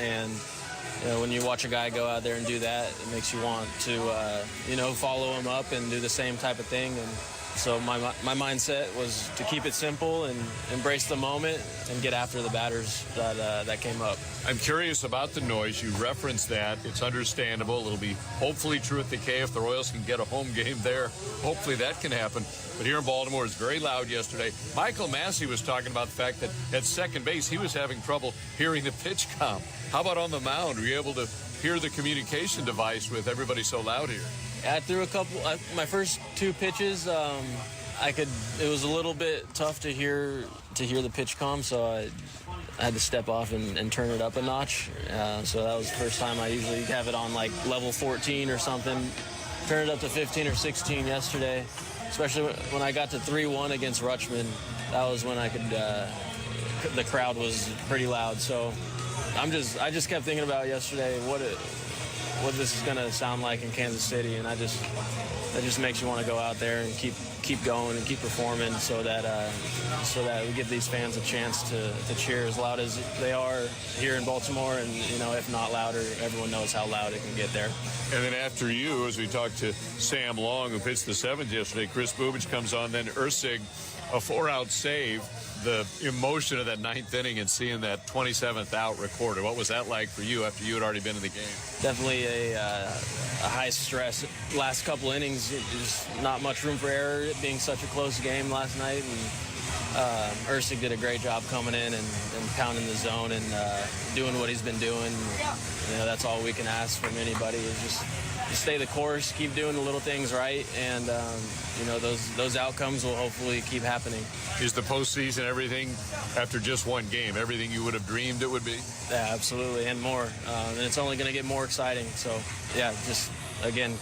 And when you watch a guy go out there and do that, it makes you want to, follow him up and do the same type of thing. And so my mindset was to keep it simple and embrace the moment and get after the batters that came up. I'm curious about the noise. You referenced that. It's understandable. It'll be hopefully true at the K if the Royals can get a home game there. Hopefully that can happen. But here in Baltimore, it's very loud yesterday. Michael Massey was talking about the fact that at second base, he was having trouble hearing the pitch count. How about on the mound? Were you able to hear the communication device with everybody so loud here? I threw a couple. My first 2 pitches, it was a little bit tough to hear the pitch comm, so I had to step off and turn it up a notch. So that was the first time. I usually have it on like level 14 or something. Turned it up to 15 or 16 yesterday, especially when I got to 3-1 against Rutschman. That was when I could. The crowd was pretty loud, so I just kept thinking about yesterday what this is going to sound like in Kansas City, and that just makes you want to go out there and keep going and keep performing so that we give these fans a chance to cheer as loud as they are here in Baltimore, and if not louder, everyone knows how loud it can get there. And then after you, as we talked to Sam Long, who pitched the 7th yesterday, Chris Bubich comes on, then Ursig, a 4-out save. The emotion of that 9th inning and seeing that 27th out recorded. What was that like for you after you had already been in the game? Definitely a high stress. Last couple innings, there's not much room for error, it being such a close game last night. And Ursig did a great job coming in and pounding the zone and doing what he's been doing. That's all we can ask from anybody is just stay the course, keep doing the little things right, and those outcomes will hopefully keep happening. Is the postseason everything after just one game, everything you would have dreamed it would be? Yeah, absolutely, and more. And it's only going to get more exciting. So, yeah, just, again,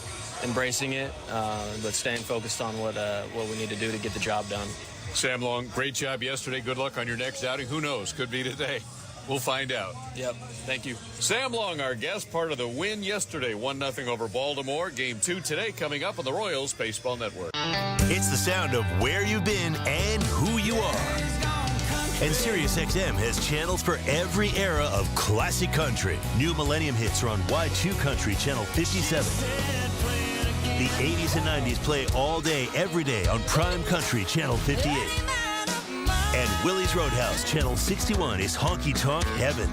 embracing it, but staying focused on what we need to do to get the job done. Sam Long, great job yesterday. Good luck on your next outing. Who knows? Could be today. We'll find out. Yep. Thank you. Sam Long, our guest, part of the win yesterday, 1-0 over Baltimore. Game 2 today coming up on the Royals Baseball Network. It's the sound of where you've been and who you are. And SiriusXM has channels for every era of classic country. New Millennium hits are on Y2 Country, Channel 57. The 80s and 90s play all day, every day on Prime Country, Channel 58. And Willie's Roadhouse, Channel 61, is honky tonk heaven.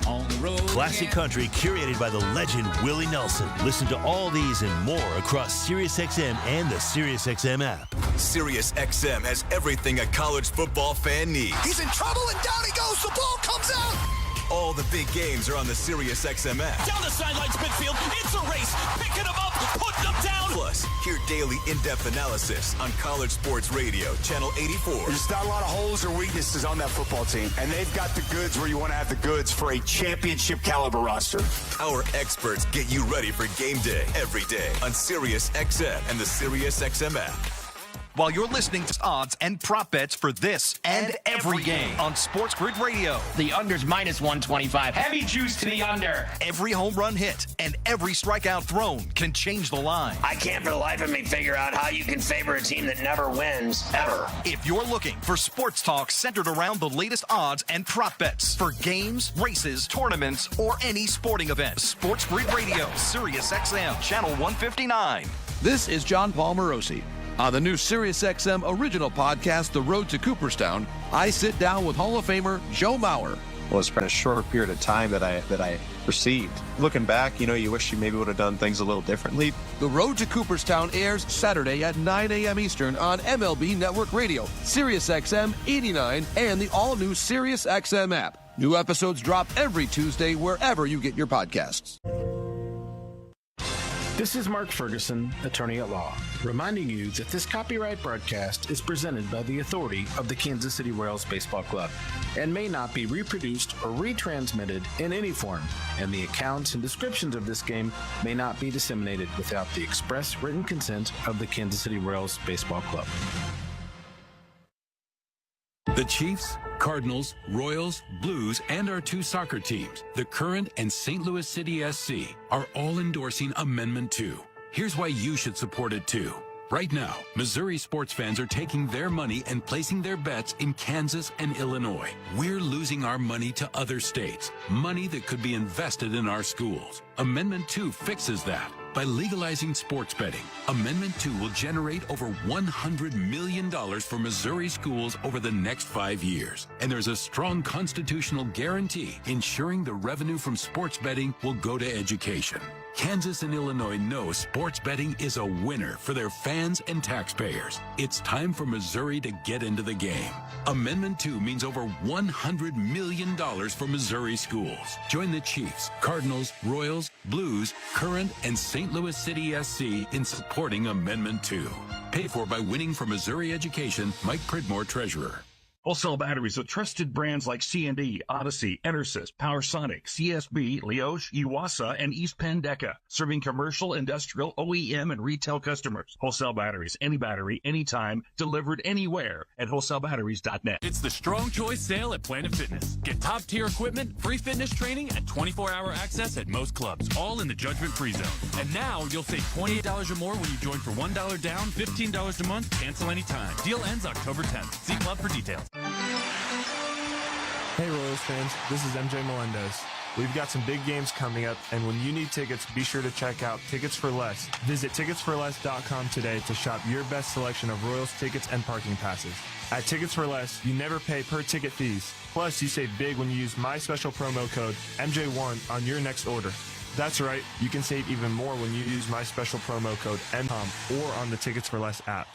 Classic country curated by the legend Willie Nelson. Listen to all these and more across SiriusXM and the SiriusXM app. SiriusXM has everything a college football fan needs. He's in trouble, and down he goes. The ball comes out. All the big games are on the SiriusXM app. Down the sidelines, midfield. It's a race. Picking them up, putting them down. Plus, hear daily in-depth analysis on College Sports Radio, Channel 84. There's not a lot of holes or weaknesses on that football team, and they've got the goods where you want to have the goods for a championship caliber roster. Our experts get you ready for game day every day on SiriusXM and the SiriusXM app. While you're listening to odds and prop bets for this and every game on Sports Grid Radio. The under's minus 125. Heavy juice to the under. Every home run hit and every strikeout thrown can change the line. I can't for the life of me figure out how you can favor a team that never wins, ever. If you're looking for sports talk centered around the latest odds and prop bets for games, races, tournaments, or any sporting event, Sports Grid Radio, SiriusXM, Channel 159. This is John Paul Morosi. On the new SiriusXM original podcast, The Road to Cooperstown, I sit down with Hall of Famer Joe Mauer. Well, it's been a short period of time that I received. Looking back, you wish you maybe would have done things a little differently. The Road to Cooperstown airs Saturday at 9 a.m. Eastern on MLB Network Radio, SiriusXM 89, and the all-new SiriusXM app. New episodes drop every Tuesday wherever you get your podcasts. This is Mark Ferguson, attorney at law, reminding you that this copyright broadcast is presented by the authority of the Kansas City Royals Baseball Club and may not be reproduced or retransmitted in any form, and the accounts and descriptions of this game may not be disseminated without the express written consent of the Kansas City Royals Baseball Club. The Chiefs, Cardinals, Royals, Blues, and our 2 soccer teams, the Current and St. Louis City SC, are all endorsing Amendment 2. Here's why you should support it too. Right now, Missouri sports fans are taking their money and placing their bets in Kansas and Illinois. We're losing our money to other states, money that could be invested in our schools. Amendment 2 fixes that. By legalizing sports betting, Amendment 2 will generate over $100 million for Missouri schools over the next 5 years. And there's a strong constitutional guarantee ensuring the revenue from sports betting will go to education. Kansas and Illinois know sports betting is a winner for their fans and taxpayers. It's time for Missouri to get into the game. Amendment 2 means over $100 million for Missouri schools. Join the Chiefs, Cardinals, Royals, Blues, Current, and St. Louis City SC in supporting Amendment 2. Paid for by Winning for Missouri Education, Mike Pridmore, Treasurer. Wholesale batteries with trusted brands like C&D, Odyssey, Enersys, PowerSonic, CSB, Leosh, Iwasa, and East Penn Deca, serving commercial, industrial, OEM, and retail customers. Wholesale batteries, any battery, anytime, delivered anywhere at wholesalebatteries.net. It's the Strong Choice sale at Planet Fitness. Get top-tier equipment, free fitness training, and 24-hour access at most clubs, all in the judgment-free zone. And now you'll save $28 or more when you join for $1 down, $15 a month, cancel anytime. Deal ends October 10th. See club for details. Hey Royals fans, this is MJ Melendez. We've got some big games coming up, and when you need tickets, be sure to check out Tickets for Less. Visit ticketsforless.com today to shop your best selection of Royals tickets and parking passes. At Tickets for Less, you never pay per-ticket fees. Plus, you save big when you use my special promo code MJ1 on your next order. That's right, you can save even more when you use my special promo code MHOM or on the Tickets for Less app.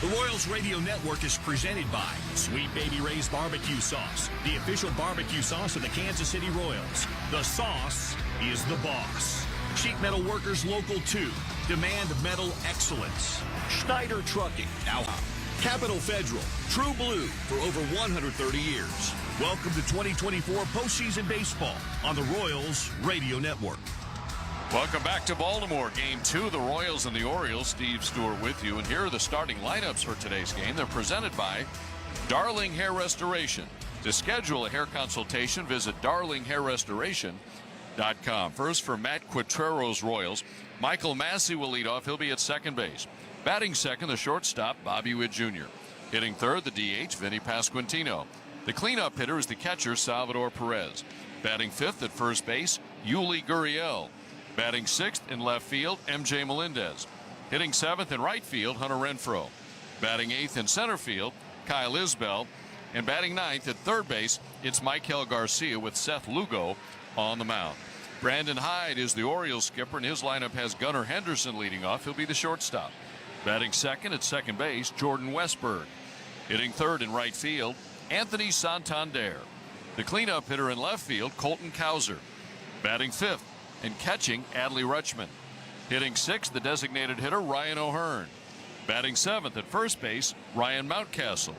The Royals Radio Network is presented by Sweet Baby Ray's Barbecue Sauce, the official barbecue sauce of the Kansas City Royals. The sauce is the boss. Sheet Metal Workers Local 2, demand metal excellence. Schneider Trucking, now Capital Federal, True Blue for over 130 years. Welcome to 2024 postseason baseball on the Royals Radio Network. Welcome back to Baltimore. Game 2, the Royals and the Orioles. Steve Stewart with you. And here are the starting lineups for today's game. They're presented by Darling Hair Restoration. To schedule a hair consultation, visit darlinghairrestoration.com. First for Matt Quatrero's Royals, Michael Massey will lead off. He'll be at second base. Batting second, the shortstop, Bobby Witt Jr. Hitting third, the DH, Vinny Pasquantino. The cleanup hitter is the catcher, Salvador Perez. Batting fifth at first base, Yuli Gurriel. Batting sixth in left field, MJ Melendez. Hitting seventh in right field, Hunter Renfroe. Batting eighth in center field, Kyle Isbell. And batting ninth at third base, it's Michael Garcia with Seth Lugo on the mound. Brandon Hyde is the Orioles skipper, and his lineup has Gunnar Henderson leading off. He'll be the shortstop. Batting second at second base, Jordan Westberg. Hitting third in right field, Anthony Santander. The cleanup hitter in left field, Colton Cowser. Batting fifth and catching, Adley Rutschman. Hitting sixth, the designated hitter, Ryan O'Hearn. Batting seventh at first base, Ryan Mountcastle.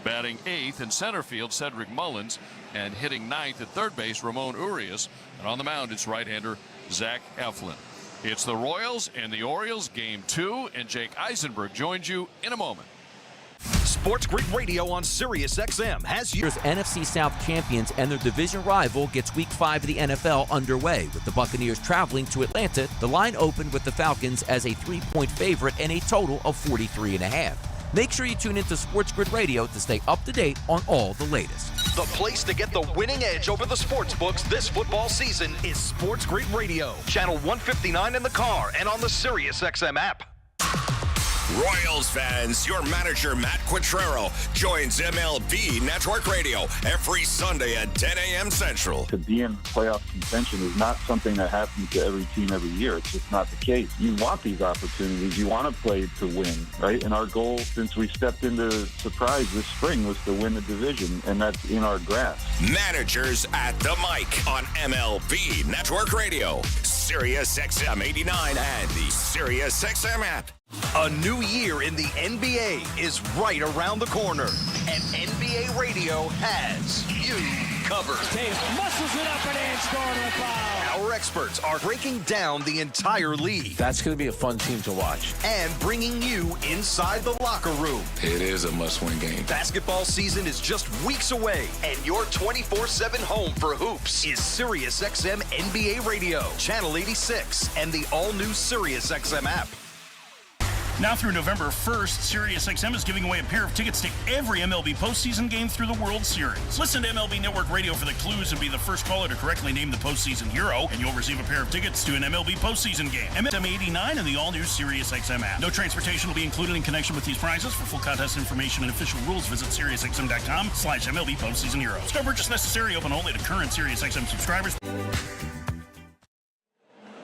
Batting eighth in center field, Cedric Mullins. And hitting ninth at third base, Ramon Urias. And on the mound, it's right-hander Zach Eflin. It's the Royals and the Orioles, Game 2, and Jake Eisenberg joins you in a moment. Sports Grid Radio on Sirius XM has you. NFC South champions and their division rival gets Week 5 of the NFL underway. With the Buccaneers traveling to Atlanta, the line opened with the Falcons as a 3-point favorite and a total of 43.5. Make sure you tune into Sports Grid Radio to stay up to date on all the latest. The place to get the winning edge over the sports books this football season is Sports Grid Radio. Channel 159 in the car and on the Sirius XM app. Royals fans, your manager, Matt Quatrero, joins MLB Network Radio every Sunday at 10 a.m. Central. To be in playoff contention is not something that happens to every team every year. It's just not the case. You want these opportunities. You want to play to win, right? And our goal since we stepped into Surprise this spring was to win the division, and that's in our grasp. Managers at the mic on MLB Network Radio. Sirius XM 89 and the Sirius XM app. A new year in the NBA is right around the corner, and NBA Radio has you covered. Tatum muscles it up and scoring a foul. Our experts are breaking down the entire league. That's going to be a fun team to watch. And bringing you inside the locker room. It is a must-win game. Basketball season is just weeks away, and your 24/7 home for hoops is Sirius XM NBA Radio, Channel 86, and the all-new Sirius XM app. Now through November 1st, SiriusXM is giving away a pair of tickets to every MLB postseason game through the World Series. Listen to MLB Network Radio for the clues and be the first caller to correctly name the postseason hero, and you'll receive a pair of tickets to an MLB postseason game. MSM 89 and the all-new SiriusXM app. No transportation will be included in connection with these prizes. For full contest information and official rules, visit SiriusXM.com/MLB postseason heroes. No purchase necessary. Open only to current SiriusXM subscribers.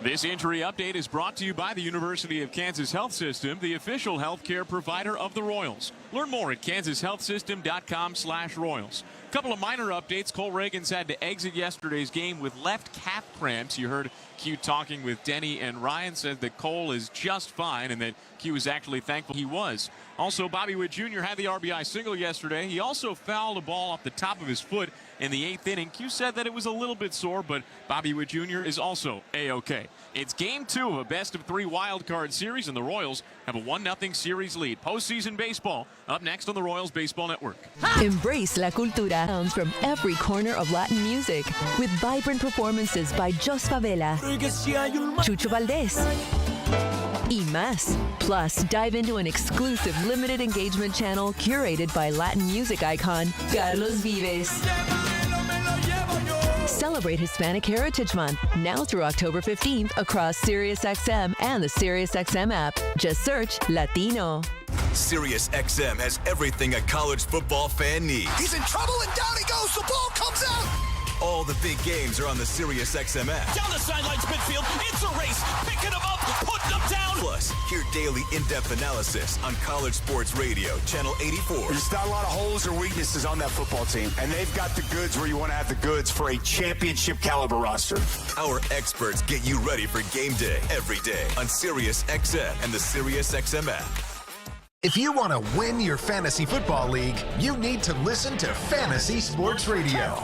This injury update is brought to you by the University of Kansas Health System, the official healthcare provider of the Royals. Learn more at kansashealthsystem.com/Royals. A couple of minor updates. Cole Reagans had to exit yesterday's game with left calf cramps. You heard Q talking with Denny, and Ryan said that Cole is just fine and that Q was actually thankful he was. Also, Bobby Witt Jr. had the RBI single yesterday. He also fouled a ball off the top of his foot in the 8th inning. Q said that it was a little bit sore, but Bobby Witt Jr. is also A-OK. It's Game 2 of a best-of-3 wild-card series, and the Royals have a 1-0 series lead. Postseason baseball up next on the Royals Baseball Network. Embrace La Cultura. Sounds from every corner of Latin music with vibrant performances by Jos Favela, Chucho Valdés, y más. Plus, dive into an exclusive limited engagement channel curated by Latin music icon Carlos Vives. Celebrate Hispanic Heritage Month now through October 15th across SiriusXM and the SiriusXM app. Just search Latino. SiriusXM has everything a college football fan needs. He's in trouble and down he goes. The ball comes out. All the big games are on the SiriusXM app. Down the sidelines midfield. It's a race. Picking them up. Putting them down. Plus, hear daily in-depth analysis on College Sports Radio, Channel 84. There's not a lot of holes or weaknesses on that football team, and they've got the goods where you want to have the goods for a championship caliber roster. Our experts get you ready for game day every day on SiriusXM and the SiriusXM app. If you want to win your fantasy football league, you need to listen to Fantasy Sports Radio.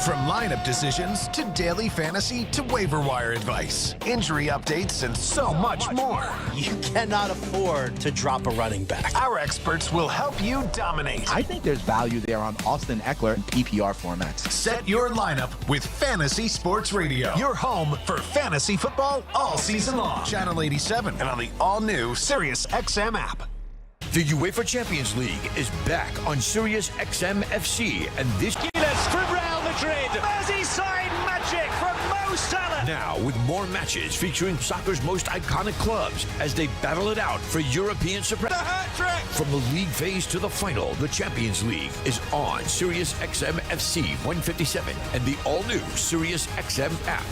From lineup decisions to daily fantasy to waiver wire advice, injury updates, and so much more. You cannot afford to drop a running back. Our experts will help you dominate. I think there's value there on Austin Eckler in PPR formats. Set your lineup with Fantasy Sports Radio. Your home for fantasy football all season long. Channel 87 and on the all-new SiriusXM app. The UEFA Champions League is back on Sirius XM FC, and this from Real Madrid. Merseyside magic from Mo Salah. now with more matches featuring soccer's most iconic clubs as they battle it out for European supremacy. From the league phase to the final, the Champions League is on Sirius XM FC 157 and the all-new Sirius XM app.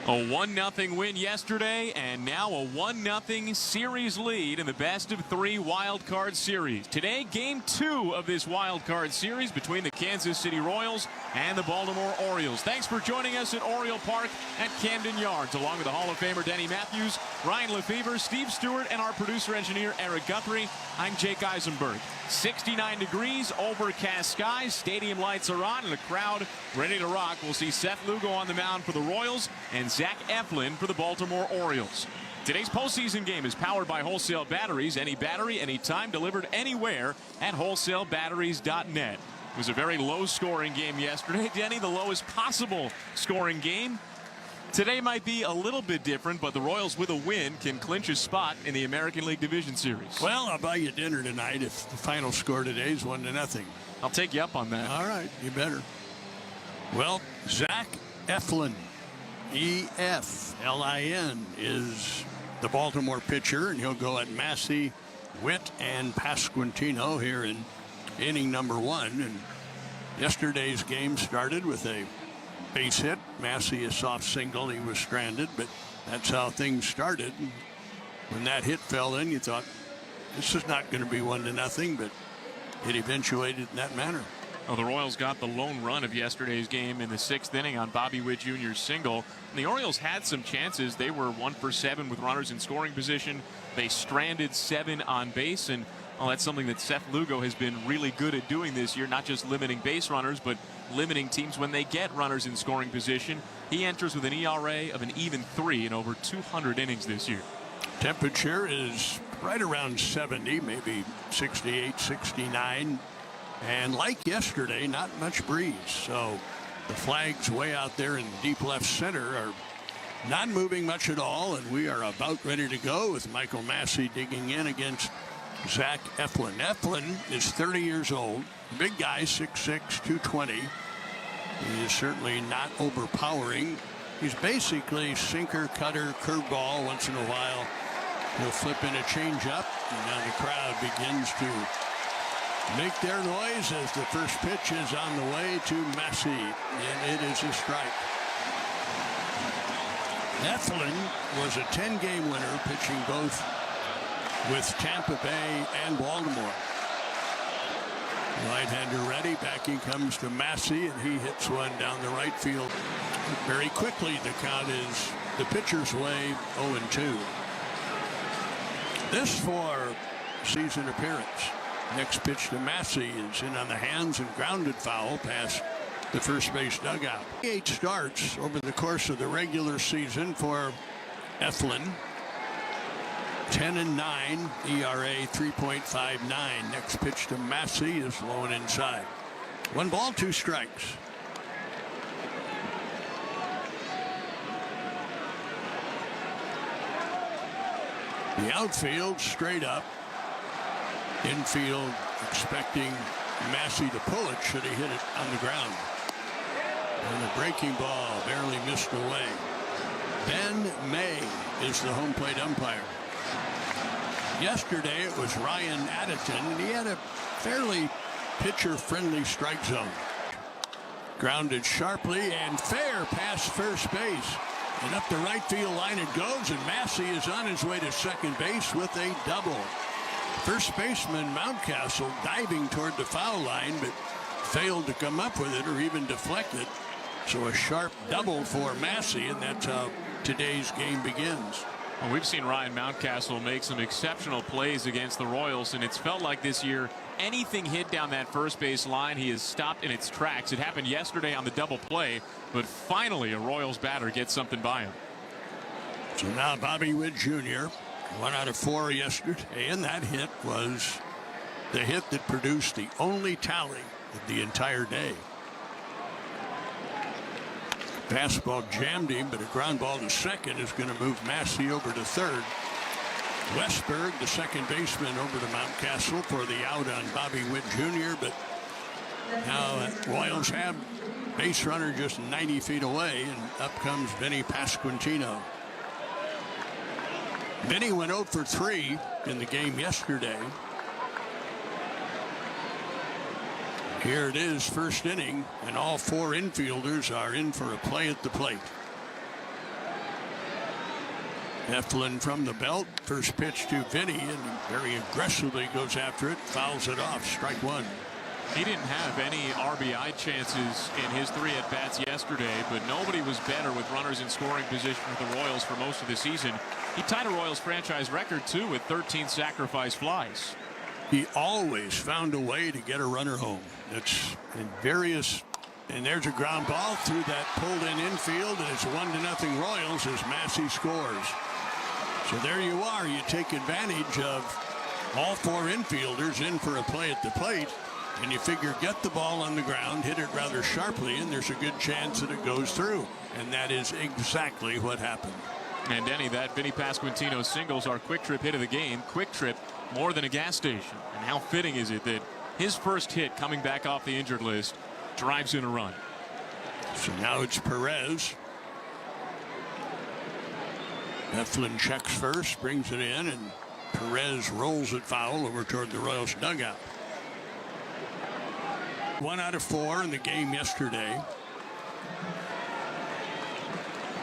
A 1-0 win yesterday, and now a 1-0 series lead in the best-of-3 wild card series. Today, Game 2 of this wild card series between the Kansas City Royals and the Baltimore Orioles. Thanks for joining us at Oriole Park at Camden Yards, along with the Hall of Famer Denny Matthews, Ryan Lefevre, Steve Stewart, and our producer-engineer Eric Guthrie. I'm Jake Eisenberg. 69 degrees, overcast skies, stadium lights are on, and a crowd ready to rock. We'll see Seth Lugo on the mound for the Royals and Zach Eflin for the Baltimore Orioles. Today's postseason game is powered by Wholesale Batteries. Any battery, anytime, delivered anywhere at wholesalebatteries.net. It was a very low-scoring game yesterday. Denny, the lowest possible scoring game. Today might be a little bit different, but the Royals with a win can clinch a spot in the American League Division Series. Well, I'll buy you dinner tonight if the final score today is 1-0. I'll take you up on that. All right, you better. Well, Zach Eflin, E-F-L-I-N, is the Baltimore pitcher, and he'll go at Massey, Witt, and Pasquantino here in inning number 1. And yesterday's game started with a base hit. Massey a soft single. He was stranded, but that's how things started. And when that hit fell in, you thought this is not going to be 1-0, but it eventuated in that manner. Well, the Royals got the lone run of yesterday's game in the 6th inning on Bobby Witt Jr.'s single. And the Orioles had some chances. They were 1 for 7 with runners in scoring position. They stranded 7 on base, and that's something that Seth Lugo has been really good at doing this year, not just limiting base runners, but limiting teams when they get runners in scoring position. He enters with an ERA of an even 3 in over 200 innings this year. Temperature is right around 70, maybe 68, 69. And like yesterday, not much breeze. So the flags way out there in deep left center are not moving much at all. And we are about ready to go with Michael Massey digging in against Zach Eflin. Eflin is 30 years old. Big guy, 6'6", 220. He is certainly not overpowering. He's basically sinker, cutter, curveball. Once in a while, he'll flip in a changeup. And now the crowd begins to make their noise as the first pitch is on the way to Massey, and it is a strike. Eflin was a 10-game winner, pitching both with Tampa Bay and Baltimore. Right-hander ready, back he comes to Massey, and he hits one down the right field. Very quickly, the count is the pitcher's way, 0-2. This for season appearance. Next pitch to Massey is in on the hands and grounded foul past the first base dugout. 8 starts over the course of the regular season for Eflin. 10-9, ERA 3.59. Next pitch to Massey is low and inside. 1 ball, 2 strikes. The outfield straight up. Infield expecting Massey to pull it should he hit it on the ground. And a breaking ball barely missed away. Ben May is the home plate umpire. Yesterday it was Ryan Addington, and he had a fairly pitcher-friendly strike zone. Grounded sharply and fair past first base. And up the right field line it goes, and Massey is on his way to second base with a double. First baseman Mountcastle diving toward the foul line, but failed to come up with it or even deflect it. So a sharp double for Massey, and that's how today's game begins. Well, we've seen Ryan Mountcastle make some exceptional plays against the Royals, and it's felt like this year anything hit down that first base line, he has stopped in its tracks. It happened yesterday on the double play, but finally a Royals batter gets something by him. So now Bobby Witt Jr., 1 out of 4 yesterday, and that hit was the hit that produced the only tally of the entire day. Fastball jammed him, but a ground ball to second is going to move Massey over to third. Westberg, the second baseman, over to Mountcastle for the out on Bobby Witt Jr., but now Royals have base runner just 90 feet away, and up comes Vinny Pasquantino. Vinny went 0 for 3 in the game yesterday. Here it is, first inning, and all 4 infielders are in for a play at the plate. Eflin from the belt, first pitch to Vinny, and very aggressively goes after it, fouls it off, strike 1. He didn't have any RBI chances in his 3 at-bats yesterday, but nobody was better with runners in scoring position with the Royals for most of the season. He tied a Royals franchise record, too, with 13 sacrifice flies. He always found a way to get a runner home. It's in various, and there's a ground ball through that pulled-in infield, and it's 1-0 Royals as Massey scores. So there you are. You take advantage of all 4 infielders in for a play at the plate. And you figure get the ball on the ground, hit it rather sharply, and there's a good chance that it goes through. And that is exactly what happened. And Denny, that Vinny Pasquantino singles our Quick Trip hit of the game. Quick Trip more than a gas station. And how fitting is it that his first hit coming back off the injured list drives in a run. So now it's Perez. Eflin checks first, brings it in, and Perez rolls it foul over toward the Royals dugout. 1 out of 4 in the game yesterday.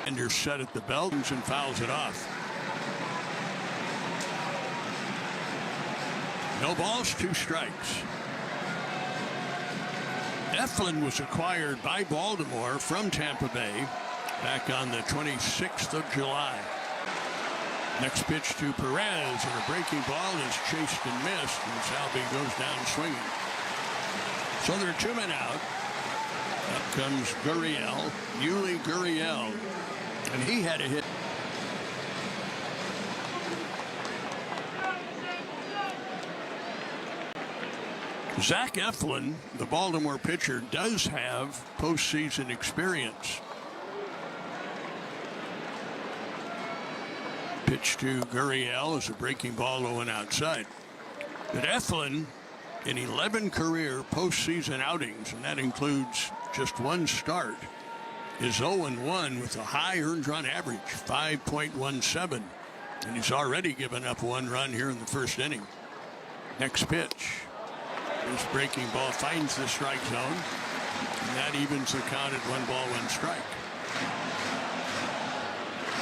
Ender set at the belt and fouls it off. No balls, 2 strikes. Eflin was acquired by Baltimore from Tampa Bay back on the 26th of July. Next pitch to Perez, and a breaking ball is chased and missed, and Salvi goes down swinging. So there are 2 men out. Up comes Gurriel, Yuli Gurriel, and he had a hit. Zach Eflin, the Baltimore pitcher, does have postseason experience. Pitch to Gurriel is a breaking ball that went outside. But Eflin, in 11 career postseason outings, and that includes just 1 start, is 0-1 with a high earned run average, 5.17. And he's already given up 1 run here in the first inning. Next pitch. This breaking ball finds the strike zone, and that evens the count at 1 ball, 1 strike.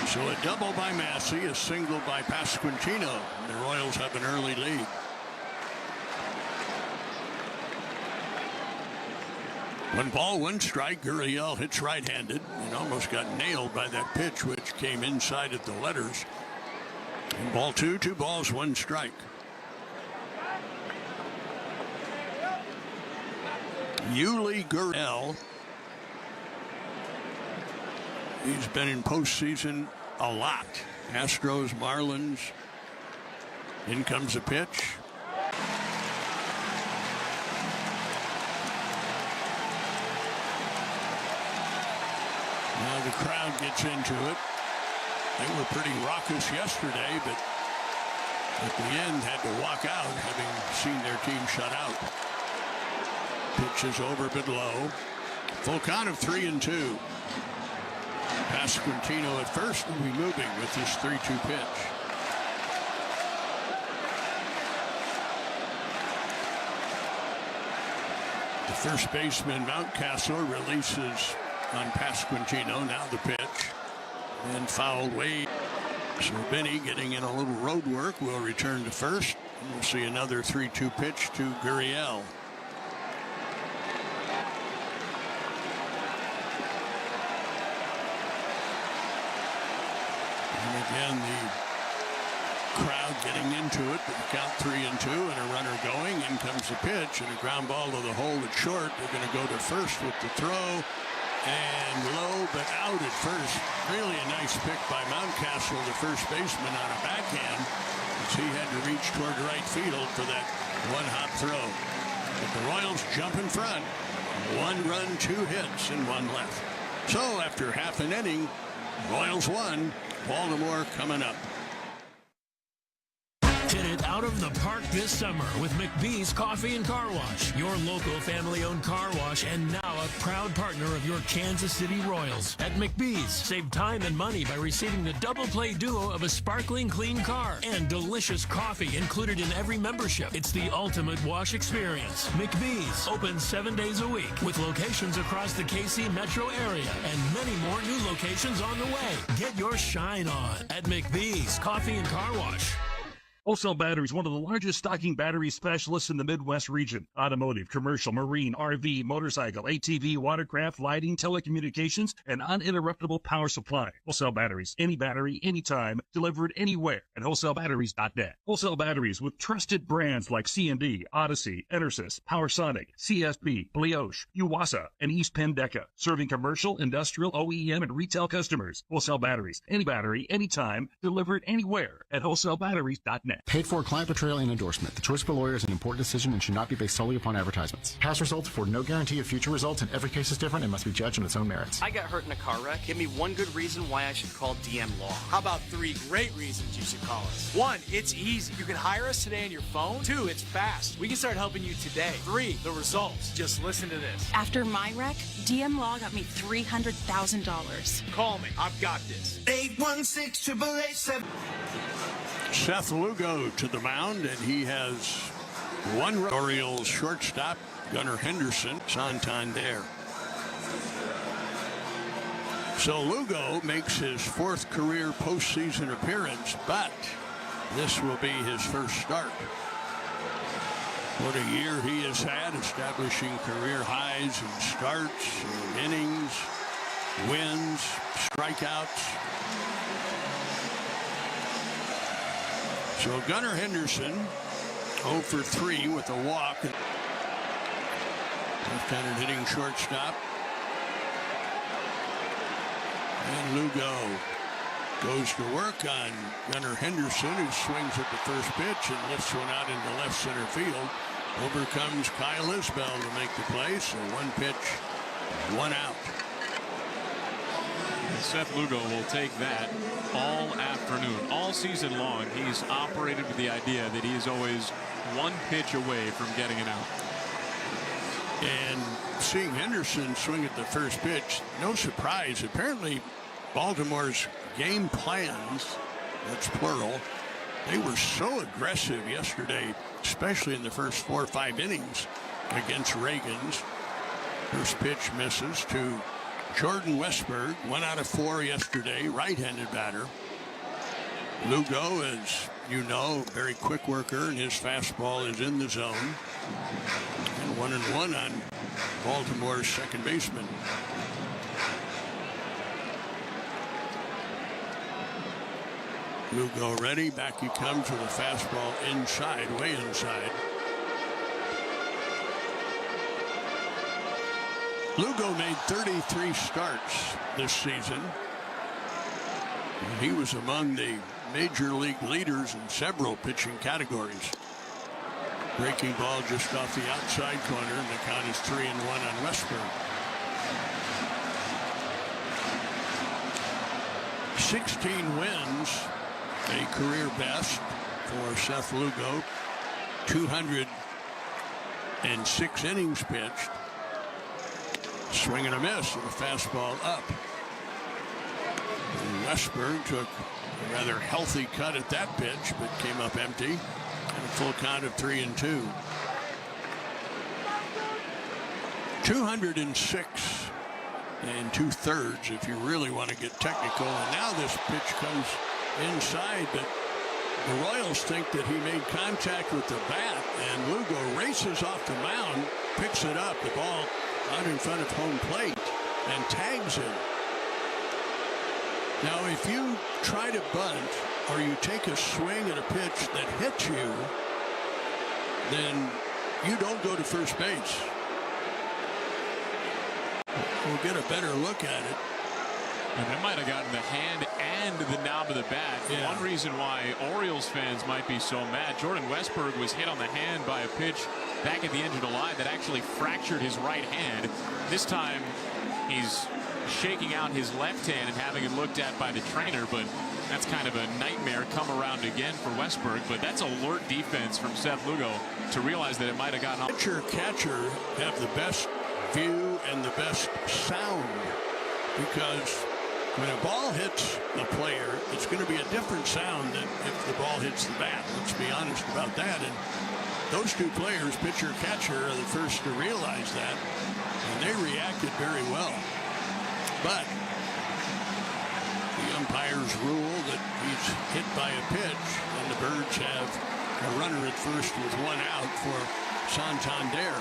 So a double by Massey, a single by Pasquantino. And the Royals have an early lead. One ball, 1 strike. Gurriel hits right-handed and almost got nailed by that pitch, which came inside at the letters. And ball 2, 2 balls, 1 strike. Yuli Gurriel. He's been in postseason a lot. Astros, Marlins. In comes a pitch. Now the crowd gets into it. They were pretty raucous yesterday, but at the end had to walk out, having seen their team shut out. Pitch is over but low. Full count of 3-2. Pasquantino at first will be moving with this 3-2 pitch. The first baseman, Mountcastle, releases on Pasquantino. Now the pitch. And fouled way. So Benny, getting in a little road work, will return to first. And we'll see another 3-2 pitch to Gurriel. Again, the crowd getting into it. Count 3-2 and a runner going. In comes the pitch and a ground ball to the hole at short. They're going to go to first with the throw. And low but out at first. Really a nice pick by Mountcastle, the first baseman, on a backhand, as he had to reach toward right field for that 1-hop throw. But the Royals jump in front. 1 run, 2 hits, and 1 left. So after half an inning, Royals won. Baltimore coming up. Hit it out of the park this summer with McBee's Coffee and Car Wash, your local family-owned car wash and now a proud partner of your Kansas City Royals. At McBee's, save time and money by receiving the double play duo of a sparkling clean car and delicious coffee included in every membership. It's the ultimate wash experience. McBee's, open 7 days a week with locations across the KC metro area and many more new locations on the way. Get your shine on at McBee's Coffee and Car Wash. Wholesale Batteries, one of the largest stocking battery specialists in the Midwest region. Automotive, commercial, marine, RV, motorcycle, ATV, watercraft, lighting, telecommunications, and uninterruptible power supply. Wholesale Batteries, any battery, anytime, delivered anywhere at wholesalebatteries.net. Wholesale Batteries with trusted brands like C&D, Odyssey, Enersys, PowerSonic, CSB, Blioche, Uwasa, and East Penn Deca, serving commercial, industrial, OEM, and retail customers. Wholesale Batteries, any battery, anytime, delivered anywhere at wholesalebatteries.net. Paid for client portrayal and endorsement. The choice of a lawyer is an important decision and should not be based solely upon advertisements. Past results afford no guarantee of future results, and every case is different and must be judged on its own merits. I got hurt in a car wreck. Give me one good reason why I should call DM Law. How about 3 great reasons you should call us? 1, it's easy. You can hire us today on your phone. 2, it's fast. We can start helping you today. 3, the results. Just listen to this. After my wreck, DM Law got me $300,000. Call me. I've got this. 816-888-7. Seth Lugo to the mound, and he has 1 run. Orioles shortstop Gunnar Henderson, Santander. So Lugo makes his 4th career postseason appearance, but this will be his first start. What a year he has had, establishing career highs in starts, in innings, wins, strikeouts. So Gunnar Henderson, 0 for 3 with a walk. Left-handed hitting shortstop. And Lugo goes to work on Gunnar Henderson, who swings at the first pitch and lifts one out into left center field. Over comes Kyle Isbell to make the play, so 1 pitch, 1 out. Seth Lugo will take that all afternoon. All season long, he's operated with the idea that he is always 1 pitch away from getting an out. And seeing Henderson swing at the first pitch, no surprise. Apparently, Baltimore's game plans, that's plural, they were so aggressive yesterday, especially in the first 4 or 5 innings against Reagan's. First pitch misses to Jordan Westberg, 1 out of 4 yesterday, right-handed batter. Lugo, as you know, very quick worker, and his fastball is in the zone. And 1-1 on Baltimore's second baseman. Lugo ready, back he comes with a fastball inside, way inside. Lugo made 33 starts this season. And he was among the major league leaders in several pitching categories. Breaking ball just off the outside corner, and the count is 3-1 on Westberg. 16 wins, a career best for Seth Lugo. 206 innings pitched. Swing and a miss with a fastball up. And Westberg took a rather healthy cut at that pitch, but came up empty. And a full count of 3-2. 206 2/3 if you really want to get technical. And now this pitch comes inside, but the Royals think that he made contact with the bat, and Lugo races off the mound, picks it up, the ball out in front of home plate, and tags him. Now, if you try to bunt or you take a swing at a pitch that hits you, then you don't go to first base. We'll get a better look at it. And that might have gotten the hand and the knob of the bat. Yeah. One reason why Orioles fans might be so mad, Jordan Westberg was hit on the hand by a pitch back at the end of July that actually fractured his right hand. This time he's shaking out his left hand and having it looked at by the trainer, but that's kind of a nightmare come around again for Westberg. But that's alert defense from Seth Lugo to realize that it might have gotten off. Pitcher catcher have the best view and the best sound, because when a ball hits a player, it's going to be a different sound than if the ball hits the bat. Let's be honest about that. And those two players, pitcher catcher, are the first to realize that, and they reacted very well. But the umpires rule that he's hit by a pitch, and the Birds have a runner at first with 1 out for Santander.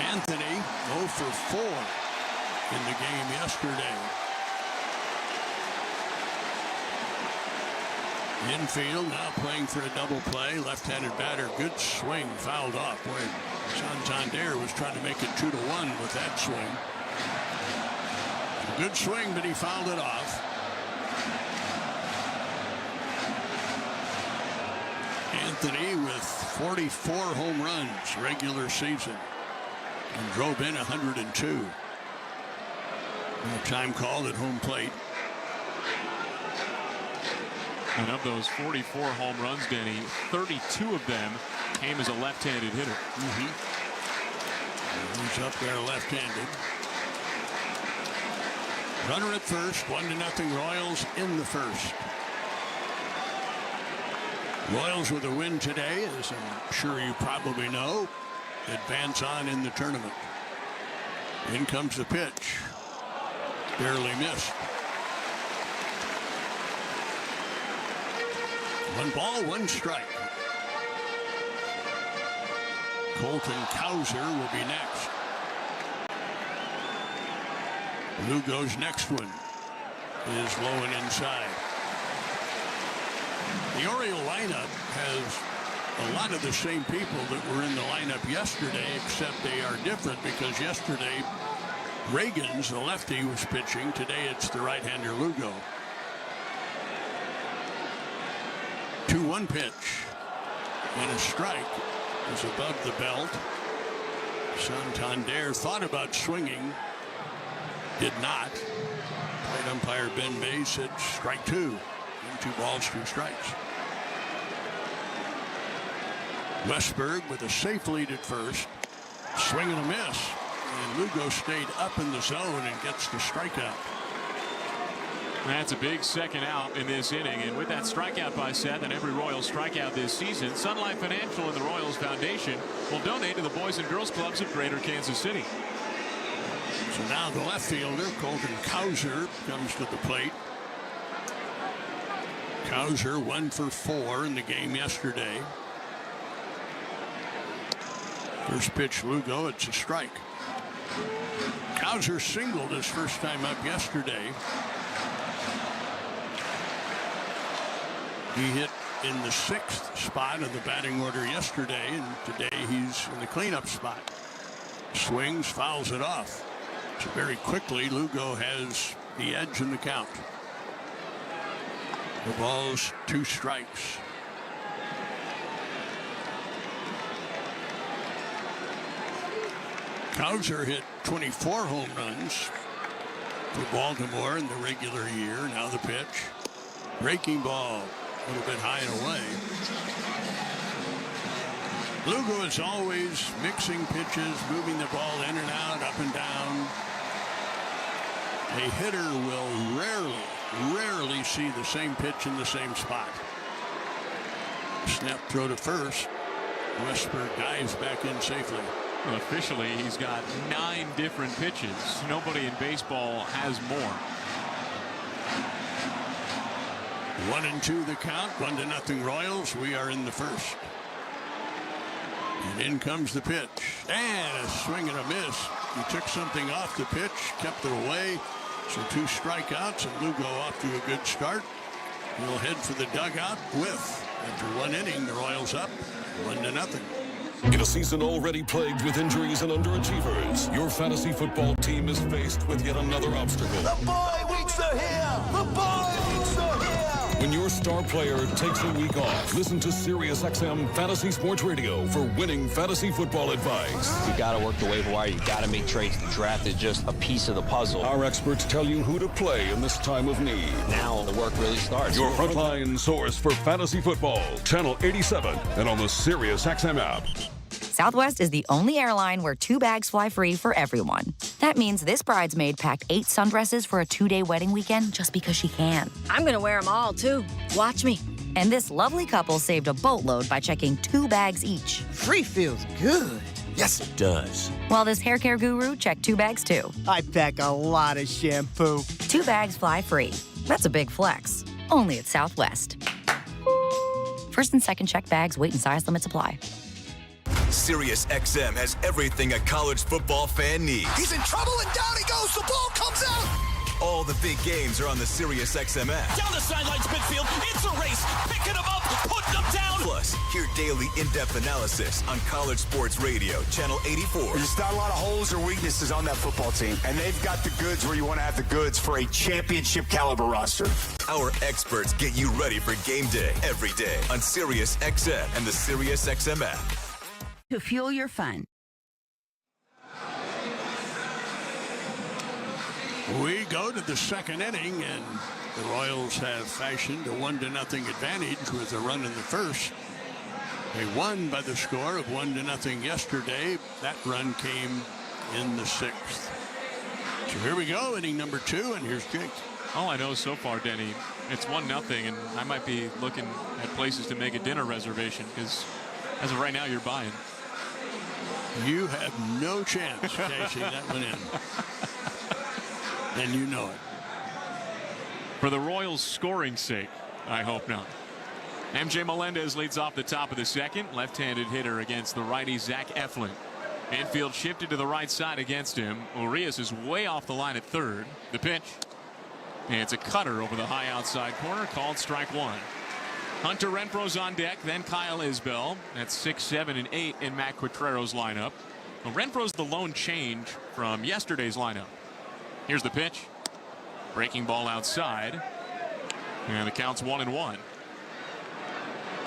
Anthony 0 for 4 in the game yesterday. Infield now playing for a double play. Left-handed batter, good swing, fouled off. Boy, Santander was trying to make it 2-1 with that swing. Good swing, but he fouled it off. Anthony with 44 home runs regular season and drove in 102. No time called at home plate. And of those 44 home runs, Denny, 32 of them came as a left-handed hitter. He's up there left-handed. Runner at first, 1-0 Royals in the first. Royals with a win today, as I'm sure you probably know, advance on in the tournament. In comes the pitch. Barely missed. 1 ball, 1 strike. Colton Cowser will be next. Lugo's next one is low and inside. The Oriole lineup has a lot of the same people that were in the lineup yesterday, except they are different because yesterday Reagan's, the lefty, was pitching. Today it's the right-hander Lugo. 2-1 pitch and a strike is above the belt. Santander thought about swinging, did not. Plate umpire Ben May said strike 2. 2 balls, 2 strikes. Westberg with a safe lead at first. Swing and a miss. And Lugo stayed up in the zone and gets the strikeout. That's a big second out in this inning. And with that strikeout by Seth and every Royals strikeout this season, Sun Life Financial and the Royals Foundation will donate to the Boys and Girls Clubs of Greater Kansas City. So now the left fielder, Colton Cowser, comes to the plate. Cowser 1 for 4 in the game yesterday. First pitch, Lugo, it's a strike. Cowser singled his first time up yesterday. He hit in the 6th spot of the batting order yesterday, and today he's in the cleanup spot. Swings, fouls it off. So very quickly, Lugo has the edge in the count. The ball's 2 strikes. Cowser hit 24 home runs for Baltimore in the regular year. Now the pitch. Breaking ball. A little bit high and away. Lugo is always mixing pitches, moving the ball in and out, up and down. A hitter will rarely see the same pitch in the same spot. Snap throw to first. Westberg dives back in safely. Well, officially, he's got 9 different pitches. Nobody in baseball has more. 1-2 the count. 1-0 Royals. We are in the first. And in comes the pitch. And a swing and a miss. He took something off the pitch, kept it away. So 2 strikeouts, and Lugo off to a good start. He'll head for the dugout with, after 1 inning, the Royals up 1-0. In a season already plagued with injuries and underachievers, your fantasy football team is faced with yet another obstacle. The bye weeks are here! The bye weeks are here! When your star player takes a week off, listen to SiriusXM Fantasy Sports Radio for winning fantasy football advice. You got to work the waiver wire. You got to make trades. The draft is just a piece of the puzzle. Our experts tell you who to play in this time of need. Now the work really starts. Your frontline source for fantasy football, Channel 87, and on the SiriusXM app. Southwest is the only airline where 2 bags fly free for everyone. That means this bridesmaid packed 8 sundresses for a 2-day wedding weekend just because she can. I'm going to wear them all, too. Watch me. And this lovely couple saved a boatload by checking 2 bags each. Free feels good. Yes, it does. While this hair care guru checked 2 bags, too. I pack a lot of shampoo. 2 bags fly free. That's a big flex. Only at Southwest. First and second check bags, weight and size limits apply. SiriusXM has everything a college football fan needs. He's in trouble and down he goes. The ball comes out. All the big games are on the SiriusXM app. Down the sidelines, midfield. It's a race. Picking them up, putting them down. Plus, hear daily in-depth analysis on College Sports Radio, Channel 84. There's not a lot of holes or weaknesses on that football team, and they've got the goods where you want to have the goods for a championship caliber roster. Our experts get you ready for game day every day on SiriusXM and the SiriusXM app. To fuel your fun. We go to the second inning, and the Royals have fashioned a 1-0 advantage with a run in the first. They won by the score of 1-0 yesterday. That run came in the 6th. So here we go, inning number 2, and here's Jake. All I know so far, Denny, it's 1-0, and I might be looking at places to make a dinner reservation because as of right now, you're buying. You have no chance cashing that one in. And you know it. For the Royals' scoring sake, I hope not. MJ Melendez leads off the top of the second. Left-handed hitter against the righty Zach Eflin. Infield shifted to the right side against him. Urias is way off the line at third. The pitch. And it's a cutter over the high outside corner, called strike one. Hunter Renfroe's on deck, then Kyle Isbell. That's 6, 7, and 8 in Matt Quatrero's lineup. Well, Renfroe's the lone change from yesterday's lineup. Here's the pitch. Breaking ball outside. And the count's 1-1.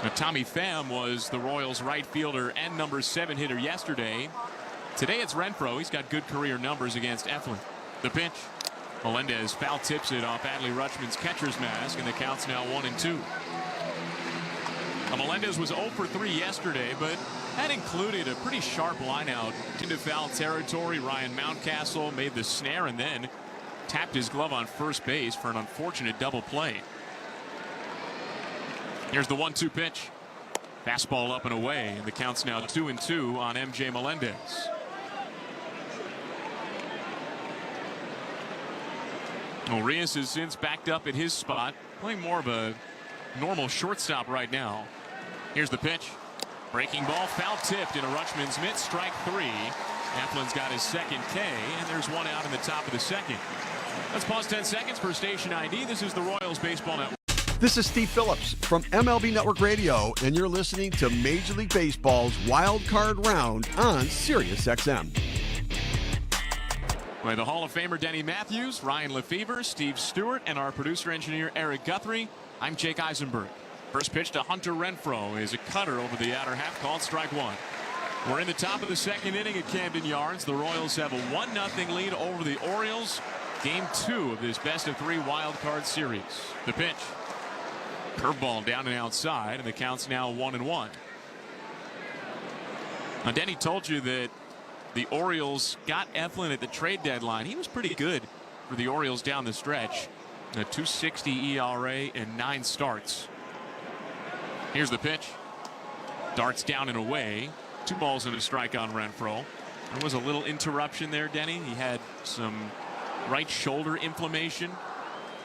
Now, Tommy Pham was the Royals right fielder and number 7 hitter yesterday. Today it's Renfroe. He's got good career numbers against Eflin. The pitch. Melendez foul tips it off Adley Rutschman's catcher's mask, and the count's now 1-2. Now, Melendez was 0 for 3 yesterday, but that included a pretty sharp line out into foul territory. Ryan Mountcastle made the snare and then tapped his glove on first base for an unfortunate double play. Here's the 1-2 pitch. Fastball up and away, and the count's now 2-2 on MJ Melendez. Urias has since backed up at his spot, playing more of a normal shortstop right now. Here's the pitch. Breaking ball, foul tipped into Rutschman's mitt, strike 3. Eflin's got his second K, and there's one out in the top of the second. Let's pause 10 seconds for station ID. This is the Royals Baseball Network. This is Steve Phillips from MLB Network Radio, and you're listening to Major League Baseball's Wild Card Round on SiriusXM. By the Hall of Famer Denny Matthews, Ryan Lefevre, Steve Stewart, and our producer-engineer Eric Guthrie, I'm Jake Eisenberg. First pitch to Hunter Renfroe is a cutter over the outer half, called strike one. We're in the top of the second inning at Camden Yards. The Royals have a 1-0 lead over the Orioles. Game 2 of this best-of-3 wild card series. The pitch. Curveball down and outside, and the count's now 1-1. Now, Denny told you that the Orioles got Eflin at the trade deadline. He was pretty good for the Orioles down the stretch. A 2.60 ERA and 9 starts. Here's the pitch. Darts down and away. 2 balls and a strike on Renfroe. There was a little interruption there, Denny. He had some right shoulder inflammation,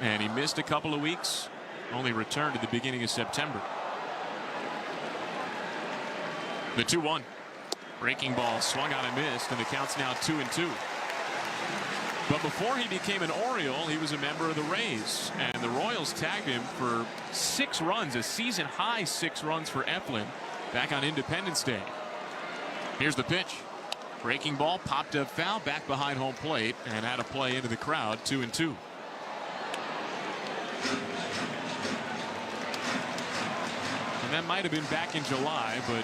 and he missed a couple of weeks. Only returned at the beginning of September. The 2-1. Breaking ball swung on and missed, and the count's now 2-2. But before he became an Oriole, he was a member of the Rays, and the Royals tagged him for 6 runs, a season-high 6 runs for Eflin back on Independence Day. Here's the pitch. Breaking ball popped up foul back behind home plate and had a play into the crowd. 2-2. And that might have been back in July, but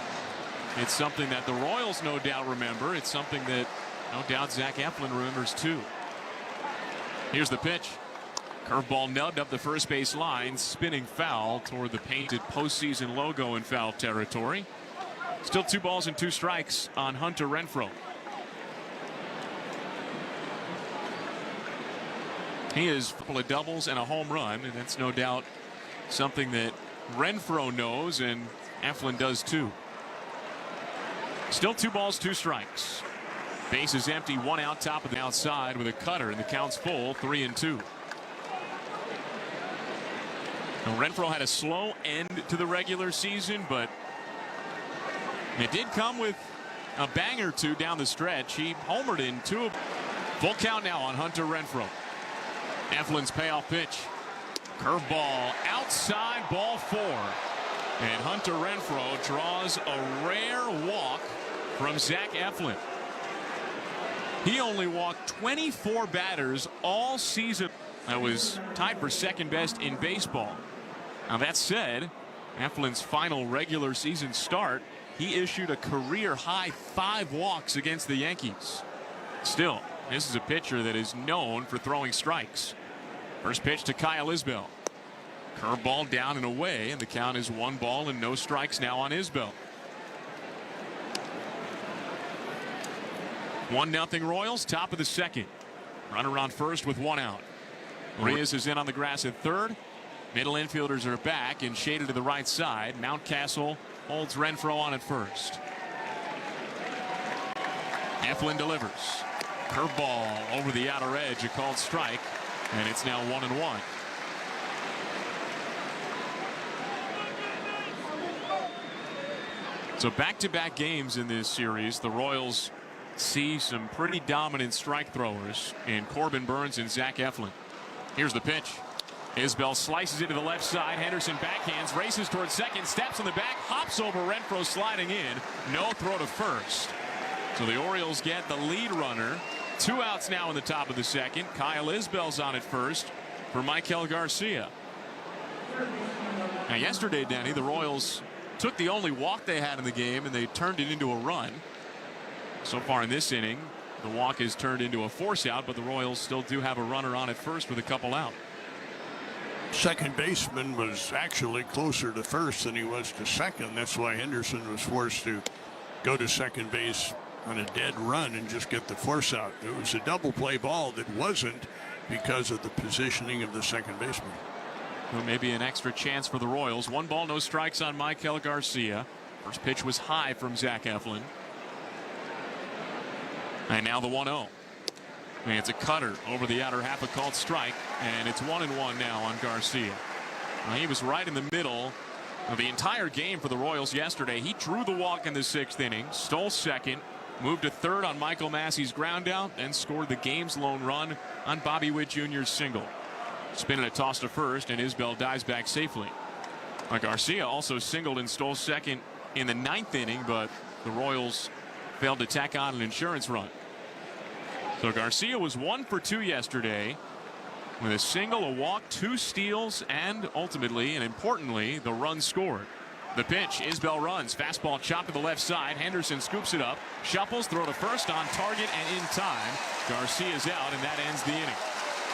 it's something that the Royals no doubt remember. It's something that no doubt Zach Eflin remembers too. Here's the pitch. Curveball nubbed up the first base line, spinning foul toward the painted postseason logo in foul territory. Still 2 balls and 2 strikes on Hunter Renfroe. He is a couple of doubles and a home run, and that's no doubt something that Renfroe knows, and Eflin does too. Still 2 balls, 2 strikes. Base is empty, 1 out, top of the outside with a cutter, and the count's full, 3-2. Now, Renfroe had a slow end to the regular season, but it did come with a bang or 2 down the stretch. He homered in 2. Full count now on Hunter Renfroe. Eflin's payoff pitch. Curveball outside, ball 4. And Hunter Renfroe draws a rare walk from Zach Eflin. He only walked 24 batters all season. That was tied for second best in baseball. Now that said, Eflin's final regular season start, he issued a career high 5 walks against the Yankees. Still, this is a pitcher that is known for throwing strikes. First pitch to Kyle Isbell. Curveball down and away, and the count is 1 ball and no strikes now on Isbell. 1-0 Royals, top of the second. Runner on first with 1 out. Urias is in on the grass at third. Middle infielders are back and shaded to the right side. Mountcastle holds Renfroe on at first. Eflin delivers. Curveball over the outer edge, a called strike, and it's now 1-1. So back-to-back games in this series, the Royals see some pretty dominant strike throwers in Corbin Burns and Zach Eflin. Here's the pitch. Isbell slices it to the left side. Henderson backhands, races towards second, steps on the back, hops over Renfroe sliding in. No throw to first. So the Orioles get the lead runner. 2 outs now in the top of the second. Kyle Isbell's on at first for Michael Garcia. Now yesterday, Danny, the Royals took the only walk they had in the game and they turned it into a run. So far in this inning, the walk is turned into a force out, but the Royals still do have a runner on at first with a couple out. Second baseman was actually closer to first than he was to second. That's why Henderson was forced to go to second base on a dead run and just get the force out. It was a double play ball that wasn't because of the positioning of the second baseman. Well, maybe an extra chance for the Royals. 1 ball, no strikes on Michael Garcia. First pitch was high from Zach Eflin. And now the 1-0. And it's a cutter over the outer half, a called strike, and it's 1-1 now on Garcia. Well, he was right in the middle of the entire game for the Royals yesterday. He drew the walk in the 6th inning, stole second, moved to third on Michael Massey's ground out, and scored the game's lone run on Bobby Witt Jr.'s single. Spinning a toss to first, and Isbell dives back safely. Garcia also singled and stole second in the 9th inning, but the Royals failed to tack on an insurance run. So Garcia was 1 for 2 yesterday with a single, a walk, 2 steals, and ultimately and importantly the run scored. The pitch, Isbell runs, fastball chopped to the left side. Henderson scoops it up, shuffles, throw to first, on target and in time. Garcia's out, and that ends the inning.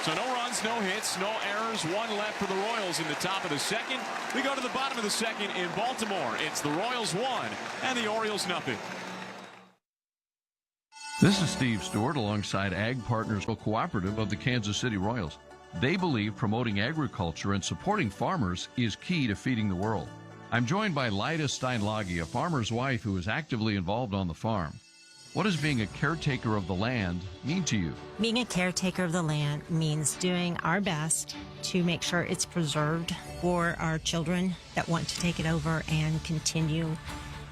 So no runs, no hits, no errors, 1 left for the Royals in the top of the second. We go to the bottom of the second in Baltimore. It's the Royals 1 and the Orioles nothing. This is Steve Stewart alongside Ag Partners Cooperative of the Kansas City Royals. They believe promoting agriculture and supporting farmers is key to feeding the world. I'm joined by Lyda Steinlage, a farmer's wife who is actively involved on the farm. What does being a caretaker of the land mean to you? Being a caretaker of the land means doing our best to make sure it's preserved for our children that want to take it over and continue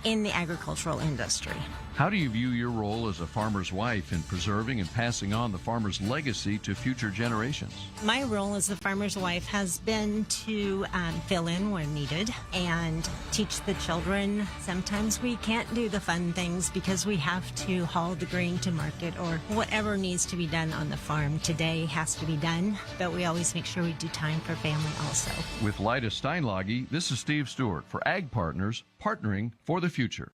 in the agricultural industry. How do you view your role as a farmer's wife in preserving and passing on the farmer's legacy to future generations? My role as a farmer's wife has been to fill in when needed and teach the children. Sometimes we can't do the fun things because we have to haul the grain to market, or whatever needs to be done on the farm today has to be done, but we always make sure we do time for family also. With Lyda Steinlage, this is Steve Stewart for Ag Partners, partnering for the future.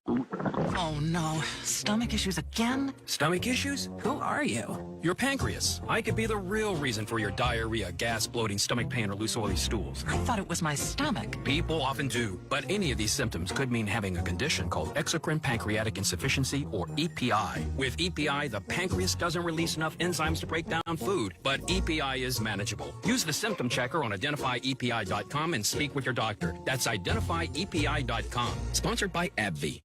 Oh no, stomach issues again? Stomach issues? Who are you? Your pancreas. I could be the real reason for your diarrhea, gas, bloating, stomach pain, or loose oily stools. I thought it was my stomach. People often do, but any of these symptoms could mean having a condition called exocrine pancreatic insufficiency, or EPI. With EPI, the pancreas doesn't release enough enzymes to break down food, but EPI is manageable. Use the symptom checker on identifyepi.com and speak with your doctor. That's identifyepi.com. Sponsored by AbbVie.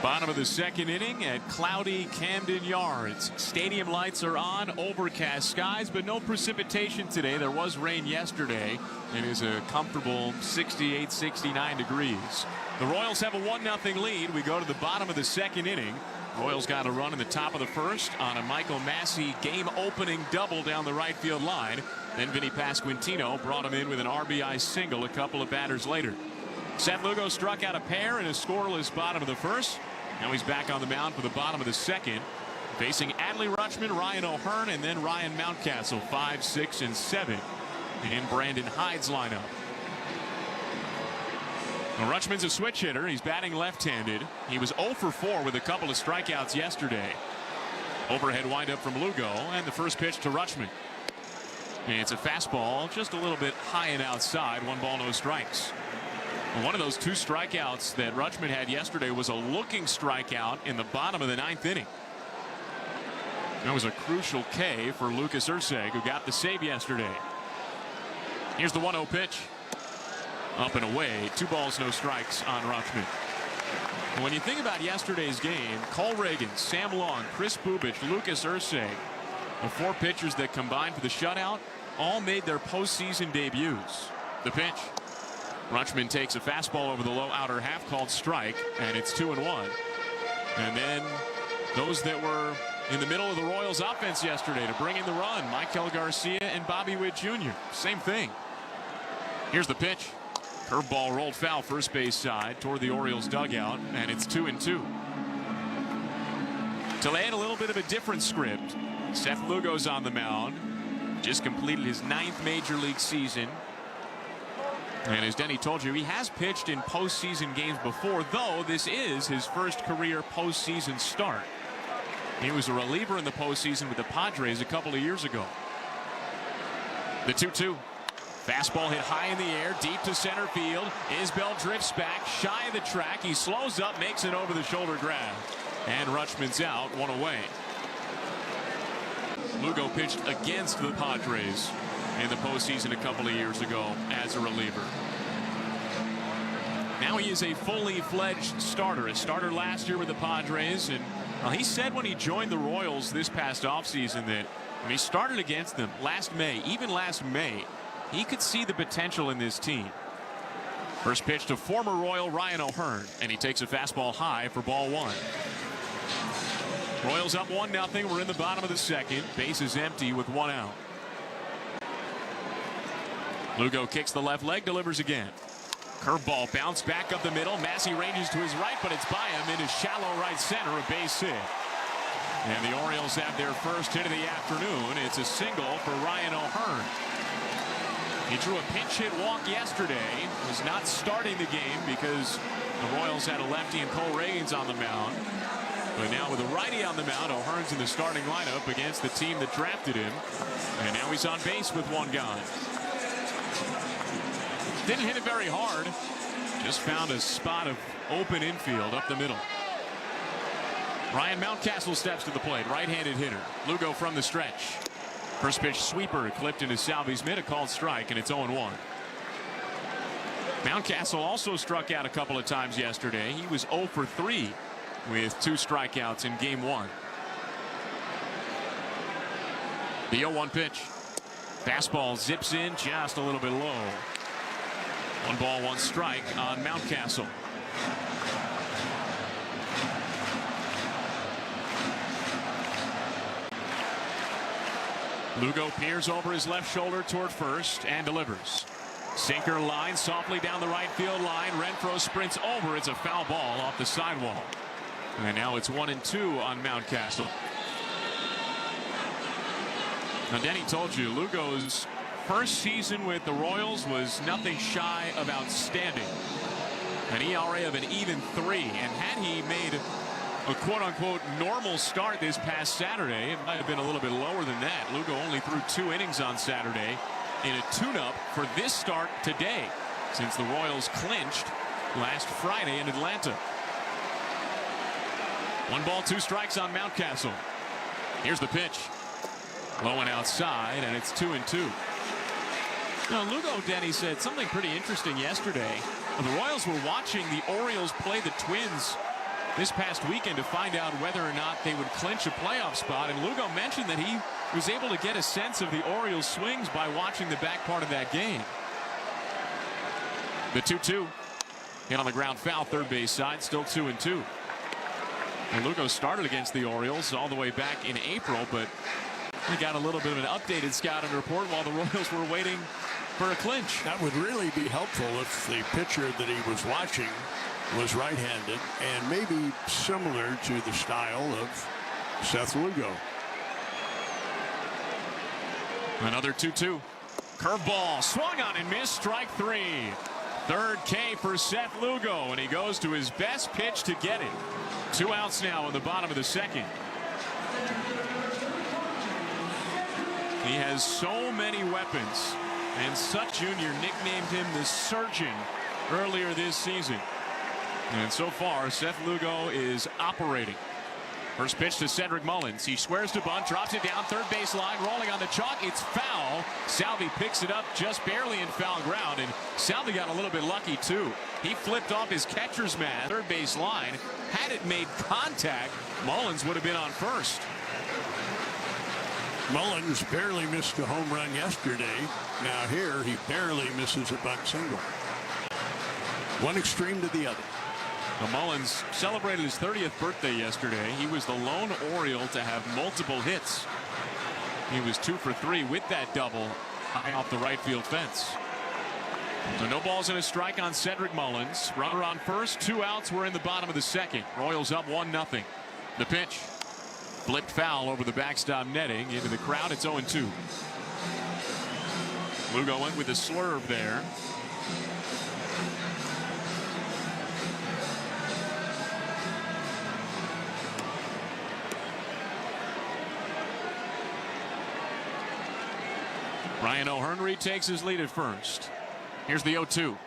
Bottom of the second inning at cloudy Camden Yards. Stadium lights are on, overcast skies, but no precipitation today. There was rain yesterday. It is a comfortable 68, 69 degrees. The Royals have a 1-0 lead. We go to the bottom of the second inning. Royals got a run in the top of the first on a Michael Massey game-opening double down the right field line. Then Vinny Pasquantino brought him in with an RBI single a couple of batters later. Seth Lugo struck out a pair in a scoreless bottom of the first. Now he's back on the mound for the bottom of the second, facing Adley Rutschman, Ryan O'Hearn, and then Ryan Mountcastle, 5, 6, and 7 in Brandon Hyde's lineup. Now Rutschman's a switch hitter. He's batting left-handed. He was 0 for 4 with a couple of strikeouts yesterday. Overhead windup from Lugo, and the first pitch to Rutschman. And it's a fastball just a little bit high and outside. 1 ball, no strikes. One of those 2 strikeouts that Rutschman had yesterday was a looking strikeout in the bottom of the 9th inning. That was a crucial K for Lucas Erceg, who got the save yesterday. Here's the 1-0 pitch. Up and away. 2 balls, no strikes on Rutschman. When you think about yesterday's game, Cole Reagan, Sam Long, Chris Bubich, Lucas Erceg, the 4 pitchers that combined for the shutout, all made their postseason debuts. The pitch. Rutschman takes a fastball over the low outer half called strike, and it's 2-1. And then those that were in the middle of the Royals offense yesterday to bring in the run, Michael Garcia and Bobby Witt Jr. Same thing. Here's the pitch. Curveball rolled foul first base side toward the Orioles dugout, and it's 2-2. To add a little bit of a different script, Seth Lugo's on the mound. Just completed his 9th major league season. And as Denny told you, he has pitched in postseason games before, though this is his first career postseason start. He was a reliever in the postseason with the Padres a couple of years ago. The 2-2. Fastball hit high in the air, deep to center field. Isbell drifts back, shy of the track. He slows up, makes an over-the-shoulder grab. And Rutschman's out, 1 away. Lugo pitched against the Padres in the postseason a couple of years ago as a reliever. Now he is a fully fledged starter. A starter last year with the Padres, and he said when he joined the Royals this past offseason that when he started against them last May, even last May, he could see the potential in this team. First pitch to former Royal Ryan O'Hearn, and he takes a fastball high for ball 1. Royals up 1-0. We're in the bottom of the second. Base is empty with 1 out. Lugo kicks the left leg, delivers again. Curveball bounce back up the middle. Massey ranges to his right, but it's by him into shallow right center, a base hit. And the Orioles have their first hit of the afternoon. It's a single for Ryan O'Hearn. He drew a pinch hit walk yesterday. Was not starting the game because the Royals had a lefty and Cole Reagans on the mound. But now with a righty on the mound, O'Hearn's in the starting lineup against the team that drafted him. And now he's on base with 1 gone. Didn't hit it very hard. Just found a spot of open infield up the middle. Ryan Mountcastle steps to the plate. Right-handed hitter. Lugo from the stretch. First pitch sweeper clipped into Salvi's mid, a called strike, and it's 0-1. Mountcastle also struck out a couple of times yesterday. He was 0 for 3 with 2 strikeouts in game 1. The 0-1 pitch. Fastball zips in just a little bit low. 1 ball, 1 strike on Mountcastle. Lugo peers over his left shoulder toward first and delivers. Sinker line softly down the right field line. Renfroe sprints over. It's a foul ball off the sidewall. And now it's 1-2 on Mountcastle. Now, Denny told you Lugo's first season with the Royals was nothing shy of outstanding. An ERA of an even 3. And had he made a quote-unquote normal start this past Saturday, it might have been a little bit lower than that. Lugo only threw 2 innings on Saturday in a tune-up for this start today, since the Royals clinched last Friday in Atlanta. 1 ball, 2 strikes on Mountcastle. Here's the pitch. Low and outside, and it's 2-2. Now, Lugo, Denny, said something pretty interesting yesterday. The Royals were watching the Orioles play the Twins this past weekend to find out whether or not they would clinch a playoff spot, and Lugo mentioned that he was able to get a sense of the Orioles' swings by watching the back part of that game. The 2-2. Hit on the ground foul, third base side, still 2-2. And Lugo started against the Orioles all the way back in April, but he got a little bit of an updated scouting report while the Royals were waiting for a clinch. That would really be helpful if the pitcher that he was watching was right-handed and maybe similar to the style of Seth Lugo. Another 2-2. Curveball swung on and missed, strike 3. Third K for Seth Lugo, and he goes to his best pitch to get it. 2 outs now in the bottom of the second. He has so many weapons, and Sut Jr. nicknamed him the Surgeon earlier this season. And so far, Seth Lugo is operating. First pitch to Cedric Mullins. He squares to bunt, drops it down third base line, rolling on the chalk. It's foul. Salvi picks it up just barely in foul ground, and Salvi got a little bit lucky too. He flipped off his catcher's mask, third base line. Had it made contact, Mullins would have been on first. Mullins barely missed a home run yesterday. Now here he barely misses a bunt single. one extreme to the other. Now, Mullins celebrated his 30th birthday yesterday. He was the lone Oriole to have multiple hits. He was 2 for 3 with that double off the right field fence. So no balls and a strike on Cedric Mullins. Runner on first, 2 outs. We're in the bottom of the second. Royals up 1-0. The pitch. Flipped foul over the backstop netting into the crowd. It's 0-2. Lugo went with a swerve there. Brian O'Hearn takes his lead at first. Here's the 0-2.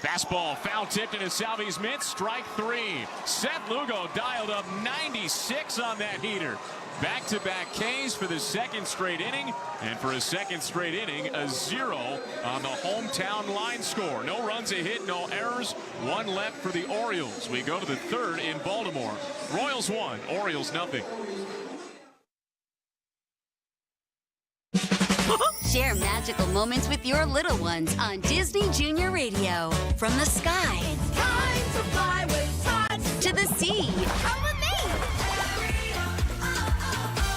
Fastball foul tipped into Salvi's mitt. Strike 3. Seth Lugo dialed up 96 on that heater. Back-to-back Ks for the second straight inning. And for a second straight inning, a 0 on the hometown line score. No runs, a hit, no errors. 1 left for the Orioles. We go to the third in Baltimore. Royals 1, Orioles 0. Share magical moments with your little ones on Disney Junior Radio. From the sky. It's time to fly with Tots. To the sea. Come with me.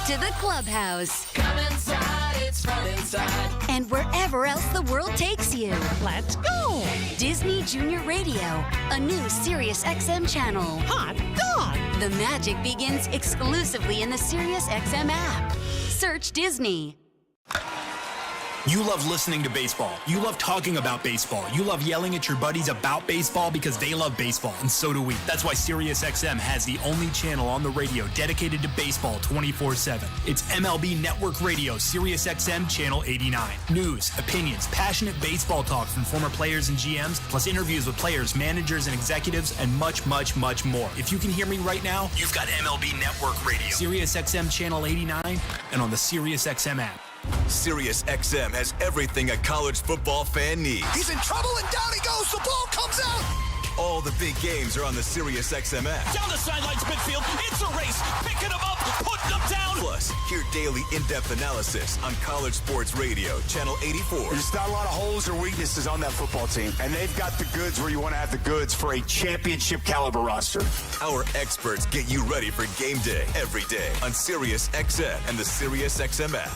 To the clubhouse. Come inside, it's fun inside. And wherever else the world takes you. Let's go. Disney Junior Radio, a new Sirius XM channel. Hot dog. The magic begins exclusively in the Sirius XM app. Search Disney. You love listening to baseball. You love talking about baseball. You love yelling at your buddies about baseball because they love baseball, and so do we. That's why SiriusXM has the only channel on the radio dedicated to baseball 24/7. It's MLB Network Radio, SiriusXM Channel 89. News, opinions, passionate baseball talk from former players and GMs, plus interviews with players, managers, and executives, and much, much, much more. If you can hear me right now, you've got MLB Network Radio, SiriusXM Channel 89, and on the SiriusXM app. SiriusXM has everything a college football fan needs. He's in trouble and down he goes. The ball comes out. All the big games are on the SiriusXM app. Down the sidelines midfield. It's a race. Picking them up, putting them down. Plus, hear daily in-depth analysis on College Sports Radio, Channel 84. There's not a lot of holes or weaknesses on that football team, and they've got the goods where you want to have the goods for a championship caliber roster. Our experts get you ready for game day every day on SiriusXM and the SiriusXM app.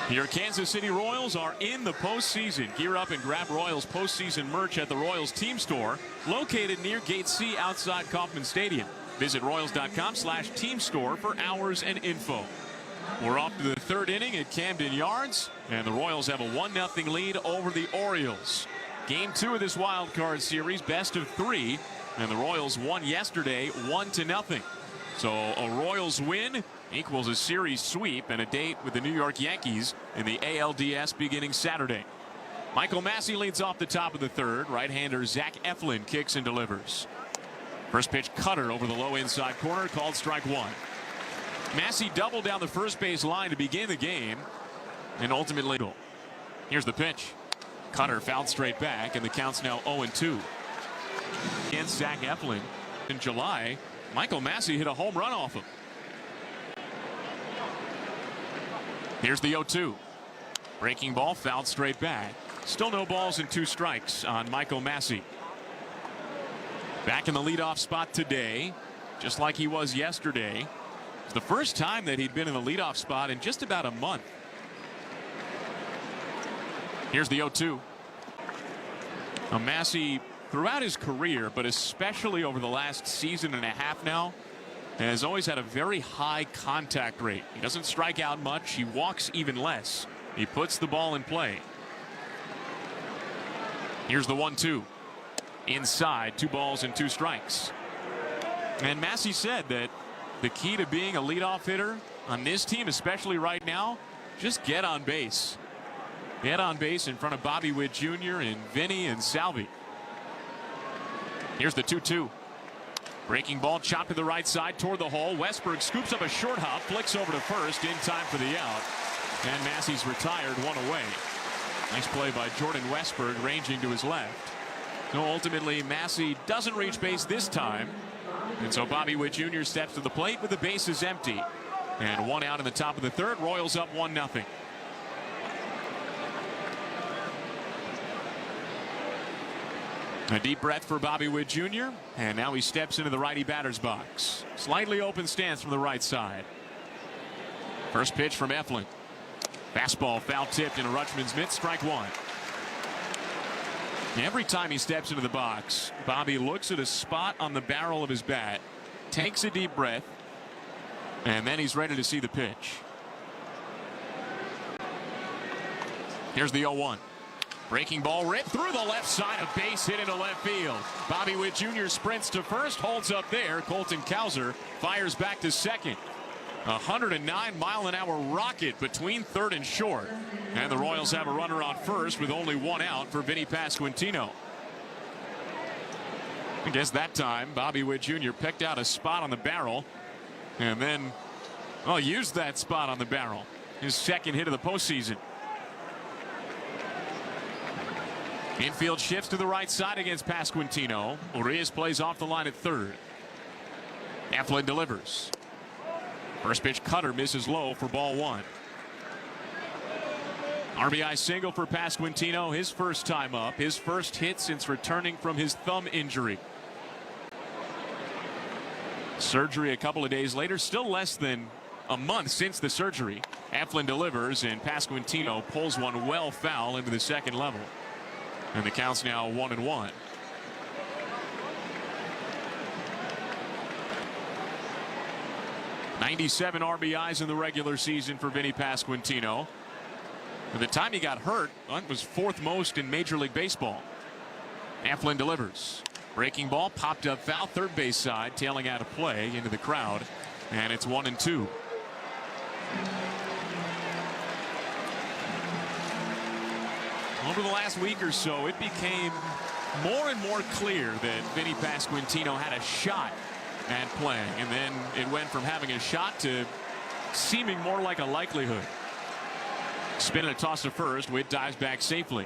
Your Kansas City Royals are in the postseason. Gear up and grab Royals postseason merch at the Royals team store, located near Gate C outside Kauffman Stadium. Visit Royals.com/team store for hours and info. We're off to the third inning at Camden Yards, and the Royals have a 1-0 lead over the Orioles. Game 2 of this wild card series, best of 3, and the Royals won yesterday 1-0. So a Royals win equals a series sweep and a date with the New York Yankees in the ALDS beginning Saturday. Michael Massey leads off the top of the third. Right-hander Zach Eflin kicks and delivers. First pitch cutter over the low inside corner, called strike 1. Massey doubled down the first base line to begin the game and ultimately. Here's the pitch. Cutter fouled straight back, and the count's now 0-2. Against Zach Eflin in July, Michael Massey hit a home run off him. Here's the 0-2. Breaking ball fouled straight back. Still no balls and 2 strikes on Michael Massey. Back in the leadoff spot today, just like he was yesterday. It's the first time that he'd been in the leadoff spot in just about a month. Here's the 0-2. Now Massey, throughout his career, but especially over the last season and a half now, has always had a very high contact rate. He doesn't strike out much. He walks even less. He puts the ball in play. Here's the 1-2. Inside, 2 balls and 2 strikes. And Massey said that the key to being a leadoff hitter on this team, especially right now, just get on base. Get on base in front of Bobby Witt Jr. and Vinny and Salvi. Here's the 2-2. Breaking ball chopped to the right side toward the hole. Westberg scoops up a short hop, flicks over to first in time for the out. And Massey's retired, 1 away. Nice play by Jordan Westberg, ranging to his left. So ultimately, Massey doesn't reach base this time. And so Bobby Witt Jr. steps to the plate with the bases empty. And 1 out in the top of the third. Royals up 1-0. A deep breath for Bobby Witt Jr. And now he steps into the righty batter's box. Slightly open stance from the right side. First pitch from Eflin. Fastball foul tipped into Rutschman's mitt. Strike one. Every time he steps into the box, Bobby looks at a spot on the barrel of his bat, takes a deep breath, and then he's ready to see the pitch. Here's the 0-1. Breaking ball ripped through the left side, a base hit into left field. Bobby Witt Jr. sprints to first, holds up there. Colton Cowser fires back to second. 109-mile-an-hour rocket between third and short. And the Royals have a runner on first with only one out for Vinny Pasquantino. I guess that time Bobby Witt Jr. picked out a spot on the barrel and then, well, used that spot on the barrel. His second hit of the postseason. Infield shifts to the right side against Pasquantino. Urias plays off the line at third. Eflin delivers. First pitch cutter misses low for ball one. RBI single for Pasquantino, his first time up, his first hit since returning from his thumb injury. Surgery a couple of days later, still less than a month since the surgery. Eflin delivers and Pasquantino pulls one well foul into the second level. And the count's now 1-1. .97 RBIs in the regular season for Vinny Pasquantino. At the time he got hurt, that was fourth most in Major League Baseball. Eflin delivers. Breaking ball popped up foul, third base side, tailing out of play into the crowd. And it's 1-2. Over the last week or so, it became more and more clear that Vinny Pasquantino had a shot at playing, and then it went from having a shot to seeming more like a likelihood. Spin and a toss to first. Witt dives back safely.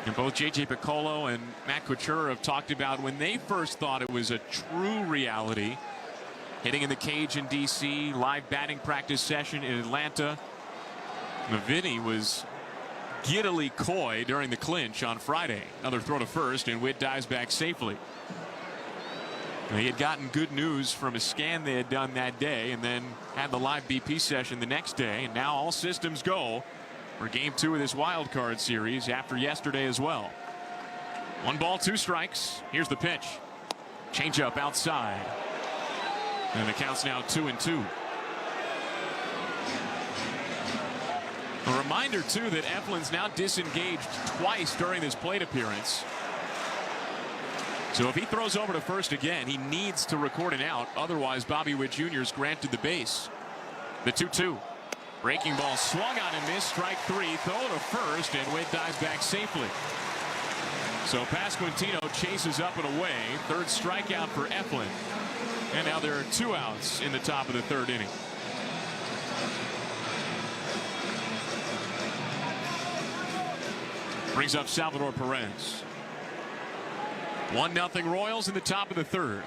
And both J.J. Piccolo and Matt Couture have talked about when they first thought it was a true reality. Hitting in the cage in D.C., live batting practice session in Atlanta. Vinny was giddily coy during the clinch on Friday. Another throw to first, and Witt dives back safely. He had gotten good news from a scan they had done that day and then had the live BP session the next day, and now all systems go for game 2 of this wild card series after yesterday as well. 1 ball, 2 strikes. Here's the pitch. Changeup outside. And the count's now 2-2. A reminder too that Eflin's now disengaged twice during this plate appearance. So if he throws over to first again, he needs to record an out. Otherwise, Bobby Witt Jr. is granted the base. The 2-2. Breaking ball swung on and missed. Strike 3. Throw to first, and Witt dives back safely. So Pasquantino chases up and away. Third strikeout for Eflin. And now there are 2 outs in the top of the third inning. Brings up Salvador Perez. 1-0 Royals in the top of the third.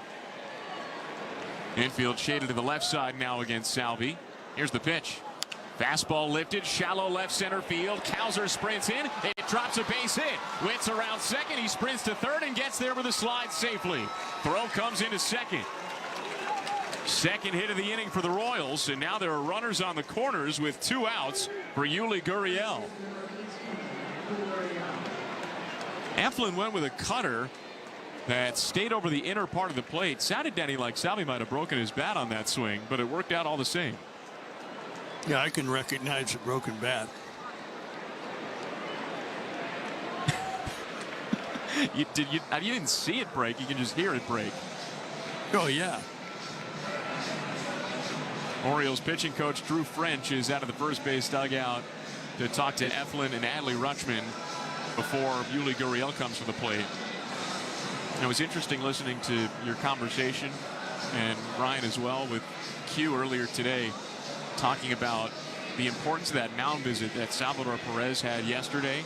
Infield shaded to the left side now against Salvi. Here's the pitch. Fastball lifted, shallow left center field. Cowser sprints in. It drops a base hit. Witt's around second. He sprints to third and gets there with a slide safely. Throw comes into second. Second hit of the inning for the Royals, and now there are runners on the corners with 2 outs for Yuli Gurriel. Eflin went with a cutter that stayed over the inner part of the plate. Sounded, Danny, like Salvi might have broken his bat on that swing, but it worked out all the same. Yeah, I can recognize a broken bat. You didn't see it break. You can just hear it break. Oh, yeah. Orioles pitching coach Drew French is out of the first base dugout to talk to Eflin and Adley Rutschman before Yuli Gurriel comes to the plate. And it was interesting listening to your conversation, and Ryan as well, with Q earlier today, talking about the importance of that mound visit that Salvador Perez had yesterday,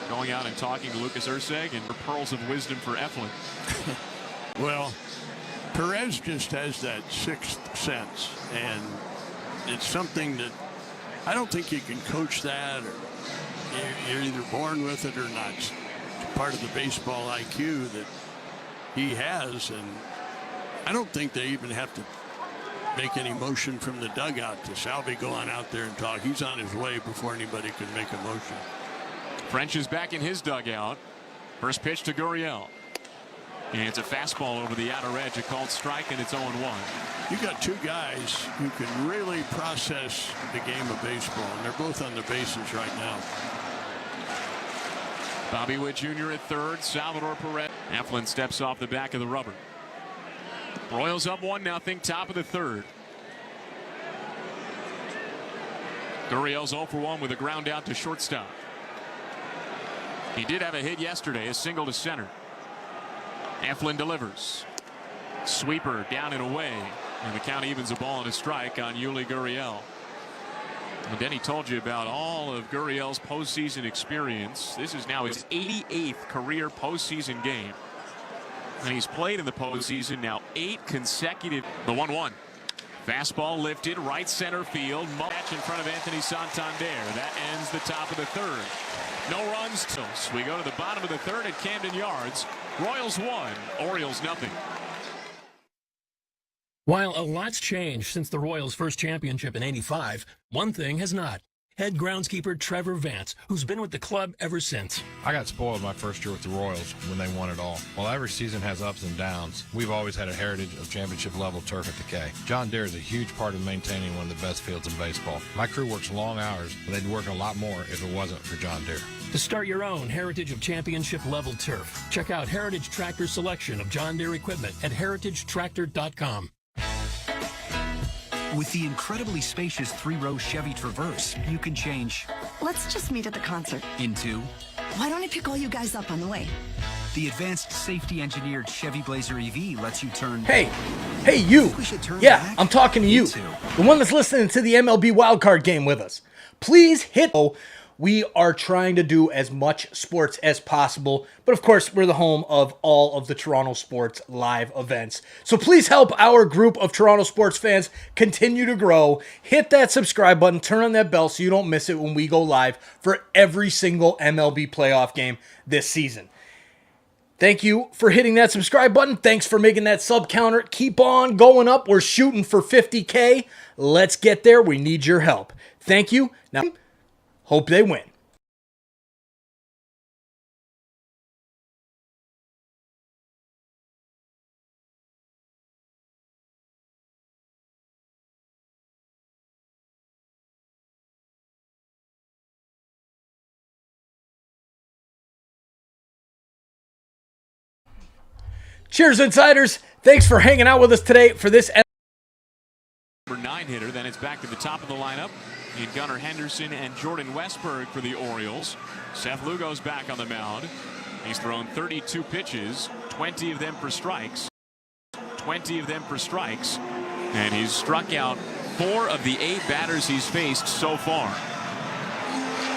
going out and talking to Lucas Erceg, and pearls of wisdom for Eflin. Well, Perez just has that sixth sense, and it's something that I don't think you can coach that, or you're either born with it or not. part of the baseball IQ that he has, and I don't think they even have to make any motion from the dugout to Salvi go on out there and talk. He's on his way before anybody can make a motion. French is back in his dugout. First pitch to Gurriel. And it's a fastball over the outer edge, a called strike, and it's 0-1. You got two guys who can really process the game of baseball, and they're both on the bases right now. Bobby Witt Jr. at third, Salvador Perez. Eflin steps off the back of the rubber. Royals up 1-0, top of the third. Gurriel's 0 for 1 with a ground out to shortstop. He did have a hit yesterday, a single to center. Eflin delivers. Sweeper down and away. And the count evens a ball and a strike on Yuli Gurriel. And Denny told you about all of Gurriel's postseason experience. This is now his 88th career postseason game. And he's played in the postseason now 8 consecutive. The 1-1. Fastball lifted, right center field. Match in front of Anthony Santander. That ends the top of the third. No runs. We go to the bottom of the third at Camden Yards. Royals 1, Orioles 0. While a lot's changed since the Royals' first championship in '85, one thing has not. Head groundskeeper Trevor Vance, who's been with the club ever since. I got spoiled my first year with the Royals when they won it all. While every season has ups and downs, we've always had a heritage of championship-level turf at the K. John Deere is a huge part of maintaining one of the best fields in baseball. My crew works long hours, but they'd work a lot more if it wasn't for John Deere. To start your own heritage of championship-level turf, check out Heritage Tractor's selection of John Deere equipment at heritagetractor.com. With the incredibly spacious 3-row Chevy Traverse, you can change. Let's just meet at the concert. Into. Why don't I pick all you guys up on the way? The advanced safety-engineered Chevy Blazer EV lets you turn. Hey, you. Yeah, I'm talking to you. The one that's listening to the MLB wildcard game with us. Please hit. We are trying to do as much sports as possible, but of course, we're the home of all of the Toronto sports live events. So please help our group of Toronto sports fans continue to grow. Hit that subscribe button, turn on that bell so you don't miss it when we go live for every single MLB playoff game this season. Thank you for hitting that subscribe button. Thanks for making that sub counter keep on going up. We're shooting for 50K. Let's get there. We need your help. Thank you. Now, hope they win. Cheers, Insiders. Thanks for hanging out with us today for this Number 9 hitter. Then it's back to the top of the lineup. In Gunnar Henderson and Jordan Westberg for the Orioles. Seth Lugo's back on the mound. He's thrown 32 pitches, 20 of them for strikes. And he's struck out 4 of the 8 batters he's faced so far.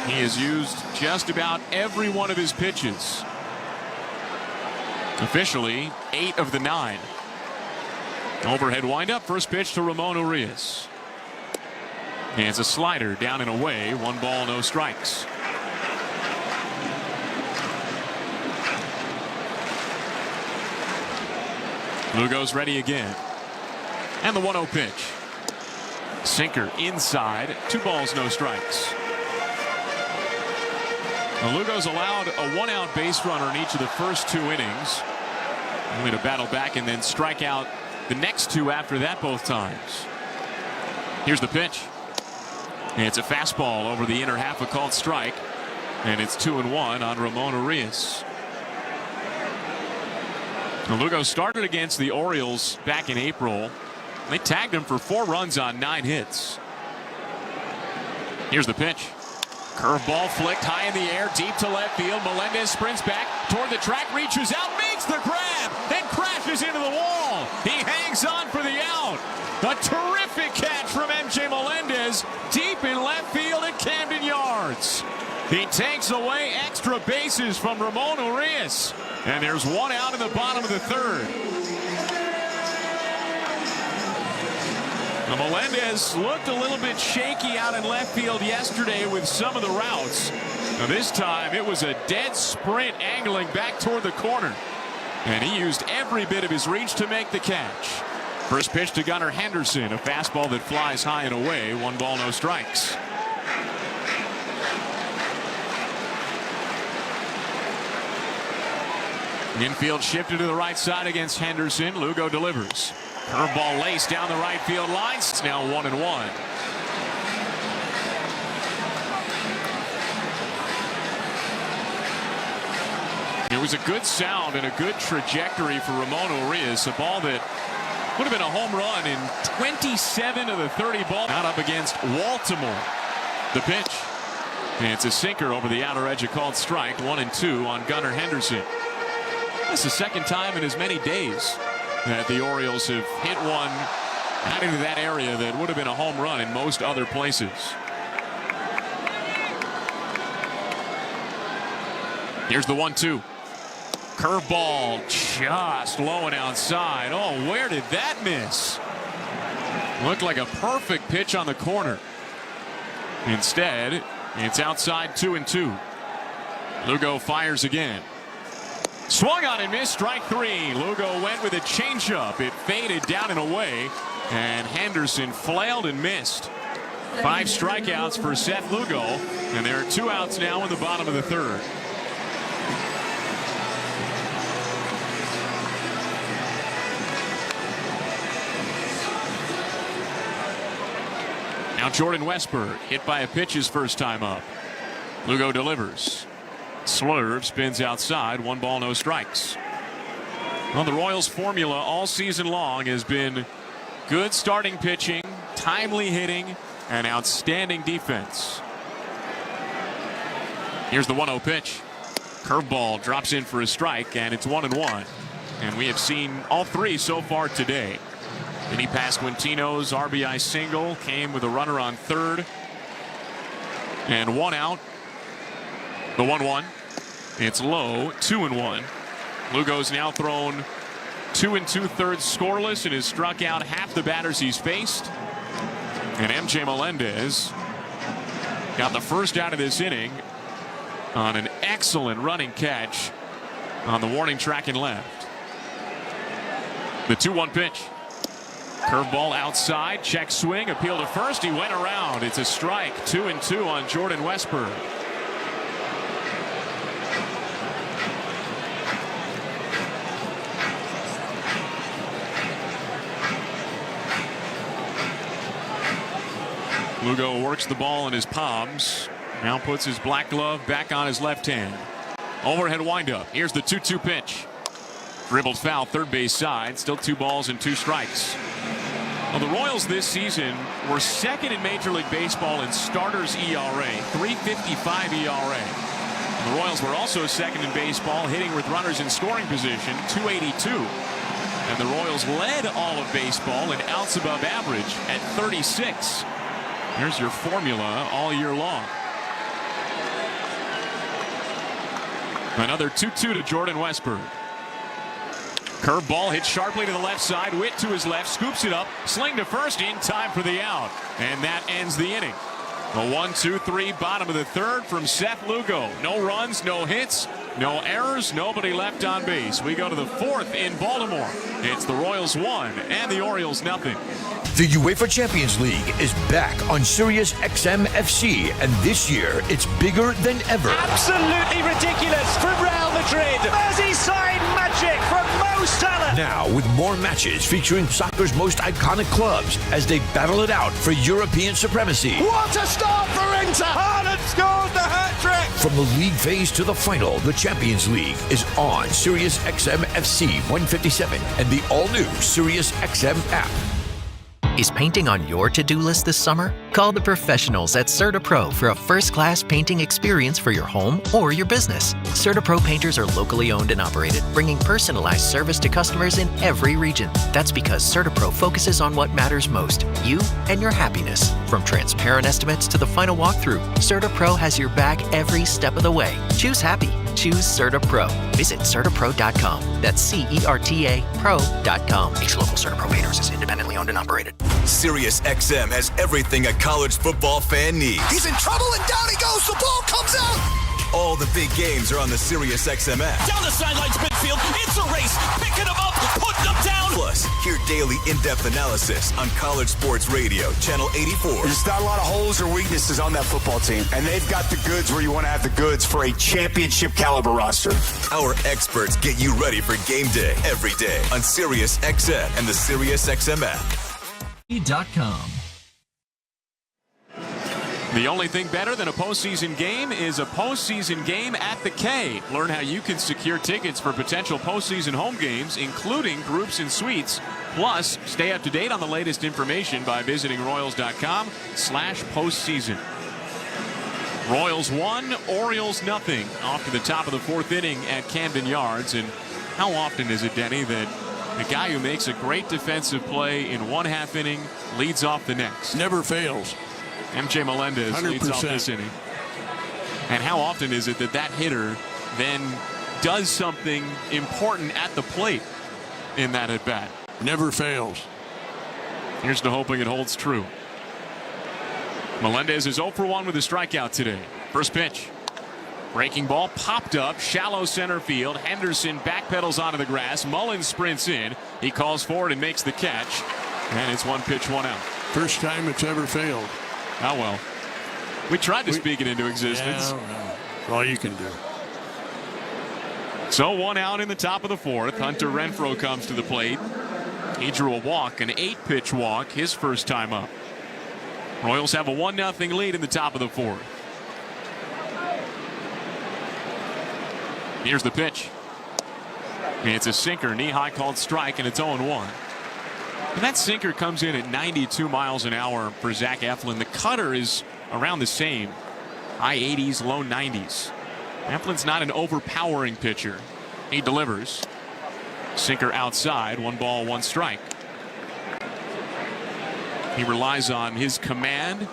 He has used just about every one of his pitches. Officially, 8 of the 9. Overhead windup, first pitch to Ramon Urias. And it's a slider down and away, 1 ball, no strikes. Lugo's ready again. And the 1-0 pitch. Sinker inside, 2 balls, no strikes. Now, Lugo's allowed a 1-out base runner in each of the first 2 innings. Only to battle back and then strike out the next 2 after that both times. Here's the pitch. And it's a fastball over the inner half, a called strike. And it's 2-1 on Ramon Urias. Now, Lugo started against the Orioles back in April. They tagged him for 4 runs on 9 hits. Here's the pitch. Curveball flicked high in the air, deep to left field. Melendez sprints back toward the track, reaches out, makes the grab, and crashes into the wall. He hangs on for the out. A terrific catch from MJ Melendez, deep in left field at Camden Yards. He takes away extra bases from Ramon Urias. And there's 1 out in the bottom of the third. Now, Melendez looked a little bit shaky out in left field yesterday with some of the routes. Now this time it was a dead sprint angling back toward the corner. And he used every bit of his reach to make the catch. First pitch to Gunnar Henderson, a fastball that flies high and away. 1 ball, no strikes. Infield shifted to the right side against Henderson. Lugo delivers. Curveball laced down the right field line. It's now 1-1. It was a good sound and a good trajectory for Ramon Urias. A ball that would have been a home run in 27 of the 30 balls. Out up against Baltimore. The pitch. And it's a sinker over the outer edge. A called strike. 1-2 on Gunnar Henderson. That's the second time in as many days that the Orioles have hit one out into that area that would have been a home run in most other places. Here's the 1-2. Curveball just low and outside. Oh, where did that miss? Looked like a perfect pitch on the corner. Instead, it's outside 2-2. Lugo fires again. Swung on and missed, strike 3. Lugo went with a changeup. It faded down and away, and Henderson flailed and missed. 5 strikeouts for Seth Lugo, and there are 2 outs now in the bottom of the 3rd. Now Jordan Westburg hit by a pitch his first time up. Lugo delivers. Slurve spins outside. 1 ball, no strikes. Well, the Royals' formula all season long has been good starting pitching, timely hitting, and outstanding defense. Here's the 1-0 pitch. Curveball drops in for a strike, and it's 1-1. And we have seen all 3 so far today. Vinny Pasquantino's RBI single came with a runner on 3rd. And 1 out. The 1-1. It's low. 2-1. Lugo's now thrown 2 2/3 scoreless and has struck out half the batters he's faced. And MJ Melendez got the first out of this inning on an excellent running catch on the warning track and left. The 2-1 pitch. Curveball outside. Check swing. Appeal to first. He went around. It's a strike. 2-2 on Jordan Westburg. Lugo works the ball in his palms. Now puts his black glove back on his left hand. Overhead windup. Here's the 2-2 pitch. Dribbled foul, 3rd base side. Still 2 balls and 2 strikes. Well, the Royals this season were 2nd in Major League Baseball in starters ERA, 3.55 ERA. And the Royals were also 2nd in baseball hitting with runners in scoring position, 282. And the Royals led all of baseball in outs above average at 36. Here's your formula all year long. Another 2-2 to Jordan Westburg. Curveball hit sharply to the left side. Witt to his left, scoops it up, sling to first in time for the out. And that ends the inning. A 1-2-3 bottom of the 3rd from Seth Lugo. No runs, no hits, no errors, nobody left on base. We go to the 4th in Baltimore. It's the Royals 1 and the Orioles 0. The UEFA Champions League is back on Sirius XM FC, and this year it's bigger than ever. Absolutely ridiculous from Real Madrid. Merseyside magic from Mo Salah. Now with more matches featuring soccer's most iconic clubs as they battle it out for European supremacy. What a start for Inter! Haaland scores the hat-trick! From the league phase to the final, the Champions League is on Sirius XM FC 157 and the all-new Sirius XM app. Is painting on your to-do list this summer? Call the professionals at CertaPro for a first-class painting experience for your home or your business. CertaPro painters are locally owned and operated, bringing personalized service to customers in every region. That's because CertaPro focuses on what matters most, you and your happiness. From transparent estimates to the final walkthrough, CertaPro has your back every step of the way. Choose happy. Choose CertaPro. Visit CertaPro.com. That's CERTA Pro.com. Each local CertaPro painters is independently owned and operated. Sirius XM has everything a college football fan needs. He's in trouble and down he goes. The ball comes out. All the big games are on the SiriusXM app. Down the sidelines, midfield. It's a race. Picking them up, putting them down. Plus, hear daily in-depth analysis on College Sports Radio, Channel 84. There's not a lot of holes or weaknesses on that football team, and they've got the goods where you want to have the goods for a championship caliber roster. Our experts get you ready for game day every day on SiriusXM and the SiriusXM app. .com. The only thing better than a postseason game is a postseason game at the K. Learn how you can secure tickets for potential postseason home games, including groups and suites. Plus, stay up to date on the latest information by visiting Royals.com/postseason. Royals 1, Orioles 0. Off to the top of the fourth inning at Camden Yards. And how often is it, Denny, that the guy who makes a great defensive play in one half inning leads off the next? Never fails. MJ Melendez 100%. leads off this inning. And how often is it that that hitter then does something important at the plate in that at bat? Never fails. Here's to hoping it holds true. Melendez is 0 for 1 with a strikeout today. First pitch. Breaking ball popped up, shallow center field. Henderson backpedals onto the grass. Mullins sprints in. He calls forward and makes the catch. And it's 1 pitch, 1 out. First time it's ever failed. Oh, well. We tried to speak it into existence. Yeah, well, that's all you can do. So 1 out in the top of the fourth. Hunter Renfroe comes to the plate. He drew a walk, an 8-pitch walk, his first time up. Royals have a 1-0 lead in the top of the fourth. Here's the pitch. It's a sinker, knee-high called strike, and it's 0-1. And that sinker comes in at 92 miles an hour for Zach Eflin. The cutter is around the same. High 80s, low 90s. Eflin's not an overpowering pitcher. He delivers. Sinker outside, 1 ball, 1 strike. He relies on his command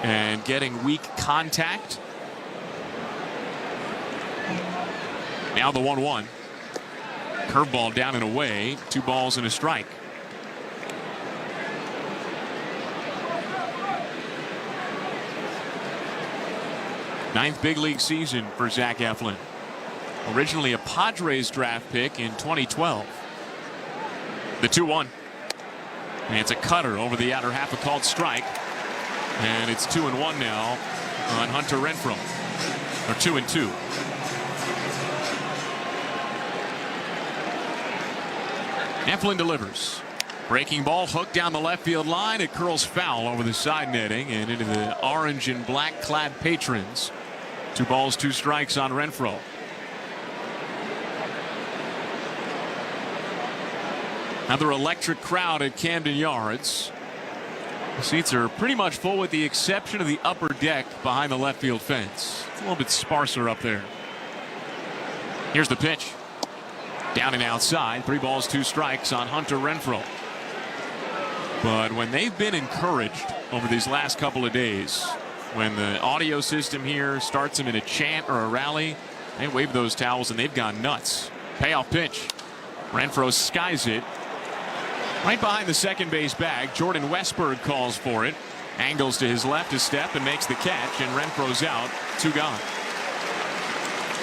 and getting weak contact. Now the 1-1. Curveball down and away. 2 balls and a strike. Ninth big league season for Zach Eflin. Originally a Padres draft pick in 2012. The 2-1. And it's a cutter over the outer half, a called strike. And it's 2-1 now on Hunter Renfroe. Or 2-2. Eflin delivers. Breaking ball hooked down the left field line. It curls foul over the side netting and into the orange and black clad patrons. 2 balls, 2 strikes on Renfroe. Another electric crowd at Camden Yards. The seats are pretty much full with the exception of the upper deck behind the left field fence. It's a little bit sparser up there. Here's the pitch. Down and outside. 3 balls, 2 strikes on Hunter Renfroe. But when they've been encouraged over these last couple of days, when the audio system here starts them in a chant or a rally, they wave those towels and they've gone nuts. Payoff pitch. Renfroe skies it. Right behind the second base bag, Jordan Westberg calls for it. Angles to his left a step and makes the catch, and Renfroe's out. 2 gone.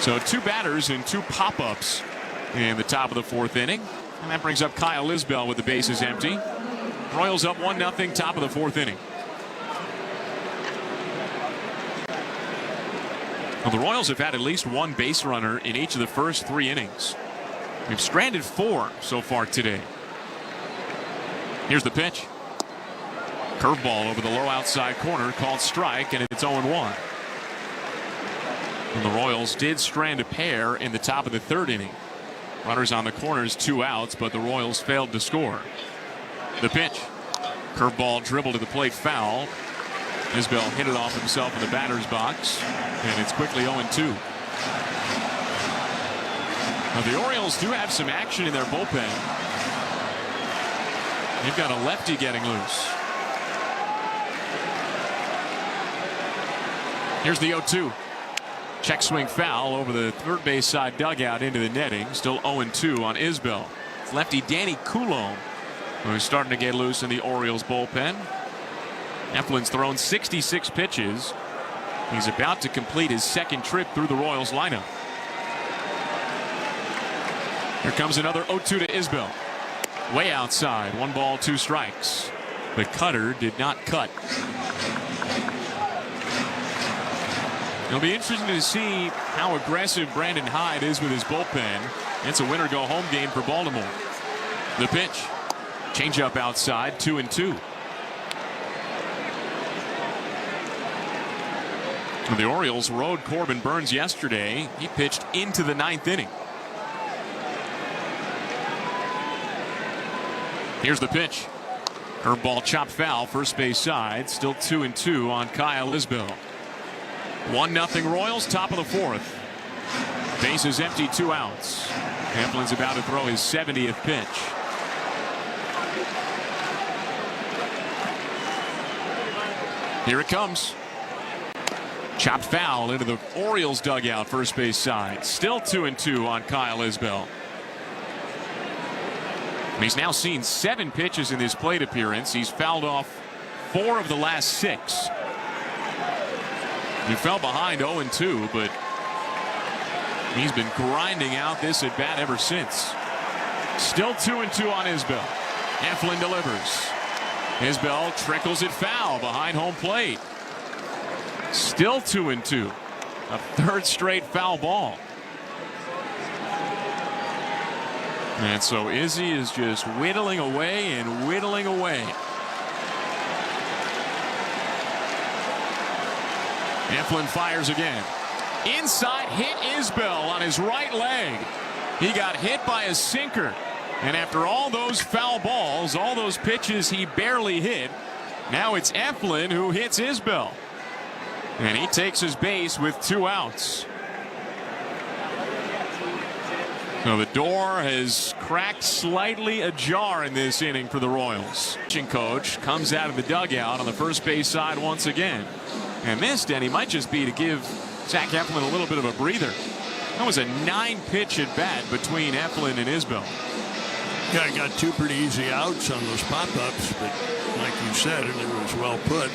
So 2 batters and 2 pop-ups in the top of the fourth inning. And that brings up Kyle Isbell with the bases empty. Royals up 1-0, top of the fourth inning. Well, the Royals have had at least 1 base runner in each of the first 3 innings. They've stranded 4 so far today. Here's the pitch. Curveball over the low outside corner, called strike, and it's 0-1. And the Royals did strand a pair in the top of the third inning. Runners on the corners, 2 outs, but the Royals failed to score. The pitch. Curveball dribble to the plate, foul. Isbell hit it off himself in the batter's box, and it's quickly 0-2. Now the Orioles do have some action in their bullpen. They've got a lefty getting loose. Here's the 0-2. Check swing foul over the third base side dugout into the netting. Still 0-2 on Isbell. It's lefty Danny Coulombe, who's starting to get loose in the Orioles bullpen. Eflin's thrown 66 pitches. He's about to complete his second trip through the Royals lineup. Here comes another 0-2 to Isbell. Way outside, 1 ball, 2 strikes. The cutter did not cut. It'll be interesting to see how aggressive Brandon Hyde is with his bullpen. It's a winner-go-home game for Baltimore. The pitch. Changeup outside, 2-2. The Orioles rode Corbin Burns yesterday. He pitched into the 9th inning. Here's the pitch. Curveball chopped foul, first base side. Still 2-2 on Kyle Isbell. 1-0 Royals, top of the 4th. Base is empty, 2 outs. Heflin's about to throw his 70th pitch. Here it comes. Chopped foul into the Orioles dugout, first base side. Still 2-2 on Kyle Isbell. He's now seen 7 pitches in this plate appearance. He's fouled off 4 of the last 6. He fell behind 0-2, but he's been grinding out this at bat ever since. Still 2-2 on Isbell. Heflin delivers. Isbell trickles it foul behind home plate. Still 2-2. A 3rd straight foul ball. And so Izzy is just whittling away and whittling away. Heflin fires again. Inside hit Isbell on his right leg. He got hit by a sinker. And after all those foul balls, all those pitches he barely hit, now it's Heflin who hits Isbell. And he takes his base with 2 outs. So the door has cracked slightly ajar in this inning for the Royals. Pitching coach comes out of the dugout on the first base side once again. And this, Denny, might just be to give Zach Heflin a little bit of a breather. That was a 9-pitch at bat between Heflin and Isbell. Yeah, got 2 pretty easy outs on those pop-ups, but like you said, and it was well put,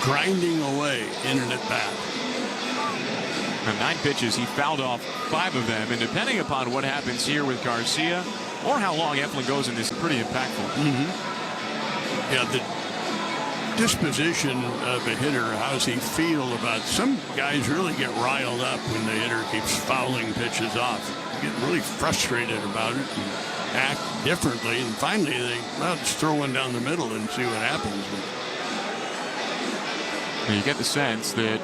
grinding away in and at bat. And 9 pitches, he fouled off 5 of them, and depending upon what happens here with Garcia or how long Heflin goes in this, pretty impactful. Yeah, the disposition of a hitter, how does he feel about, some guys really get riled up when the hitter keeps fouling pitches off. They get really frustrated about it and act differently, and finally they, well, just throw one down the middle and see what happens. You get the sense that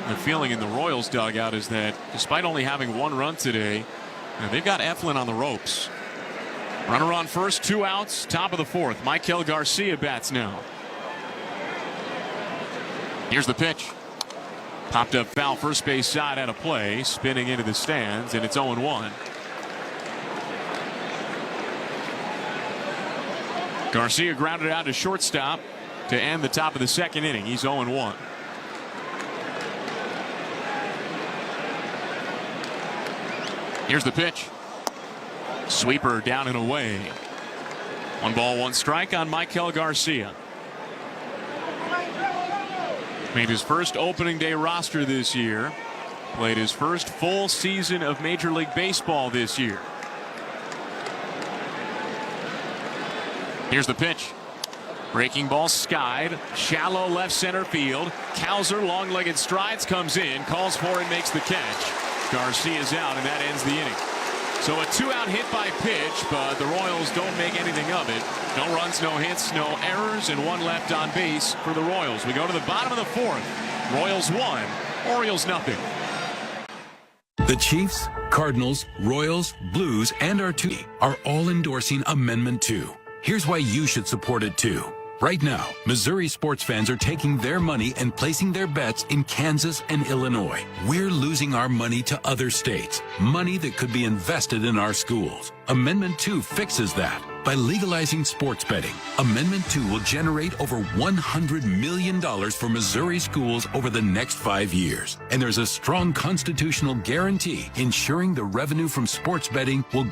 the feeling in the Royals dugout is that despite only having 1 run today, they've got Heflin on the ropes. Runner on first, 2 outs, top of the 4th. Michael Garcia bats now. Here's the pitch. Popped up foul, first base side out of play, spinning into the stands, and it's 0-1. Garcia grounded out to shortstop to end the top of the 2nd inning. He's 0-1. Here's the pitch. Sweeper down and away. 1 ball, 1 strike on Michael Garcia. Made his first opening day roster this year. Played his first full season of Major League Baseball this year. Here's the pitch. Breaking ball skied. Shallow left center field. Cowser, long-legged strides, comes in, calls for and makes the catch. Garcia's out, and that ends the inning. So a 2-out hit by pitch, but the Royals don't make anything of it. No runs, no hits, no errors, and 1 left on base for the Royals. We go to the bottom of the 4th. Royals 1, Orioles 0. The Chiefs, Cardinals, Royals, Blues, and our 2 are all endorsing Amendment 2. Here's why you should support it too. Right now, Missouri sports fans are taking their money and placing their bets in Kansas and Illinois. We're losing our money to other states, money that could be invested in our schools. Amendment 2 fixes that. By legalizing sports betting, Amendment 2 will generate over $100 million for Missouri schools over the next 5 years. And there's a strong constitutional guarantee ensuring the revenue from sports betting will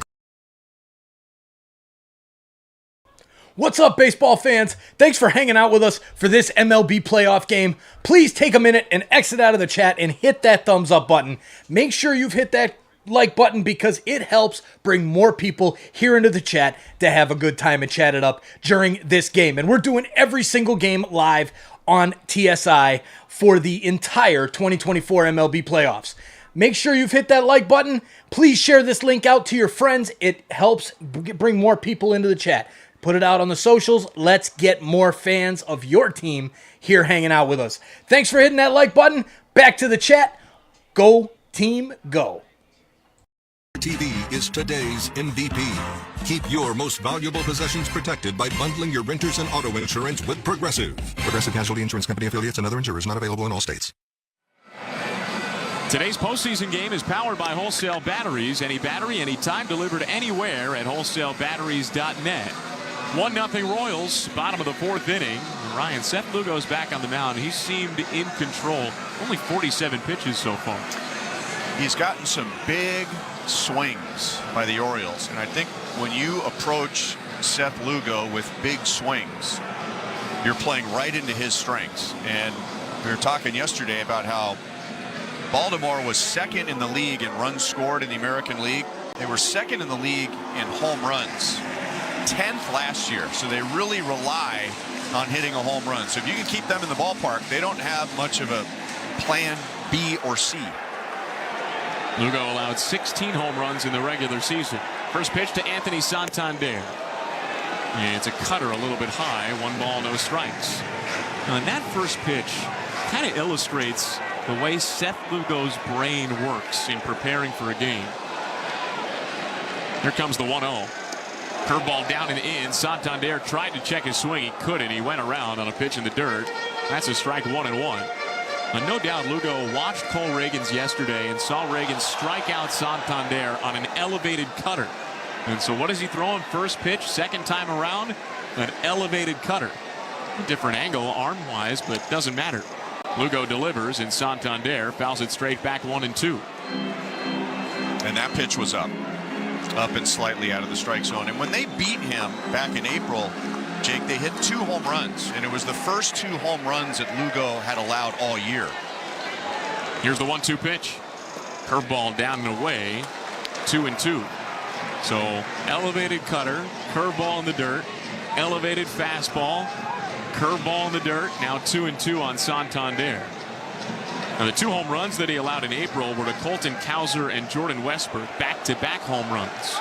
What's up, baseball fans? Thanks for hanging out with us for this MLB playoff game. Please take a minute and exit out of the chat and hit that thumbs up button. Make sure you've hit that like button because it helps bring more people here into the chat to have a good time and chat it up during this game. And we're doing every single game live on TSI for the entire 2024 MLB playoffs. Make sure you've hit that like button. Please share this link out to your friends. It helps bring more people into the chat. Put it out on the socials. Let's get more fans of your team here hanging out with us. Thanks for hitting that like button. Back to the chat. Go team, go. TV is today's MVP. Keep your most valuable possessions protected by bundling your renters and auto insurance with Progressive. Progressive Casualty Insurance Company affiliates and other insurers not available in all states. Today's postseason game is powered by Wholesale Batteries. Any battery, anytime, delivered anywhere at wholesalebatteries.net. 1-0 Royals, bottom of the fourth inning. Ryan, Seth Lugo's back on the mound. He seemed in control. Only 47 pitches so far. He's gotten some big swings by the Orioles, and I think when you approach Seth Lugo with big swings, you're playing right into his strengths. And we were talking yesterday about how Baltimore was second in the league in runs scored in the American League. They were second in the league in home runs, 10th last year. So they really rely on hitting a home run. So if you can keep them in the ballpark, they don't have much of a plan B or C. Lugo allowed 16 home runs in the regular season. First pitch to Anthony Santander. And it's a cutter a little bit high. 1 ball, no strikes. Now, and that first pitch kind of illustrates the way Seth Lugo's brain works in preparing for a game. Here comes the 1-0. Curveball down and in. Santander tried to check his swing. He couldn't. He went around on a pitch in the dirt. That's a strike 1-1. No doubt Lugo watched Cole Reagans yesterday and saw Reagans strike out Santander on an elevated cutter. And so what is he throwing first pitch, second time around? An elevated cutter. A different angle arm-wise, but doesn't matter. Lugo delivers and Santander fouls it straight back 1-2. And that pitch was up and slightly out of the strike zone. And when they beat him back in April, Jake, they hit 2 home runs, and it was the first 2 home runs that Lugo had allowed all year. Here's the 1-2 pitch. Curveball down and away. 2-2. So elevated cutter, curveball in the dirt, elevated fastball, curveball in the dirt. Now 2-2 on Santander. Now the 2 home runs that he allowed in April were to Colton Cowser and Jordan Westburg, back-to-back home runs.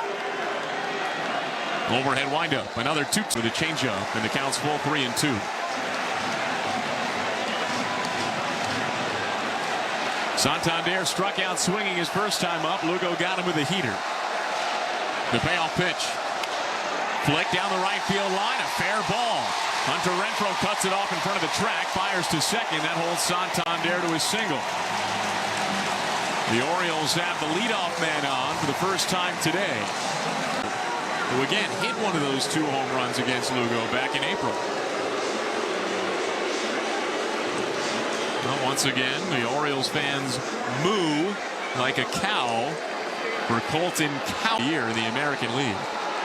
Overhead windup, another 2 with a changeup, and the count's full 3-2. Santander struck out swinging his first time up. Lugo got him with a heater. The payoff pitch. Flick down the right field line, a fair ball. Hunter Renfroe cuts it off in front of the track, fires to second. That holds Santander to his single. The Orioles have the leadoff man on for the first time today, who again hit one of those 2 home runs against Lugo back in April. Well, once again, the Orioles fans moo like a cow for Colton Cowser in the American League.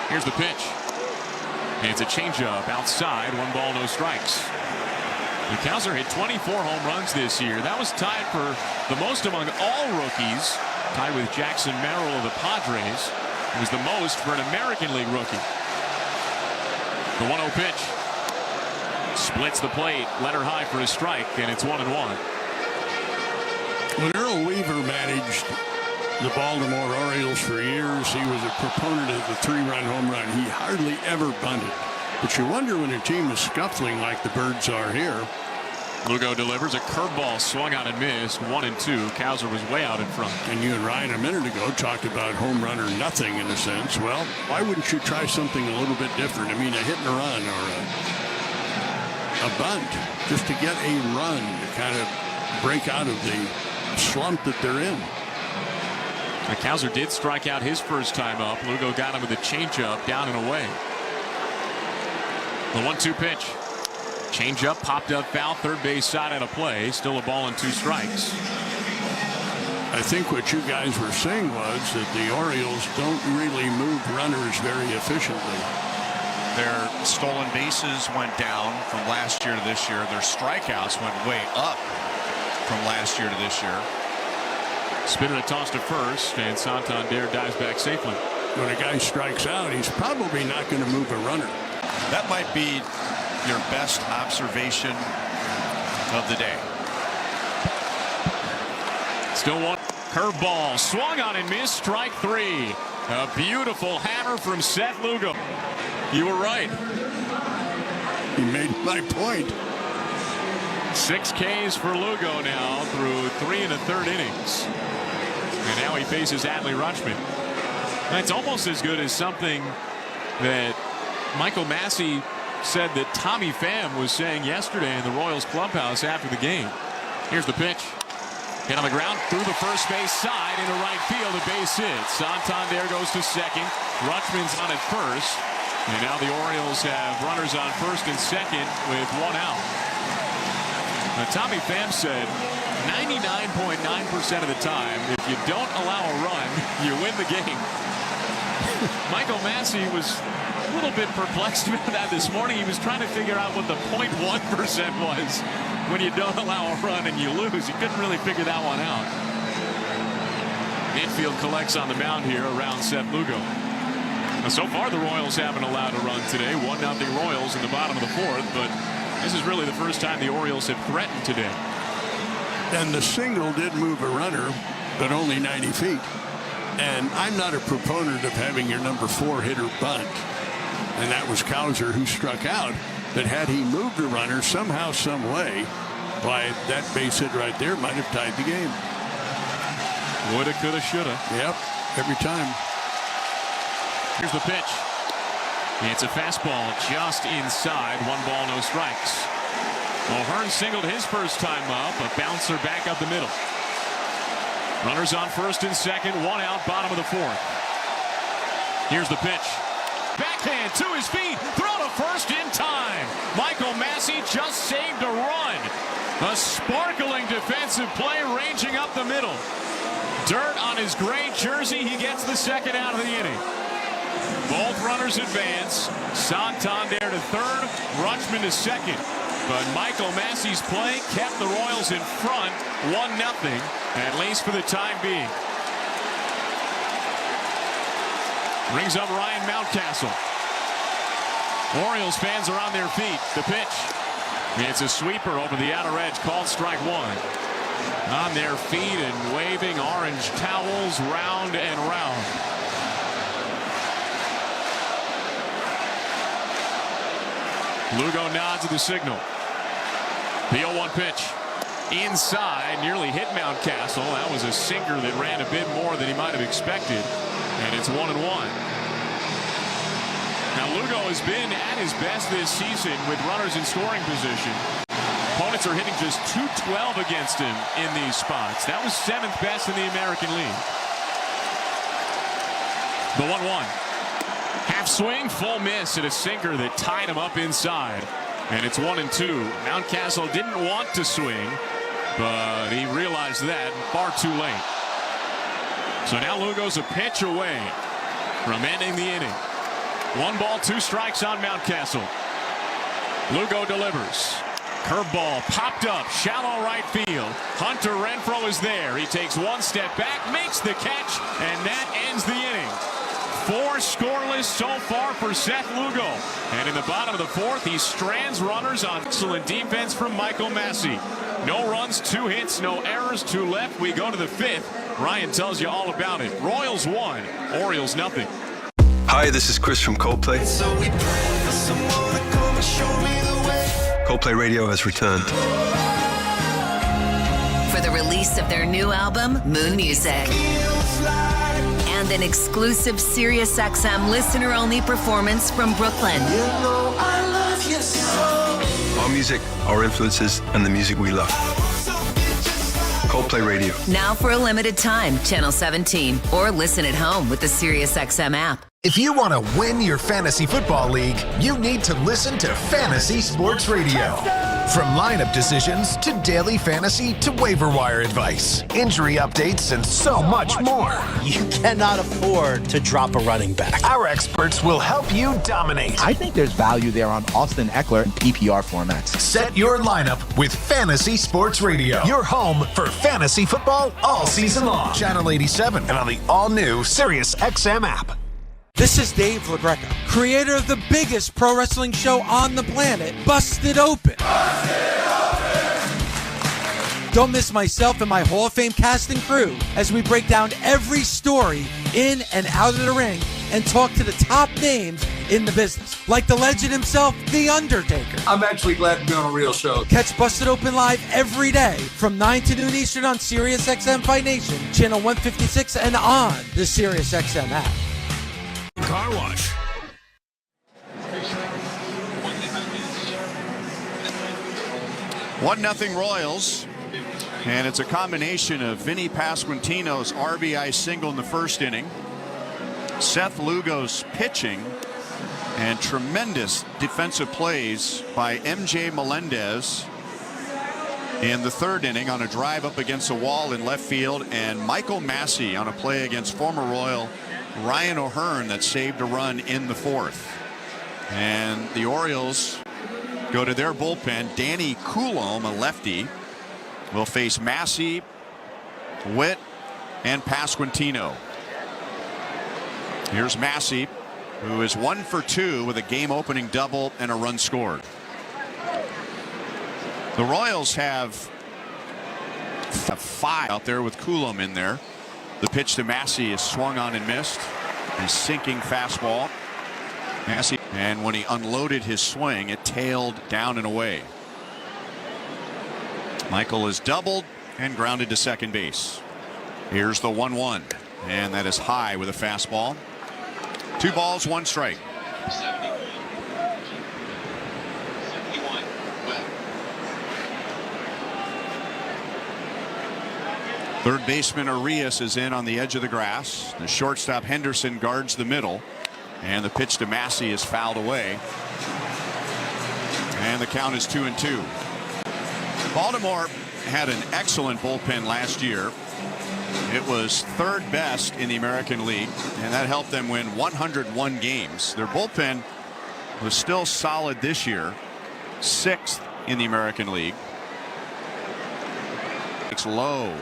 Here's the pitch. And it's a changeup outside, 1 ball, no strikes. And Cowser hit 24 home runs this year. That was tied for the most among all rookies, tied with Jackson Merrill of the Padres. It was the most for an American League rookie. The 1-0 pitch. Splits the plate, letter high for a strike, and it's 1-1. When Earl Weaver managed the Baltimore Orioles for years, he was a proponent of the 3-run home run. He hardly ever bunted. But you wonder when a team is scuffling like the Birds are here. Lugo delivers a curveball, swung on and missed. 1-2. Cowser was way out in front. And you and Ryan a minute ago talked about home run or nothing in a sense. Well, why wouldn't you try something a little bit different? I mean, a hit and a run or a bunt, just to get a run to kind of break out of the slump that they're in. Cowser did strike out his first time up. Lugo got him with a changeup down and away. The 1-2 pitch. Changeup popped up foul, third base side out of play. Still a ball and 2 strikes. I think what you guys were saying was that the Orioles don't really move runners very efficiently. Their stolen bases went down from last year to this year. Their strikeouts went way up from last year to this year. Spinning a toss to first, and Santander dives back safely. When a guy strikes out, he's probably not going to move a runner. That might be your best observation of the day. Still one. Curveball swung on and missed. Strike three. A beautiful hammer from Seth Lugo. You were right. He made my point. 6 Ks for Lugo now through 3 1/3 innings. And now he faces Adley Rutschman. That's almost as good as something that Michael Massey said that Tommy Pham was saying yesterday in the Royals clubhouse after the game. Here's the pitch. Hit on the ground through the first base side into right field. A base hit. Santander goes to second. Rutschman's on at first. And now the Orioles have runners on first and second with 1 out. Now, Tommy Pham said 99.9% of the time, if you don't allow a run, you win the game. Michael Massey was a little bit perplexed about that this morning. He was trying to figure out what the 0.1% was when you don't allow a run and you lose. He couldn't really figure that one out. Infield collects on the mound here around Seth Lugo. Now, so far, the Royals haven't allowed a run today. 1-0 Royals in the bottom of the fourth, but this is really the first time the Orioles have threatened today. And the single did move a runner, but only 90 feet. And I'm not a proponent of having your number 4 hitter bunt. And that was Cowser who struck out. But had he moved a runner somehow, some way, why, that base hit right there might have tied the game. Woulda, coulda, shoulda. Yep, every time. Here's the pitch. It's a fastball just inside. 1 ball, no strikes. O'Hearn singled his first time up. A bouncer back up the middle. Runners on first and second. 1 out, bottom of the fourth. Here's the pitch. Backhand to his feet. Throw to first in time. Michael Massey just saved a run. A sparkling defensive play ranging up the middle. Dirt on his gray jersey. He gets the second out of the inning. Both runners advance. Santander to third. Rutschman to second. But Michael Massey's play kept the Royals in front. 1-0, at least for the time being. Brings up Ryan Mountcastle. Orioles fans are on their feet. The pitch. It's a sweeper over the outer edge, called strike 1. On their feet and waving orange towels round and round. Lugo nods at the signal. The 0-1 pitch. Inside, nearly hit Mountcastle. That was a sinker that ran a bit more than he might have expected. And it's 1-1. Now Lugo has been at his best this season with runners in scoring position. Opponents are hitting just .212 against him in these spots. That was 7th best in the American League. The 1-1. Half swing, full miss at a sinker that tied him up inside. And it's 1-2. Mountcastle didn't want to swing, but he realized that far too late. So now Lugo's a pitch away from ending the inning. 1 ball, 2 strikes on Mountcastle. Lugo delivers. Curveball popped up, shallow right field. Hunter Renfroe is there. He takes 1 step back, makes the catch, and that ends the inning. 4 scoreless so far for Seth Lugo. And in the bottom of the fourth, he strands runners on excellent defense from Michael Massey. No runs, 2 hits, no errors, 2 left. We go to the 5th. Ryan tells you all about it. Royals 1, Orioles 0. Hi, this is Chris from Coldplay. Coldplay Radio has returned. For the release of their new album, Moon Music. And an exclusive SiriusXM listener-only performance from Brooklyn. You know I love you so. Our music, our influences, and the music we love. Coldplay Radio. Now for a limited time, Channel 17, or listen at home with the SiriusXM app. If you want to win your fantasy football league, you need to listen to Fantasy Sports Radio. From lineup decisions to daily fantasy to waiver wire advice, injury updates, and so much more. You cannot afford to drop a running back. Our experts will help you dominate. I think there's value there on Austin Eckler in PPR formats. Set your lineup with Fantasy Sports Radio. Your home for fantasy football all season long. Channel 87 and on the all-new Sirius XM app. This is Dave LaGreca, creator of the biggest pro wrestling show on the planet, Busted Open. Don't miss myself and my Hall of Fame cast and crew as we break down every story in and out of the ring and talk to the top names in the business, like the legend himself, The Undertaker. I'm actually glad to be on a real show. Catch Busted Open live every day from 9 to noon Eastern on Sirius XM Fight Nation, channel 156, and on the Sirius XM app. Car wash. One 0 Royals, and it's a combination of Vinny Pasquantino's RBI single in the first inning, Seth Lugo's pitching, and tremendous defensive plays by MJ Melendez in the third inning on a drive up against the wall in left field, and Michael Massey on a play against former Royal Ryan O'Hearn that saved a run in the fourth. And the Orioles go to their bullpen. Danny Coulombe, a lefty, will face Massey, Witt, and Pasquantino. Here's Massey, who is 1 for 2 with a game-opening double and a run scored. The Royals have 5 out there with Coulombe in there. The pitch to Massey is swung on and missed. A sinking fastball. Massey, and when he unloaded his swing, it tailed down and away. Michael is doubled and grounded to second base. Here's the 1-1, and that is high with a fastball. 2 balls, 1 strike. Third baseman Arias is in on the edge of the grass. The shortstop Henderson guards the middle, and the pitch to Massey is fouled away, and the count is 2-2. Baltimore had an excellent bullpen last year. It was third best in the American League, and that helped them win 101 games. Their bullpen was still solid this year, 6th in the American League. It's low.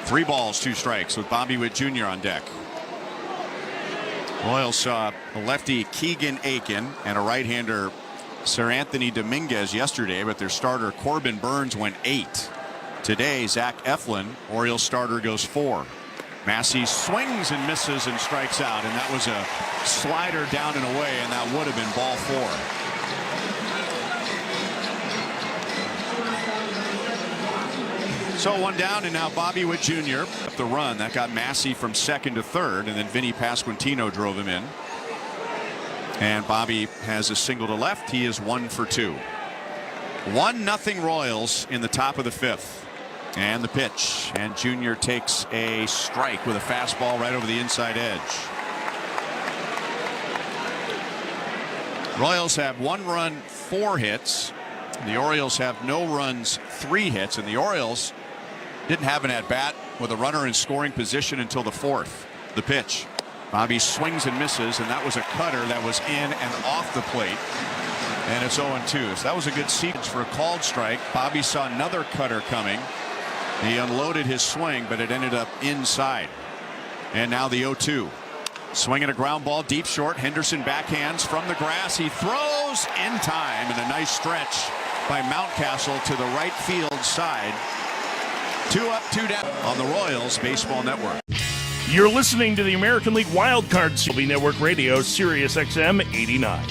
3 balls, 2 strikes with Bobby Witt Jr. on deck. Royals saw a lefty Keegan Aiken and a right-hander Sir Anthony Dominguez yesterday, but their starter Corbin Burns went 8. Today, Zach Eflin, Orioles starter, goes 4. Massey swings and misses and strikes out, and that was a slider down and away, and that would have been ball 4. So 1 down, and now Bobby Witt Jr. up the run. That got Massey from second to third, and then Vinny Pasquantino drove him in. And Bobby has a single to left. He is 1 for 2. 1-0 Royals in the top of the 5th. And the pitch, and Jr. takes a strike with a fastball right over the inside edge. Royals have 1 run, 4 hits. The Orioles have no runs, 3 hits, and the Orioles didn't have an at-bat with a runner in scoring position until the 4th. The pitch. Bobby swings and misses, and that was a cutter that was in and off the plate. And it's 0-2. So that was a good sequence for a called strike. Bobby saw another cutter coming. He unloaded his swing, but it ended up inside. And now the 0-2. Swinging a ground ball deep short. Henderson backhands from the grass. He throws in time, and a nice stretch by Mountcastle to the right field side. 2 up, 2 down on the Royals Baseball Network. You're listening to the American League Wildcard MLB Network Radio, Sirius XM 89.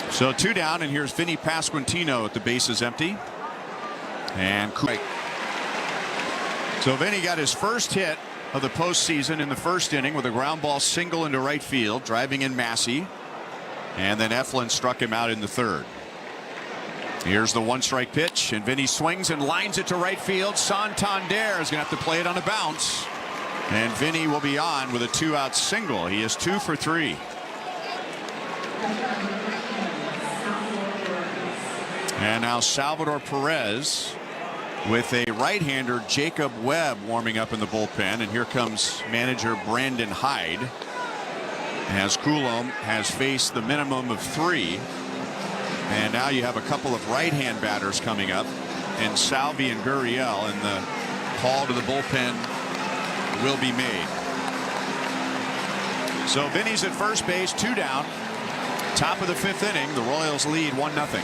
So 2 down, and here's Vinny Pasquantino at the bases empty. And so Vinny got his first hit of the postseason in the first inning with a ground ball single into right field, driving in Massey. And then Eflin struck him out in the third. Here's the 1-strike pitch, and Vinny swings and lines it to right field. Santander is going to have to play it on a bounce. And Vinny will be on with a 2-out single. He is 2 for 3. And now Salvador Perez with a right-hander, Jacob Webb, warming up in the bullpen. And here comes manager Brandon Hyde, as Coulomb has faced the minimum of 3. And now you have a couple of right-hand batters coming up, and Salvi and Gurriel, and the call to the bullpen will be made. So Vinny's at first base, 2 down. Top of the 5th inning, the Royals lead 1-0.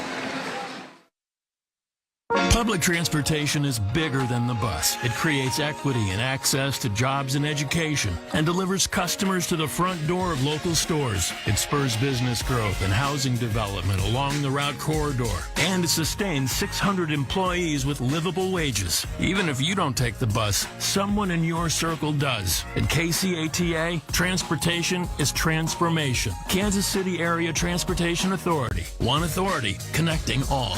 Public transportation is bigger than the bus. It creates equity and access to jobs and education and delivers customers to the front door of local stores. It spurs business growth and housing development along the route corridor. And it sustains 600 employees with livable wages. Even if you don't take the bus, someone in your circle does. At KCATA, transportation is transformation. Kansas City Area Transportation Authority. One authority connecting all.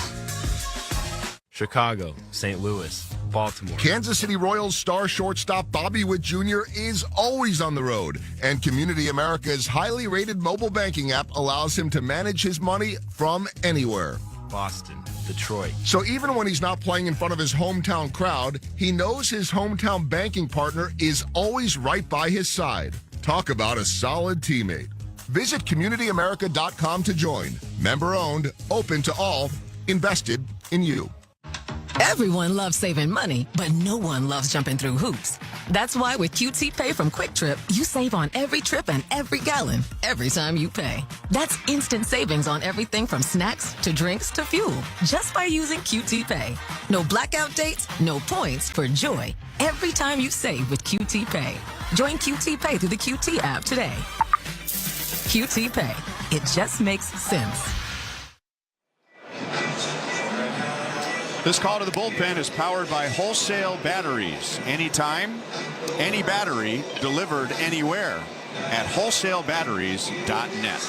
Chicago, St. Louis, Baltimore. Kansas City Royals star shortstop Bobby Witt Jr. is always on the road, and Community America's highly rated mobile banking app allows him to manage his money from anywhere. Boston, Detroit. So even when he's not playing in front of his hometown crowd, he knows his hometown banking partner is always right by his side. Talk about a solid teammate. Visit CommunityAmerica.com to join. Member owned, open to all, invested in you. Everyone loves saving money, but no one loves jumping through hoops. That's why with QT Pay from Quick Trip, you save on every trip and every gallon, every time you pay. That's instant savings on everything from snacks to drinks to fuel, just by using QT Pay. No blackout dates, no points for joy every time you save with QT Pay. Join QT Pay through the QT app today. QT Pay. It just makes sense. This call to the bullpen is powered by Wholesale Batteries. Anytime, any battery, delivered anywhere at wholesalebatteries.net.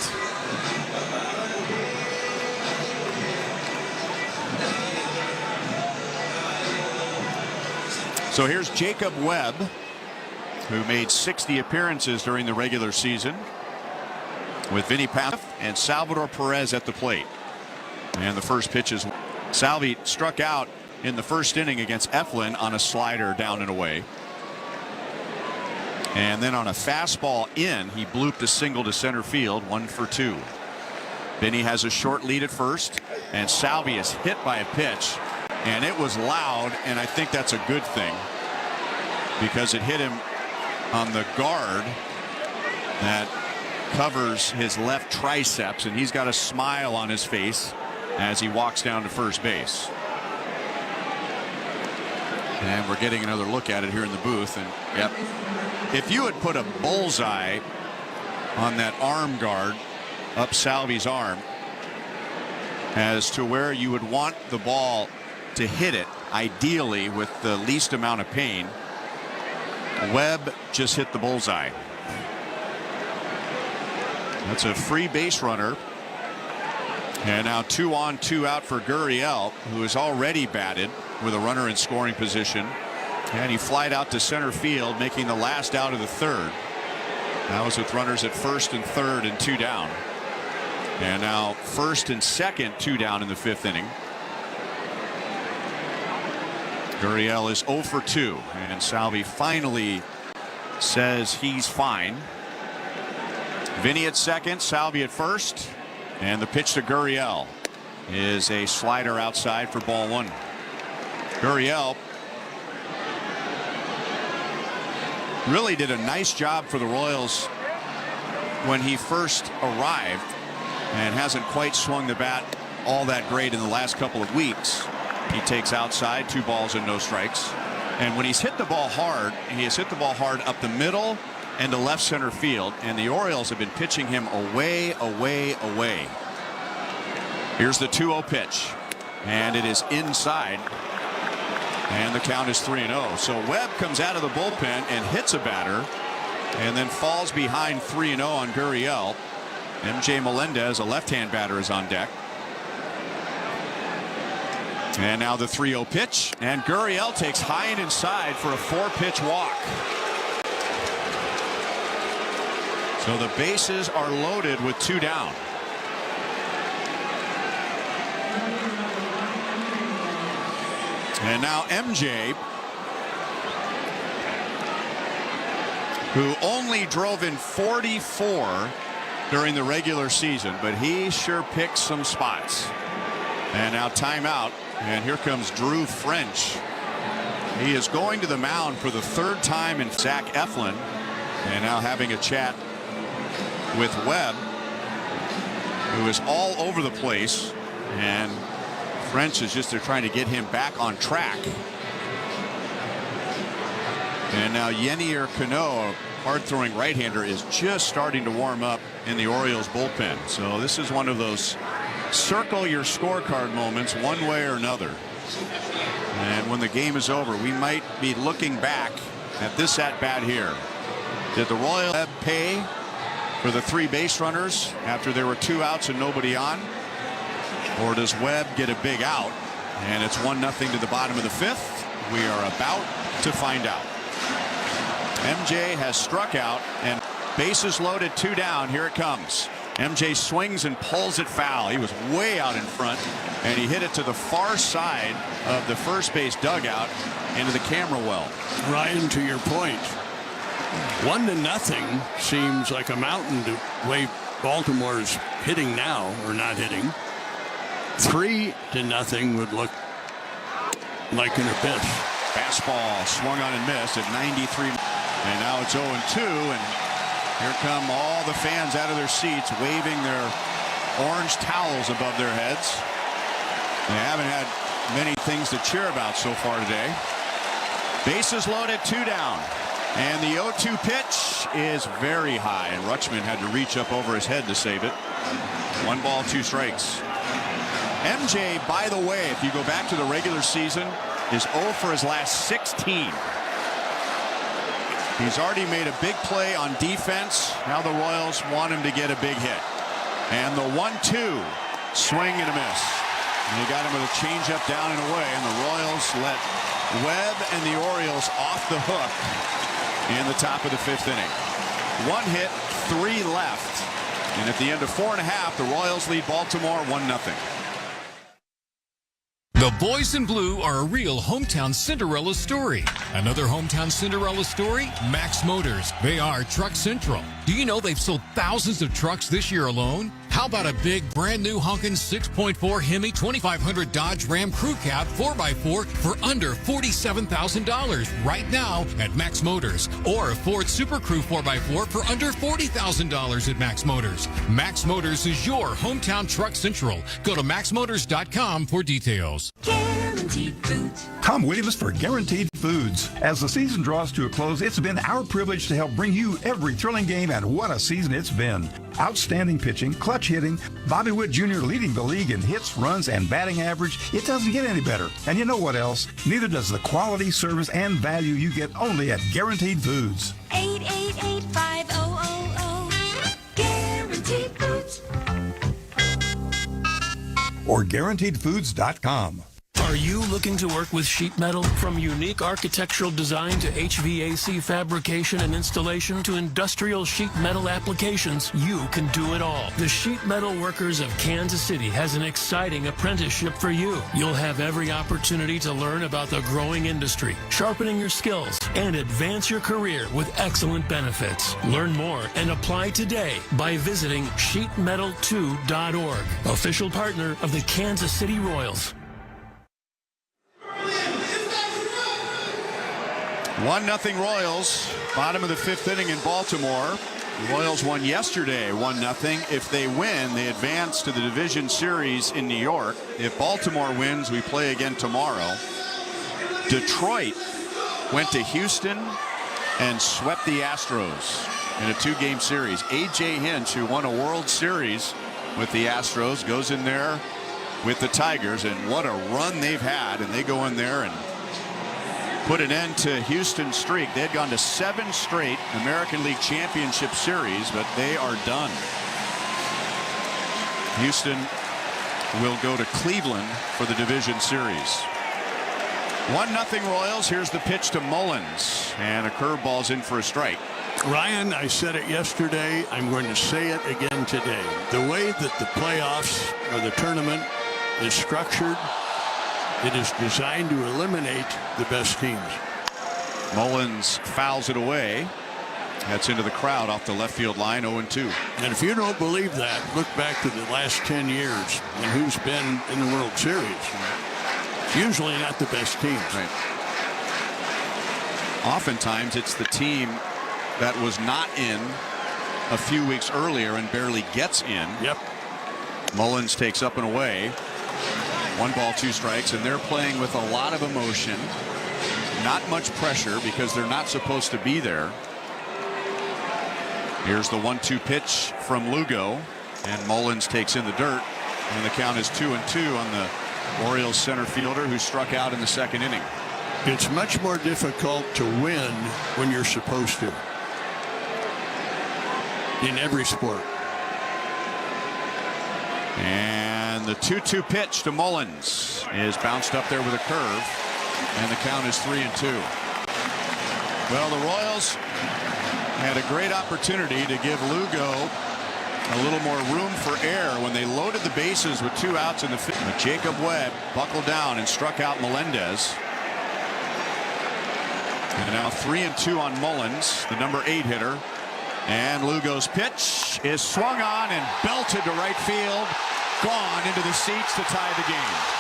So here's Jacob Webb, who made 60 appearances during the regular season, with Vinny Path and Salvador Perez at the plate. And the first pitch is Salvi struck out in the first inning against Eflin on a slider down and away. And then on a fastball in, he blooped a single to center field, 1 for 2. Vinny has a short lead at first, and Salvi is hit by a pitch, and it was loud, and I think that's a good thing because it hit him on the guard that covers his left triceps, and he's got a smile on his face as he walks down to first base. And we're getting another look at it here in the booth. And yep, if you had put a bullseye on that arm guard up Salvi's arm as to where you would want the ball to hit it, ideally with the least amount of pain, Webb just hit the bullseye. That's a free base runner. And now 2 on, 2 out for Gurriel, who is already batted with a runner in scoring position. And he flied out to center field, making the last out of the 3rd. That was with runners at 1st and 3rd and 2 down. And now 1st and 2nd, 2 down in the 5th inning. Gurriel is 0 for 2, and Salvi finally says he's fine. Vinny at second, Salvi at first. And the pitch to Gurriel is a slider outside for ball 1. Gurriel really did a nice job for the Royals when he first arrived, and hasn't quite swung the bat all that great in the last couple of weeks. He takes outside, 2 balls and no strikes. And when he's hit the ball hard, he has hit the ball hard up the middle and to left center field, and the Orioles have been pitching him away. Here's the 2-0 pitch, and it is inside, and the count is 3-0. So Webb comes out of the bullpen and hits a batter, and then falls behind 3-0 on Gurriel. MJ Melendez, a left-hand batter, is on deck. And now the 3-0 pitch, and Gurriel takes high and inside for a 4-pitch walk. So the bases are loaded with 2 down. And now MJ, who only drove in 44 during the regular season, but he sure picked some spots. And now timeout, and here comes Drew French. He is going to the mound for the third time in Zach Eflin, and now having a chat with Webb, who is all over the place, and French is just trying to get him back on track. And now Yenier Cano, a hard-throwing right-hander, is just starting to warm up in the Orioles bullpen. So this is one of those circle your scorecard moments one way or another. And when the game is over, we might be looking back at this at-bat here. Did the Royals pay for the 3 base runners after there were 2 outs and nobody on? Or does Webb get a big out? And it's 1-0 to the bottom of the 5th. We are about to find out. MJ has struck out, and bases loaded, 2 down. Here it comes. MJ swings and pulls it foul. He was way out in front, and he hit it to the far side of the first base dugout into the camera well. Ryan, to your point, 1-0 seems like a mountain to way Baltimore's hitting now, or not hitting. 3-0 would look like an abyss. Fastball swung on and missed at 93. And now it's 0-2, and here come all the fans out of their seats waving their orange towels above their heads. They haven't had many things to cheer about so far today. Bases loaded, 2 down. And the 0-2 pitch is very high, and Rutschman had to reach up over his head to save it. 1 ball, 2 strikes. MJ, by the way, if you go back to the regular season, is 0 for his last 16. He's already made a big play on defense. Now the Royals want him to get a big hit. And the 1-2 swing and a miss. And they got him with a changeup down and away, and the Royals let Webb and the Orioles off the hook in the top of the 5th inning. 1 hit, 3 left. And at the end of 4.5, the Royals lead Baltimore 1-0. The boys in blue are a real hometown Cinderella story. Another hometown Cinderella story? Max Motors. They are Truck Central. Do you know they've sold thousands of trucks this year alone? How about a big brand new honkin' 6.4 Hemi 2500 Dodge Ram Crew Cab 4x4 for under $47,000 right now at Max Motors, or a Ford Super Crew 4x4 for under $40,000 at Max Motors. Max Motors is your hometown Truck Central. Go to maxmotors.com for details. Guaranteed Foods. Tom Williams for Guaranteed Foods. As the season draws to a close, it's been our privilege to help bring you every thrilling game, and what a season it's been. Outstanding pitching, clutch hitting, Bobby Witt Jr. leading the league in hits, runs, and batting average. It doesn't get any better. And you know what else? Neither does the quality, service, and value you get only at Guaranteed Foods. 888-5000. Guaranteed Foods. Or GuaranteedFoods.com. Are you looking to work with sheet metal? From unique architectural design to HVAC fabrication and installation to industrial sheet metal applications, you can do it all. The Sheet Metal Workers of Kansas City has an exciting apprenticeship for you. You'll have every opportunity to learn about the growing industry, sharpening your skills, and advance your career with excellent benefits. Learn more and apply today by visiting sheetmetal2.org, official partner of the Kansas City Royals. 1-0 Royals, bottom of the 5th inning in Baltimore. The Royals won yesterday 1-0. If they win, they advance to the division series in New York. If Baltimore wins, we play again tomorrow. Detroit went to Houston and swept the Astros in a 2-game series. A.J. Hinch, who won a World Series with the Astros, goes in there with the Tigers, and what a run they've had. And they go in there and put an end to Houston's streak. They had gone to 7 straight American League Championship Series, but they are done. Houston will go to Cleveland for the division series. 1-0 Royals. Here's the pitch to Mullins, and a curveball's in for a strike. Ryan, I said it yesterday. I'm going to say it again today. The way that the playoffs or the tournament is structured, It is designed to eliminate the best teams. Mullins fouls it away. That's into the crowd off the left field line, 0-2. And if you don't believe that, look back to the last 10 years and who's been in the World Series. It's usually not the best teams. Right. Oftentimes, it's the team that was not in a few weeks earlier and barely gets in. Yep. Mullins takes up and away. 1 ball, 2 strikes, and they're playing with a lot of emotion. Not much pressure because they're not supposed to be there. Here's the 1-2 pitch from Lugo, and Mullins takes in the dirt, and the count is 2-2 on the Orioles center fielder who struck out in the second inning. It's much more difficult to win when you're supposed to. In every sport. And the 2-2 pitch to Mullins is bounced up there with a curve, and the count is 3-2. Well, the Royals had a great opportunity to give Lugo a little more room for air when they loaded the bases with 2 outs in the fifth. But Jacob Webb buckled down and struck out Melendez. And now 3-2 on Mullins, the number 8 hitter. And Lugo's pitch is swung on and belted to right field. Gone into the seats to tie the game.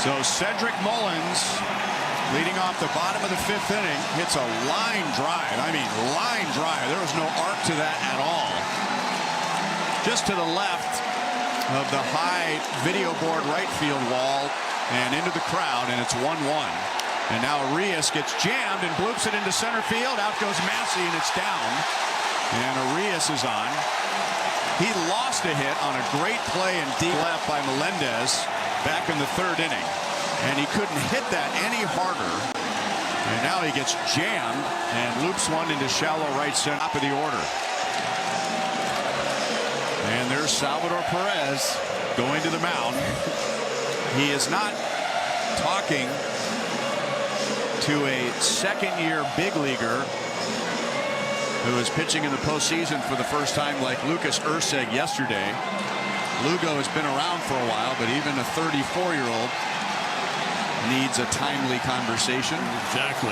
So Cedric Mullins, leading off the bottom of the 5th inning, hits a line drive. I mean, line drive. There was no arc to that at all. Just to the left of the high video board right field wall and into the crowd, and it's 1-1. And now Arias gets jammed and bloops it into center field. Out goes Massey, and it's down. And Arias is on. He lost a hit on a great play in deep left by Melendez back in the 3rd inning, and he couldn't hit that any harder. And now he gets jammed and loops one into shallow right center, top of the order. And there's Salvador Perez going to the mound. He is not talking to a second-year big leaguer who is pitching in the postseason for the first time, like Lucas Erceg yesterday. Lugo has been around for a while, but even a 34-year-old needs a timely conversation. Exactly.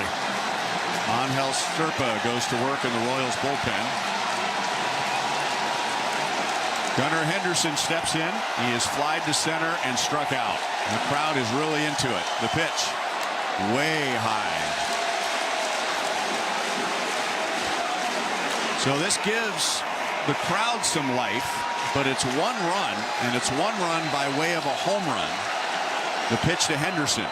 Angel Sturpa goes to work in the Royals bullpen. Gunnar Henderson steps in. He is flied to center and struck out. The crowd is really into it. The pitch, way high. So this gives the crowd some life. But it's 1 run, and it's 1 run by way of a home run. The pitch to Henderson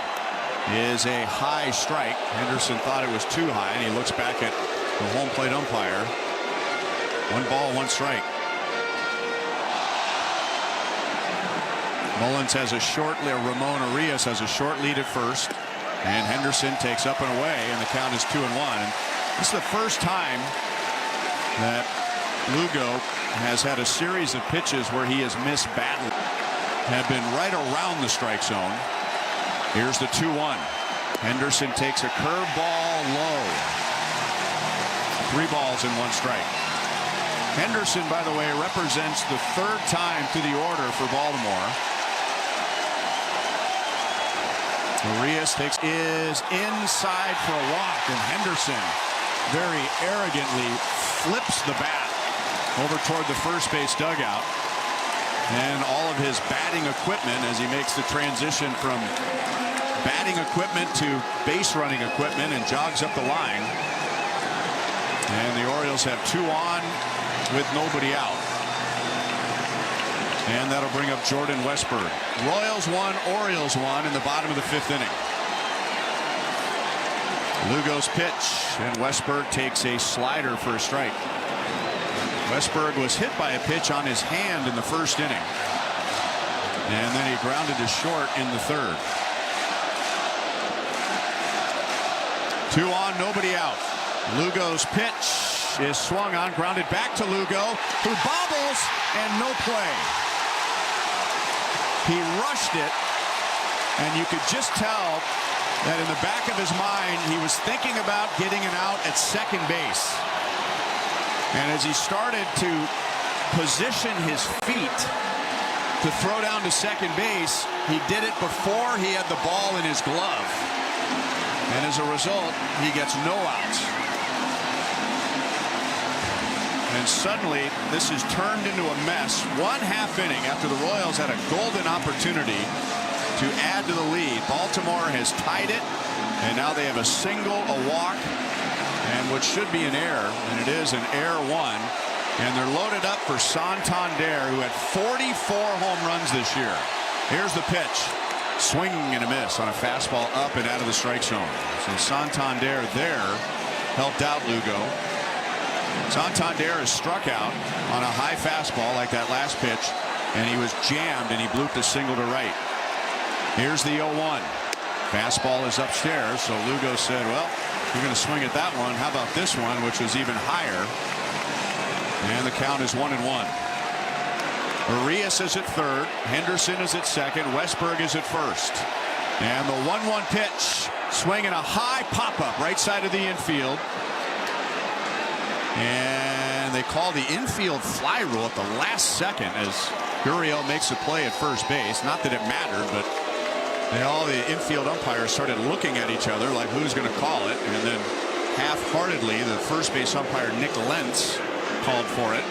is a high strike. Henderson thought it was too high, and he looks back at the home plate umpire. 1 ball, 1 strike. Mullins has a short lead. Ramon Arias has a short lead at first, and Henderson takes up and away, and the count is 2-1. And this is the first time that Lugo has had a series of pitches where he has missed badly, have been right around the strike zone. Here's the 2-1. Henderson takes a curveball low. 3 balls and 1 strike. Henderson, by the way, represents the 3rd time to the order for Baltimore. Arias is inside for a walk, and Henderson very arrogantly flips the bat over toward the first base dugout, and all of his batting equipment as he makes the transition from batting equipment to base running equipment and jogs up the line. And the Orioles have 2 on with nobody out. And that'll bring up Jordan Westburg. Royals 1, Orioles 1 in the bottom of the 5th inning. Lugo's pitch, and Westburg takes a slider for a strike. Westburg was hit by a pitch on his hand in the 1st inning, and then he grounded to short in the 3rd. 2 on, nobody out. Lugo's pitch pitch is swung on, grounded back to Lugo, who bobbles, and no play. He rushed it, and you could just tell that in the back of his mind, he was thinking about getting an out at second base. And as he started to position his feet to throw down to second base, he did it before he had the ball in his glove. And as a result, he gets no outs. And suddenly, this is turned into a mess. 1/2 inning after the Royals had a golden opportunity to add to the lead. Baltimore has tied it, and now they have a single, a walk, and what should be an error, and it is an error one. And they're loaded up for Santander, who had 44 home runs this year. Here's the pitch. Swing and a miss on a fastball up and out of the strike zone. So Santander there helped out Lugo. Santander is struck out on a high fastball like that last pitch, and he was jammed and he blooped a single to right. Here's the 0-1. Fastball is upstairs, so Lugo said, well, you're going to swing at that one. How about this one, which was even higher? And the count is 1-1. Arias is at third. Henderson is at second. Westberg is at first. And the 1-1 pitch. Swinging a high pop-up right side of the infield. And they call the infield fly rule at the last second as Gurriel makes a play at first base. Not that it mattered, but all the infield umpires started looking at each other like who's going to call it. And then half-heartedly, the first base umpire, Nick Lentz, called for it.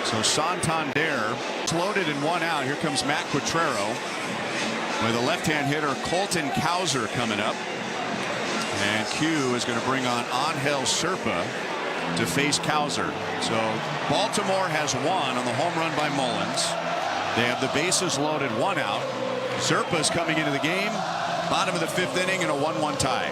So Santander loaded in 1 out. Here comes Matt Quatrero with a left-hand hitter, Colton Cowser, coming up. And Q is going to bring on Angel Serpa to face Cowser. So Baltimore has won on the home run by Mullins. They have the bases loaded, 1 out. Serpa is coming into the game. Bottom of the 5th inning and a 1-1 tie.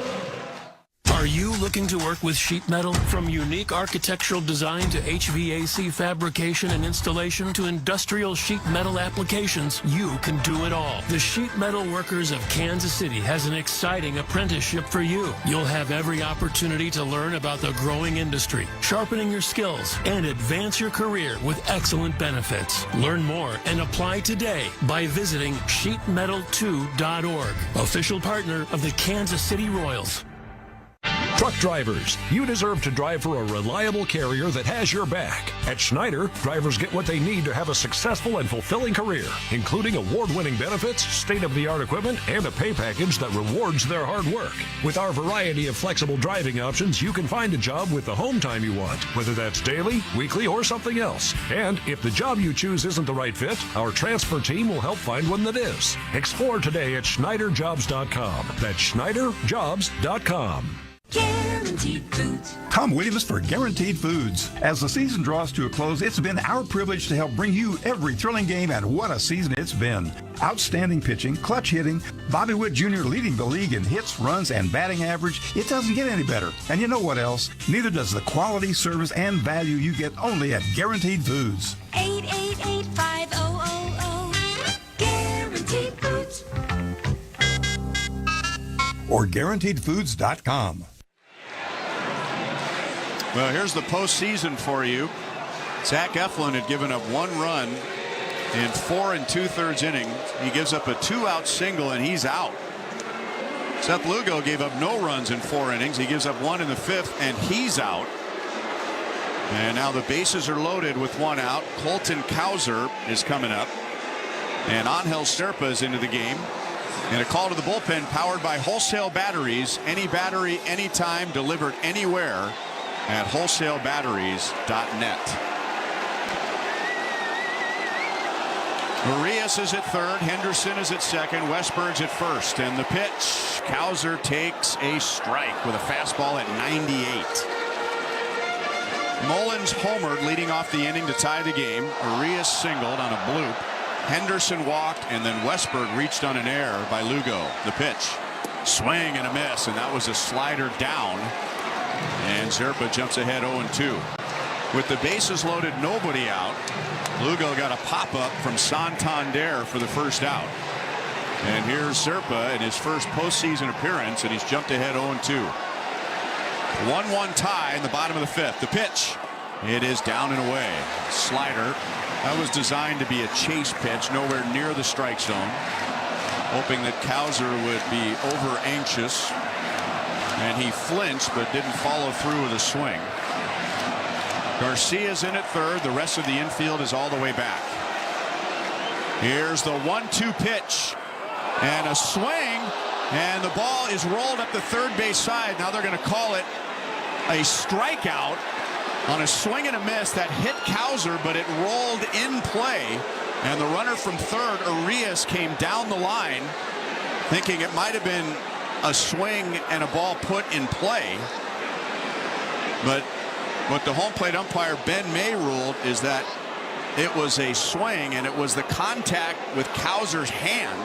Are you looking to work with sheet metal? From unique architectural design to HVAC fabrication and installation to industrial sheet metal applications, you can do it all. The Sheet Metal Workers of Kansas City has an exciting apprenticeship for you. You'll have every opportunity to learn about the growing industry, sharpening your skills, and advance your career with excellent benefits. Learn more and apply today by visiting sheetmetal2.org, official partner of the Kansas City Royals. Truck drivers, you deserve to drive for a reliable carrier that has your back. At Schneider, drivers get what they need to have a successful and fulfilling career, including award-winning benefits, state-of-the-art equipment, and a pay package that rewards their hard work. With our variety of flexible driving options, you can find a job with the home time you want, whether that's daily, weekly, or something else. And if the job you choose isn't the right fit, our transfer team will help find one that is. Explore today at SchneiderJobs.com. That's SchneiderJobs.com. Guaranteed Foods. Tom Williams for Guaranteed Foods. As the season draws to a close, it's been our privilege to help bring you every thrilling game, and what a season it's been. Outstanding pitching, clutch hitting, Bobby Witt Jr. leading the league in hits, runs, and batting average. It doesn't get any better. And you know what else? Neither does the quality, service, and value you get only at Guaranteed Foods. 888-5000. Guaranteed Foods. Or GuaranteedFoods.com. Well, here's the postseason for you. Zach Eflin had given up 1 run in 4 2/3 innings. He gives up a 2-out single and he's out. Seth Lugo gave up no runs in 4 innings. He gives up 1 in the 5th and he's out. And now the bases are loaded with 1 out. Colton Cowser is coming up. And Angel Serpa is into the game. And a call to the bullpen powered by Wholesale Batteries. Any battery, anytime, delivered anywhere at wholesalebatteries.net. Arias is at third. Henderson is at second. Westberg's at first. And the pitch. Cowser takes a strike with a fastball at 98. Mullins homered leading off the inning to tie the game. Arias singled on a bloop. Henderson walked, and then Westberg reached on an error by Lugo. The pitch. Swing and a miss, and that was a slider down. And Zerpa jumps ahead 0-2. With the bases loaded, nobody out, Lugo got a pop-up from Santander for the first out. And here's Zerpa in his first postseason appearance, and he's jumped ahead 0-2. 1-1 tie in the bottom of the fifth. The pitch. It is down and away. Slider. That was designed to be a chase pitch, nowhere near the strike zone. Hoping that Cowser would be over anxious. And he flinched but didn't follow through with a swing. Garcia's in at third. The rest of the infield is all the way back. Here's the 1-2 pitch. And a swing. And the ball is rolled up the third base side. Now they're going to call it a strikeout on a swing and a miss that hit Cowser, but it rolled in play. And the runner from third, Arias, came down the line thinking it might have been a swing and a ball put in play. But what the home plate umpire Ben May ruled is that it was a swing, and it was the contact with Cowser's hand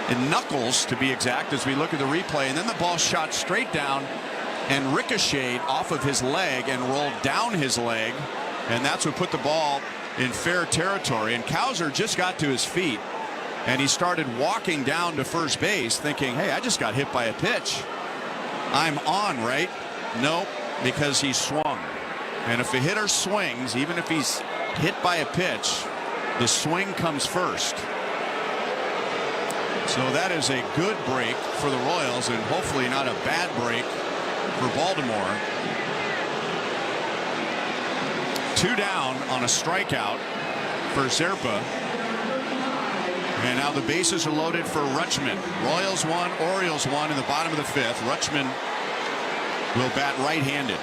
and knuckles, to be exact, as we look at the replay. And then the ball shot straight down and ricocheted off of his leg and rolled down his leg, and that's what put the ball in fair territory. And Cowser just got to his feet, and he started walking down to first base thinking, hey, I just got hit by a pitch. I'm on, right? Nope, because he swung. And if a hitter swings, even if he's hit by a pitch, the swing comes first. So that is a good break for the Royals, and hopefully not a bad break for Baltimore. 2 down on a strikeout for Zerpa. And now the bases are loaded for Rutschman. Royals 1, Orioles 1 in the bottom of the fifth. Rutschman will bat right-handed.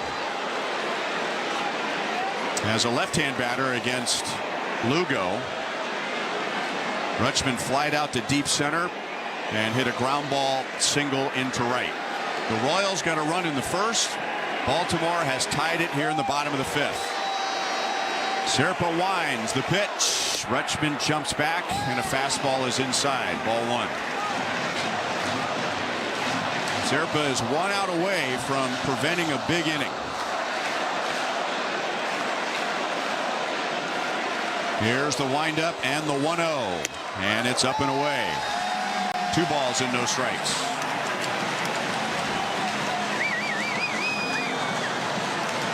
As a left-hand batter against Lugo. Rutschman flied out to deep center and hit a ground ball single into right. The Royals got a run in the first. Baltimore has tied it here in the bottom of the fifth. Zerpa winds the pitch. Rutschman jumps back, and a fastball is inside. Ball 1. Zerpa is 1 out away from preventing a big inning. Here's the windup and the 1-0, and it's up and away. 2 balls and no strikes.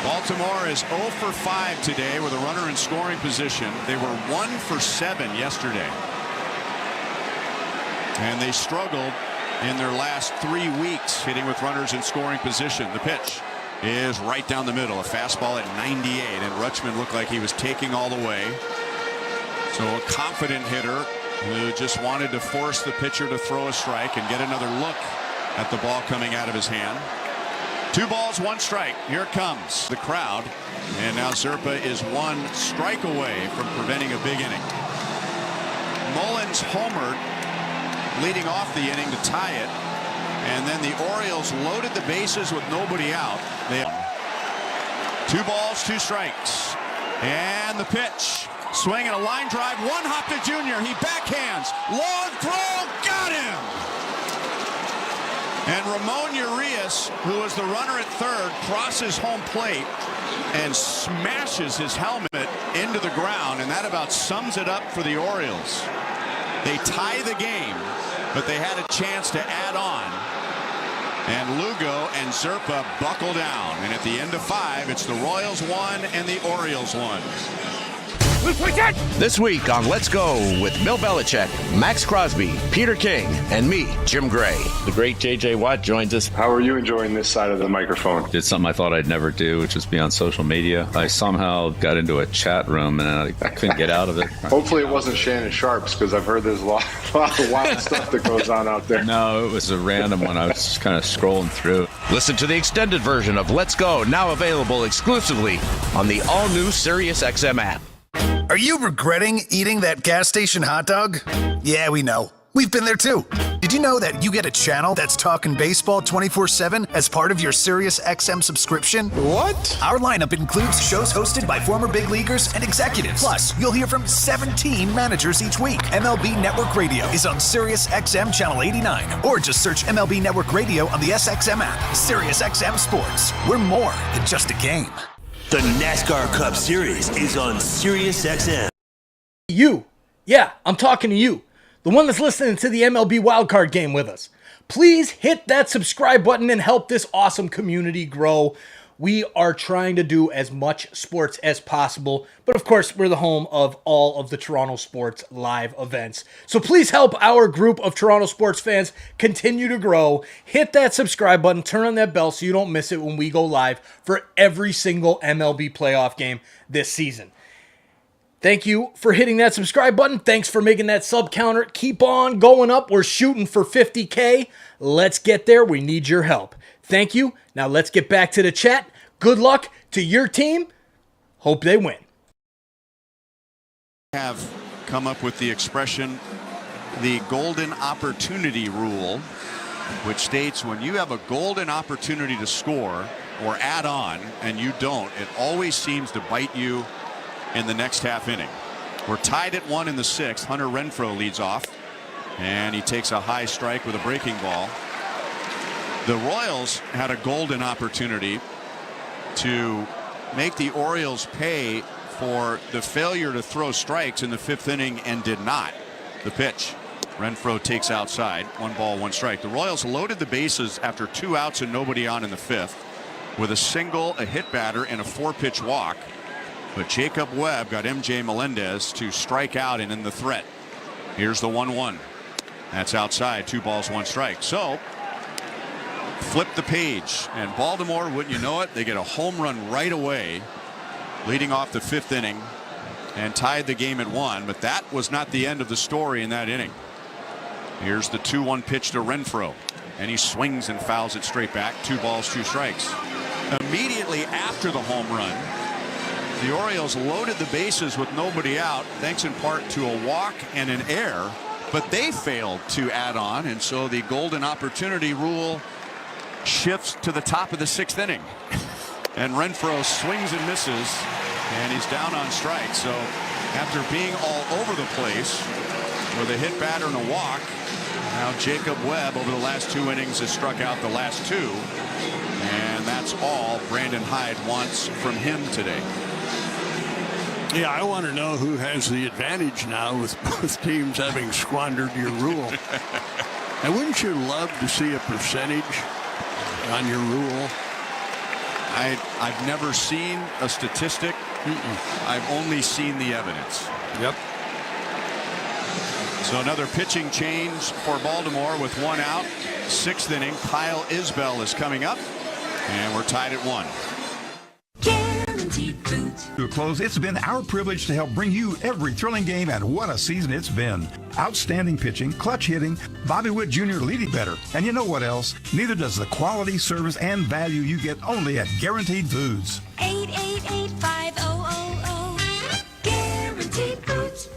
Baltimore is 0 for 5 today with a runner in scoring position. They were 1 for 7 yesterday. And they struggled in their last 3 weeks hitting with runners in scoring position. The pitch is right down the middle. A fastball at 98, and Rutschman looked like he was taking all the way. So a confident hitter who just wanted to force the pitcher to throw a strike and get another look at the ball coming out of his hand. 2 balls, 1 strike. Here it comes. The crowd. And now Zerpa is 1 strike away from preventing a big inning. Mullins homered, leading off the inning to tie it. And then the Orioles loaded the bases with nobody out. They have 2 balls, 2 strikes. And the pitch. Swing and a line drive. 1 hop to Junior. He backhands. Long throw. Got him. And Ramon Urias, who was the runner at third, crosses home plate and smashes his helmet into the ground. And that about sums it up for the Orioles. They tie the game, but they had a chance to add on. And Lugo and Zerpa buckle down. And at the end of 5, it's the Royals 1 and the Orioles 1. This week on Let's Go with Bill Belichick, Max Crosby, Peter King, and me, Jim Gray. The great J.J. Watt joins us. How are you enjoying this side of the microphone? Did something I thought I'd never do, which was be on social media. I somehow got into a chat room, and I couldn't get out of it. Hopefully it wasn't Shannon Sharp's, because I've heard there's a lot of wild stuff that goes on out there. No, it was a random one. I was just kind of scrolling through. Listen to the extended version of Let's Go, now available exclusively on the all-new SiriusXM app. Are you regretting eating that gas station hot dog? Yeah, we know. We've been there too. Did you know that you get a channel that's talking baseball 24/7 as part of your SiriusXM subscription? What? Our lineup includes shows hosted by former big leaguers and executives. Plus, you'll hear from 17 managers each week. MLB Network Radio is on SiriusXM Channel 89, or just search MLB Network Radio on the SXM app. SiriusXM Sports. We're more than just a game. The NASCAR Cup Series is on SiriusXM. You. Yeah, I'm talking to you. The one that's listening to the MLB wildcard game with us. Please hit that subscribe button and help this awesome community grow. We are trying to do as much sports as possible, but of course, we're the home of all of the Toronto sports live events. So please help our group of Toronto sports fans continue to grow. Hit that subscribe button, turn on that bell so you don't miss it when we go live for every single MLB playoff game this season. Thank you for hitting that subscribe button. Thanks for making that sub counter keep on going up. We're shooting for 50K. Let's get there. We need your help. Thank you. Now let's get back to the chat. Good luck to your team. Hope they win. Have come up with the expression, the golden opportunity rule, which states when you have a golden opportunity to score or add on and you don't, it always seems to bite you in the next half inning. We're tied at 1 in the 6th. Hunter Renfroe leads off, and he takes a high strike with a breaking ball. The Royals had a golden opportunity to make the Orioles pay for the failure to throw strikes in the 5th inning and did not. The pitch. Renfroe takes outside. 1 ball, 1 strike. The Royals loaded the bases after 2 outs and nobody on in the 5th with a single, a hit batter, and a 4-pitch walk. But Jacob Webb got MJ Melendez to strike out and in the threat. Here's the 1-1. That's outside. 2 balls, 1 strike. So flip the page, and Baltimore, wouldn't you know it, they get a home run right away leading off the 5th inning and tied the game at 1. But that was not the end of the story in that inning. Here's the 2-1 pitch to Renfroe, and he swings and fouls it straight back. 2 balls, 2 strikes. Immediately after the home run, the Orioles loaded the bases with nobody out, thanks in part to a walk and an error, but they failed to add on, and so the golden opportunity rule shifts to the top of the 6th inning. And Renfroe swings and misses, and he's down on strike. So after being all over the place with a hit batter and a walk, now Jacob Webb over the last 2 innings has struck out the last 2, and that's all Brandon Hyde wants from him today. Yeah, I want to know who has the advantage now with both teams having squandered your rule. And wouldn't you love to see a percentage on your rule? I've never seen a statistic. I've only seen the evidence. Yep. So another pitching change for Baltimore with 1 out. 6th inning. Kyle Isbell is coming up, and we're tied at 1. To a close, it's been our privilege to help bring you every thrilling game, and what a season it's been. Outstanding pitching, clutch hitting, Bobby Witt Jr. leading better. And you know what else? Neither does the quality, service, and value you get only at Guaranteed Foods. 888-5000. Guaranteed Foods.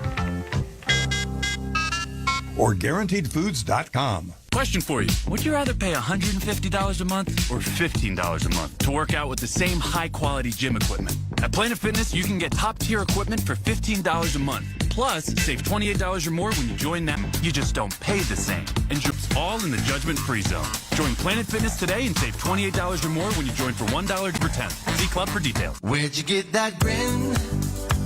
Or GuaranteedFoods.com. Question for you. Would you rather pay $150 a month or $15 a month to work out with the same high-quality gym equipment? At Planet Fitness, you can get top-tier equipment for $15 a month. Plus, save $28 or more when you join them. You just don't pay the same. And it's all in the judgment-free zone. Join Planet Fitness today and save $28 or more when you join for $1 per 10. See Club for details. Where'd you get that grin?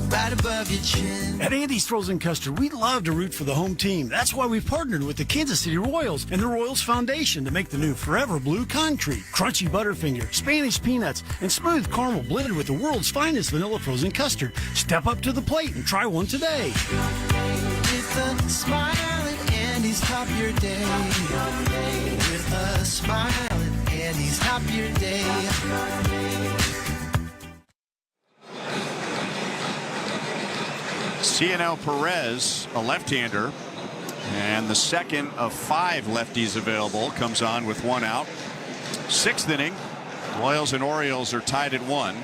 Right above your chin. At Andy's Frozen Custard, we love to root for the home team. That's why we've partnered with the Kansas City Royals and the Royals Foundation to make the new Forever Blue Concrete. Crunchy Butterfinger, Spanish Peanuts, and smooth caramel blended with the world's finest vanilla frozen custard. Step up to the plate and try one today. With a smile at Andy's top your day. With a smile at Andy's top your day. Cionel Perez, a left-hander, and the second of 5 lefties available, comes on with 1 out. 6th inning, Royals and Orioles are tied at 1.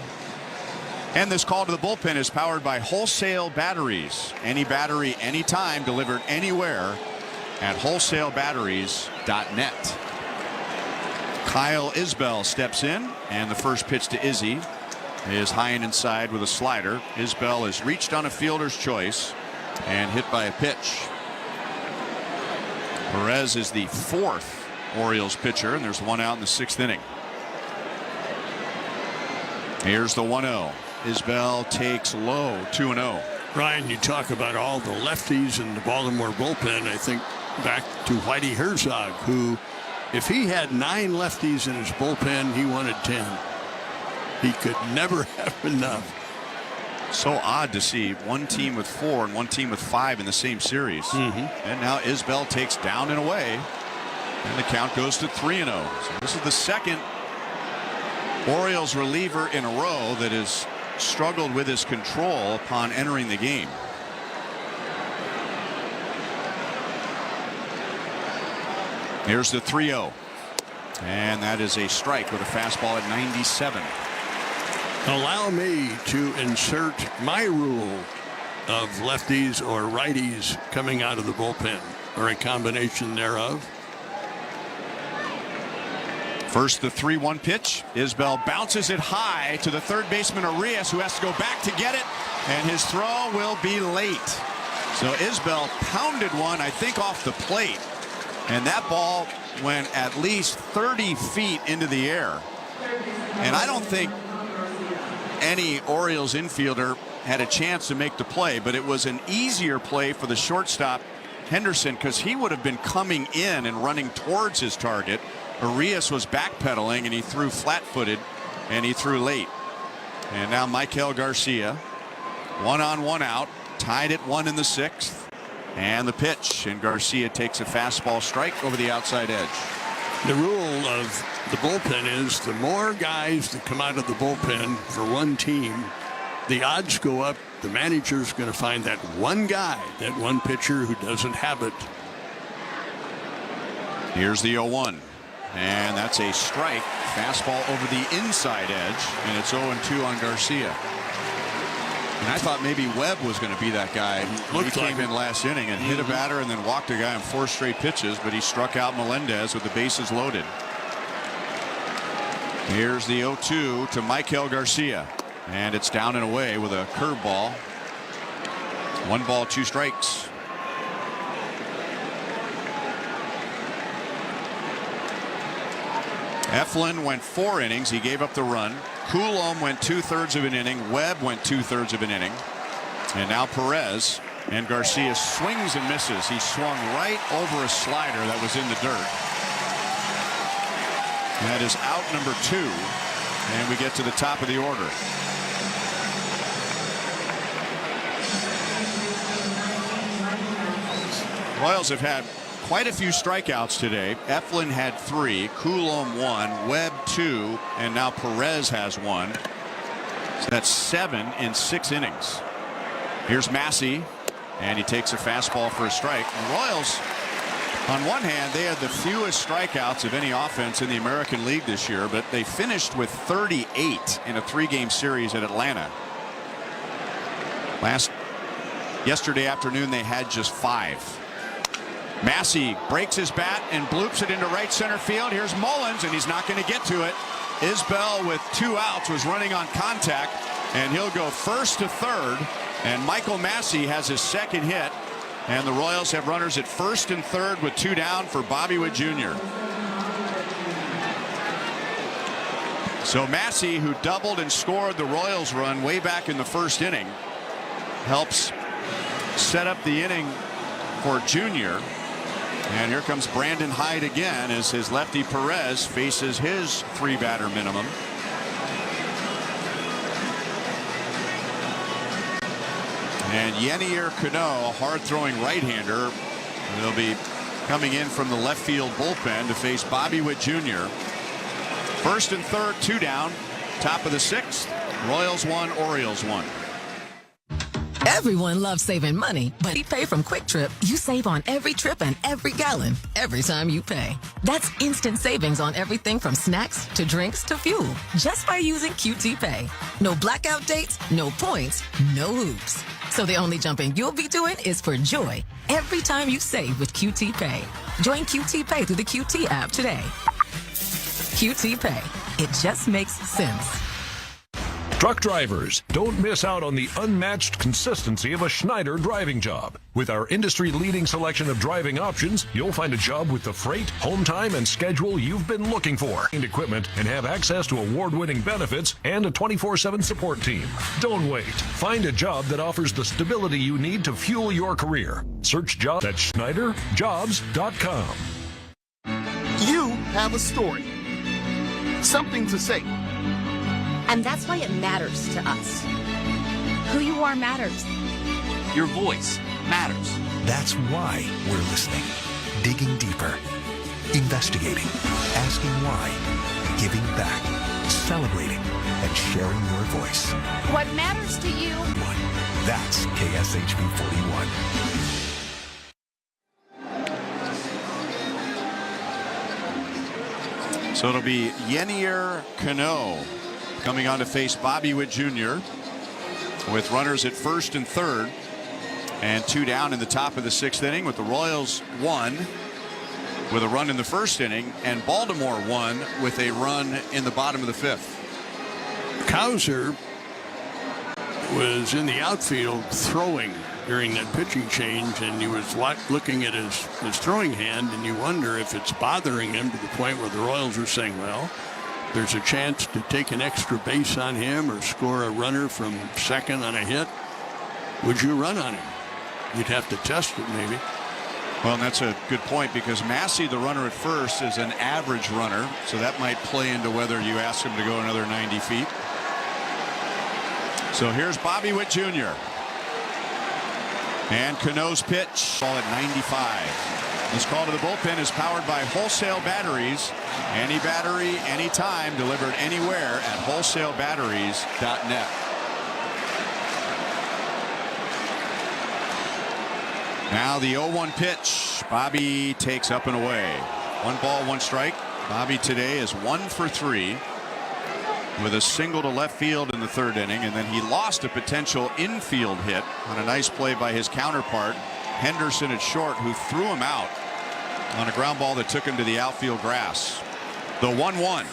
And this call to the bullpen is powered by Wholesale Batteries. Any battery, anytime, delivered anywhere at wholesalebatteries.net. Kyle Isbell steps in, and the first pitch to Izzy is high and inside with a slider. Isbell has reached on a fielder's choice and hit by a pitch. Perez is the 4th Orioles pitcher, and there's 1 out in the 6th inning. Here's the 1-0. Isbell takes low, 2-0. Ryan, you talk about all the lefties in the Baltimore bullpen. I think back to Whitey Herzog, who If he had 9 lefties in his bullpen, he wanted 10. He could never have enough. So odd to see one team with 4 and one team with 5 in the same series. And now Isbell takes down and away, and the count goes to 3-0. So this is the second Orioles reliever in a row that has struggled with his control upon entering the game. Here's the 3-0, and that is a strike with a fastball at 97. Allow me to insert my rule of lefties or righties coming out of the bullpen, or a combination thereof. First, the 3-1 pitch. Isbell bounces it high to the third baseman Arias, who has to go back to get it, and his throw will be late. So Isbell pounded one, I think, off the plate, and that ball went at least 30 feet into the air. And I don't think any Orioles infielder had a chance to make the play, but it was an easier play for the shortstop Henderson, because he would have been coming in and running towards his target. Arias was backpedaling, and he threw flat-footed, and he threw late. And now Michael Garcia, 1 on 1 out, tied at 1 in the 6th, and the pitch, and Garcia takes a fastball strike over the outside edge. The rule of the bullpen is the more guys that come out of the bullpen for one team, the odds go up. The manager's going to find that one guy, that one pitcher who doesn't have it. Here's the 0-1, and that's a strike. Fastball over the inside edge, and it's 0-2 on Garcia. And I thought maybe Webb was going to be that guy. He came in last inning and hit a batter and then walked a guy on 4 straight pitches, but he struck out Melendez with the bases loaded. Here's the 0-2 to Michael Garcia, and it's down and away with a curveball. 1 ball, 2 strikes. Eflin went 4 innings. He gave up the run. Coulomb went 2/3 of an inning. Webb went 2/3 of an inning. And now Perez, and Garcia swings and misses. He swung right over a slider that was in the dirt. And that is out number 2. And we get to the top of the order. Royals have had quite a few strikeouts today. Eflin had 3, Coulomb 1, Webb 2, and now Perez has 1. So that's 7 in 6 innings. Here's Massey, and he takes a fastball for a strike. The Royals, on one hand, they had the fewest strikeouts of any offense in the American League this year, but they finished with 38 in a 3-game series at Atlanta. Yesterday afternoon, they had just 5. Massey breaks his bat and bloops it into right center field. Here's Mullins, and he's not going to get to it. Isbell, with 2 outs, was running on contact, and he'll go first to third. And Michael Massey has his 2nd hit, and the Royals have runners at first and third with 2 down for Bobby Witt Jr. So Massey, who doubled and scored the Royals run way back in the 1st inning, helps set up the inning for Jr. And here comes Brandon Hyde again as his lefty Perez faces his 3-batter minimum. And Yenier Cano, a hard-throwing right-hander, will be coming in from the left field bullpen to face Bobby Witt Jr. First and third, 2 down. Top of the 6th. Royals 1, Orioles 1. Everyone loves saving money, but you pay from Quick Trip, you save on every trip and every gallon, every time you pay. That's instant savings on everything from snacks to drinks to fuel, just by using QT Pay. No blackout dates, no points, no hoops. So the only jumping you'll be doing is for joy every time you save with QT Pay. Join QT Pay through the QT app today. QT Pay. It just makes sense. Truck drivers, don't miss out on the unmatched consistency of a Schneider driving job. With our industry-leading selection of driving options, you'll find a job with the freight, home time, and schedule you've been looking for. And equipment, and have access to award-winning benefits and a 24/7 support team. Don't wait. Find a job that offers the stability you need to fuel your career. Search jobs at SchneiderJobs.com. You have a story, something to say. And that's why it matters to us. Who you are matters. Your voice matters. That's why we're listening, digging deeper, investigating, asking why, giving back, celebrating, and sharing your voice. What matters to you? That's KSHP 41. So it'll be Yenier Cano coming on to face Bobby Witt Jr. with runners at first and third and 2 down in the top of the 6th inning, with the Royals 1 with a run in the first inning and Baltimore 1 with a run in the bottom of the 5th. Cowser was in the outfield throwing during that pitching change, and he was looking at his throwing hand, and you wonder if it's bothering him to the point where the Royals are saying, well, there's a chance to take an extra base on him or score a runner from second on a hit. Would you run on him? You'd have to test it maybe. Well, and that's a good point, because Massey, the runner at first, is an average runner, so that might play into whether you ask him to go another 90 feet. So here's Bobby Witt Jr. And Cano's pitch, ball at 95. This call to the bullpen is powered by Wholesale Batteries. Any battery, anytime, delivered anywhere at wholesalebatteries.net. Now the 0-1 pitch. Bobby takes up and away. 1 ball, 1 strike. Bobby today is 1 for 3 with a single to left field in the 3rd inning, and then he lost a potential infield hit on a nice play by his counterpart Henderson at short, who threw him out on a ground ball that took him to the outfield grass. The 1-1.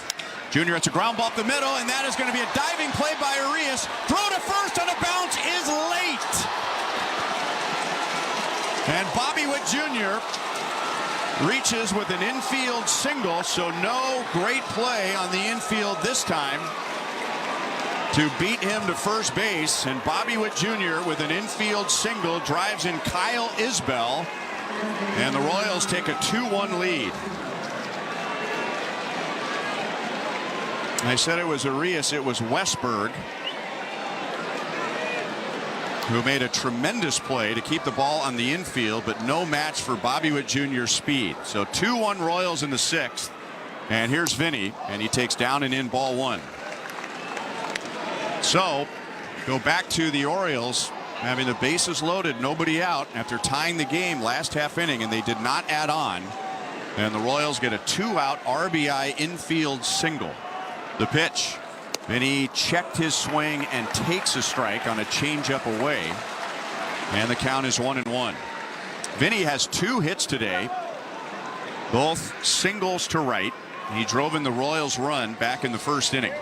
Junior, it's a ground ball up the middle, and that is going to be a diving play by Arias. Throw to first on a bounce is late. And Bobby Witt Jr. reaches with an infield single, so no great play on the infield this time to beat him to first base. And Bobby Witt Jr. with an infield single drives in Kyle Isbell, and the Royals take a 2-1 lead. I said it was Arias, it was Westberg who made a tremendous play to keep the ball on the infield, but no match for Bobby Witt Jr.'s speed. So 2-1 Royals in the 6th. And here's Vinny, and he takes down and in ball 1. So go back to the Orioles having the bases loaded, nobody out, after tying the game last half inning, and they did not add on. And the Royals get a 2-out RBI infield single. The pitch. Vinny checked his swing and takes a strike on a changeup away. And the count is 1-1. Vinny has 2 hits today, both singles to right. He drove in the Royals' run back in the 1st inning.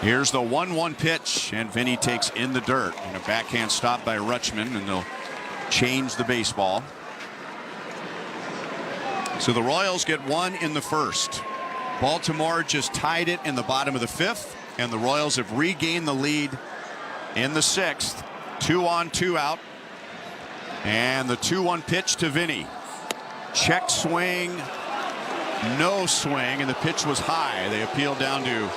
Here's the 1-1 pitch, and Vinny takes in the dirt. And a backhand stop by Rutschman, and they'll change the baseball. So the Royals get 1 in the 1st. Baltimore just tied it in the bottom of the 5th, and the Royals have regained the lead in the 6th. 2 on, 2 out. And the 2-1 pitch to Vinny. Check swing, no swing, and the pitch was high. They appealed down to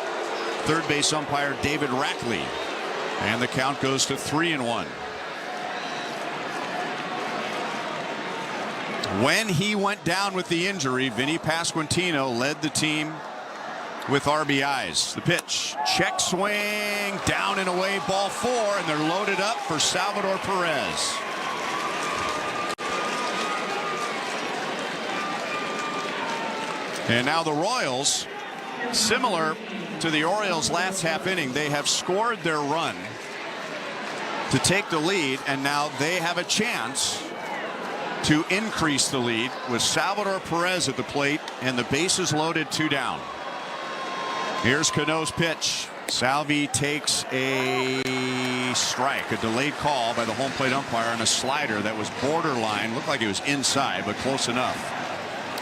third base umpire David Rackley, and the count goes to 3-1. When he went down with the injury, Vinny Pasquantino led the team with RBIs. The pitch, check swing, down and away, ball 4, and they're loaded up for Salvador Perez. And now the Royals, similar to the Orioles last half inning, they have scored their run to take the lead, and now they have a chance to increase the lead with Salvador Perez at the plate and the bases loaded, 2 down. Here's Cano's pitch. Salvi takes a strike, a delayed call by the home plate umpire on a slider that was borderline, looked like it was inside, but close enough.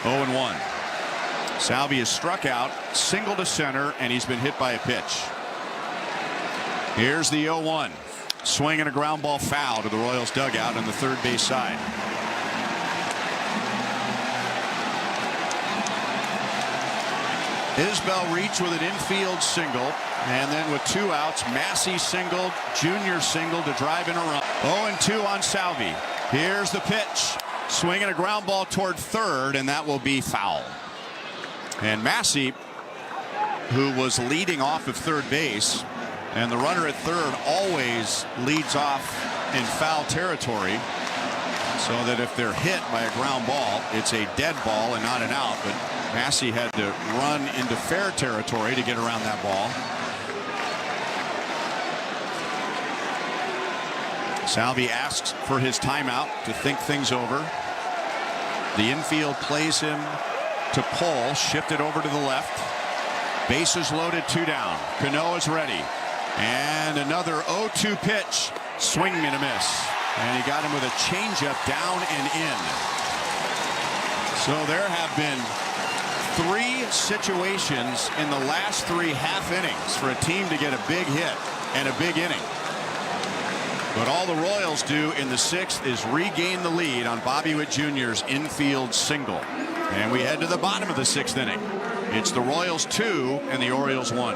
0-1. Salvi is struck out, single to center, and he's been hit by a pitch. Here's the 0-1. Swing and a ground ball foul to the Royals dugout on the third base side. Isbell reached with an infield single, and then with 2 outs, Massey singled, Junior singled to drive in a run. 0-2 on Salvi. Here's the pitch. Swinging a ground ball toward third, and that will be foul. And Massey, who was leading off of third base, and the runner at third always leads off in foul territory, so that if they're hit by a ground ball, it's a dead ball and not an out. But Massey had to run into fair territory to get around that ball. Salvi asks for his timeout to think things over. The infield plays him to pull, shifted over to the left. Bases loaded, 2 down. Cano is ready. And another 0-2 pitch. Swing and a miss. And he got him with a changeup down and in. So there have been 3 situations in the last 3 half innings for a team to get a big hit and a big inning. But all the Royals do in the 6th is regain the lead on Bobby Witt Jr.'s infield single. And we head to the bottom of the 6th inning. It's the Royals 2 and the Orioles 1.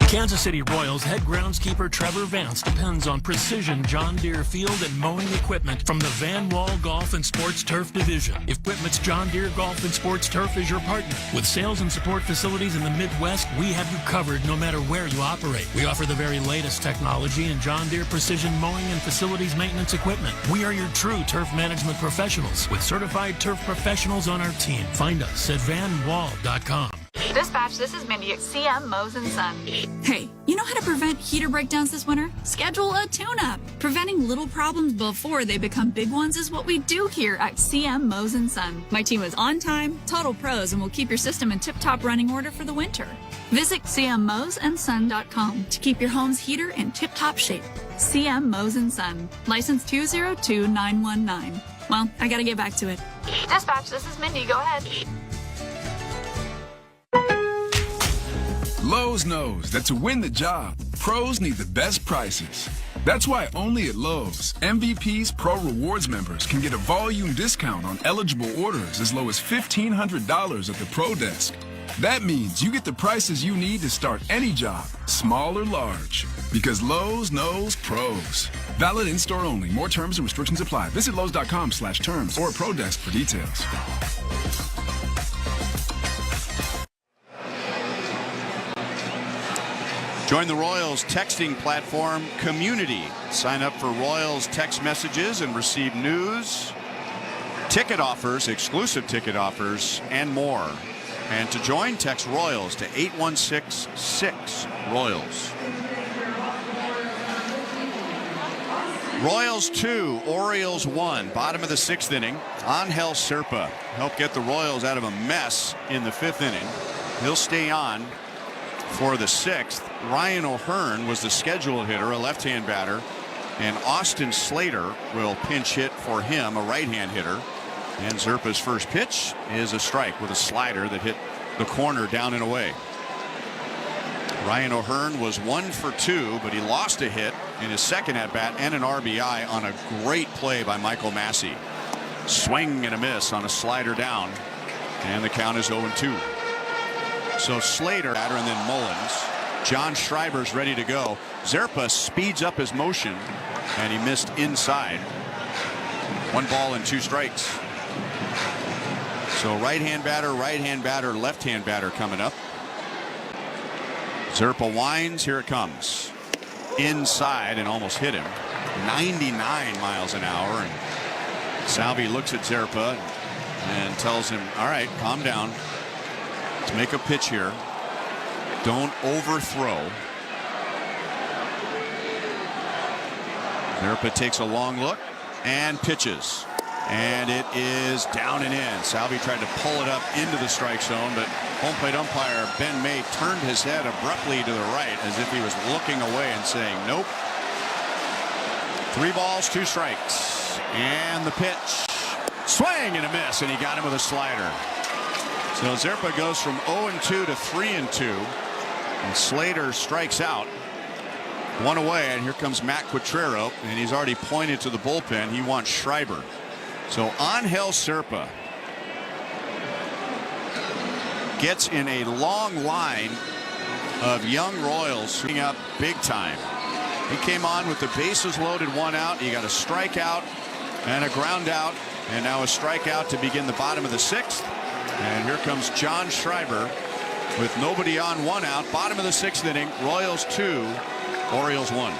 Kansas City Royals head groundskeeper Trevor Vance depends on precision John Deere field and mowing equipment from the Van Wall Golf and Sports Turf Division. Equipment's John Deere Golf and Sports Turf is your partner. With sales and support facilities in the Midwest, we have you covered no matter where you operate. We offer the very latest technology in John Deere precision mowing and facilities maintenance equipment. We are your true turf management professionals with certified turf professionals on our team. Find us at vanwall.com. Dispatch, this is Mindy at CM Mows & Son. Hey, you know how to prevent heater breakdowns this winter? Schedule a tune-up. Preventing little problems before they become big ones is what we do here at CM Mows & Son. My team is on time, total pros, and will keep your system in tip-top running order for the winter. Visit cmmowsandson.com to keep your home's heater in tip-top shape. CM Mows & Son. License 202919. Well, I gotta get back to it. Dispatch, this is Mindy. Go ahead. Lowe's knows that to win the job, pros need the best prices. That's why only at Lowe's, MVP's Pro Rewards members can get a volume discount on eligible orders as low as $1,500 at the Pro Desk. That means you get the prices you need to start any job, small or large. Because Lowe's knows pros. Valid in-store only. More terms and restrictions apply. Visit Lowe's.com/terms or Pro Desk for details. Join the Royals texting platform Community. Sign up for Royals text messages and receive news, ticket offers, exclusive ticket offers, and more. And to join, text Royals to 816-6-ROYALS. Royals 2, Orioles 1. Bottom of the 6th inning. Angel Serpa helped get the Royals out of a mess in the 5th inning. He'll stay on for the 6th. Ryan O'Hearn was the scheduled hitter, a left-hand batter, and Austin Slater will pinch hit for him, a right-hand hitter. And Zerpa's first pitch is a strike with a slider that hit the corner down and away. Ryan O'Hearn was 1 for 2, but he lost a hit in his second at-bat and an RBI on a great play by Michael Massey. Swing and a miss on a slider down, and the count is 0-2. So Slater, batter, and then Mullins. John Schreiber's ready to go. Zerpa speeds up his motion, and he missed inside. 1 ball and 2 strikes. So right-hand batter, left-hand batter coming up. Zerpa winds. Here it comes. Inside and almost hit him. 99 miles an hour. And Salvi looks at Zerpa and tells him, all right, calm down. Let's make a pitch here. Don't overthrow. Zerpa takes a long look and pitches. And it is down and in. Salvi tried to pull it up into the strike zone, but home plate umpire Ben May turned his head abruptly to the right as if he was looking away and saying, nope. 3 balls, 2 strikes. And the pitch. Swing and a miss, and he got him with a slider. So Zerpa goes from 0-2 to 3-2. And Slater strikes out. 1 away, and here comes Matt Quatrero, and he's already pointed to the bullpen. He wants Schreiber. So Angel Serpa gets in a long line of young Royals shooting up big time. He came on with the bases loaded, 1 out. He got a strikeout and a ground out, and now a strikeout to begin the bottom of the 6th. And here comes John Schreiber with nobody on, 1 out. Bottom of the 6th inning. Royals 2, Orioles 1.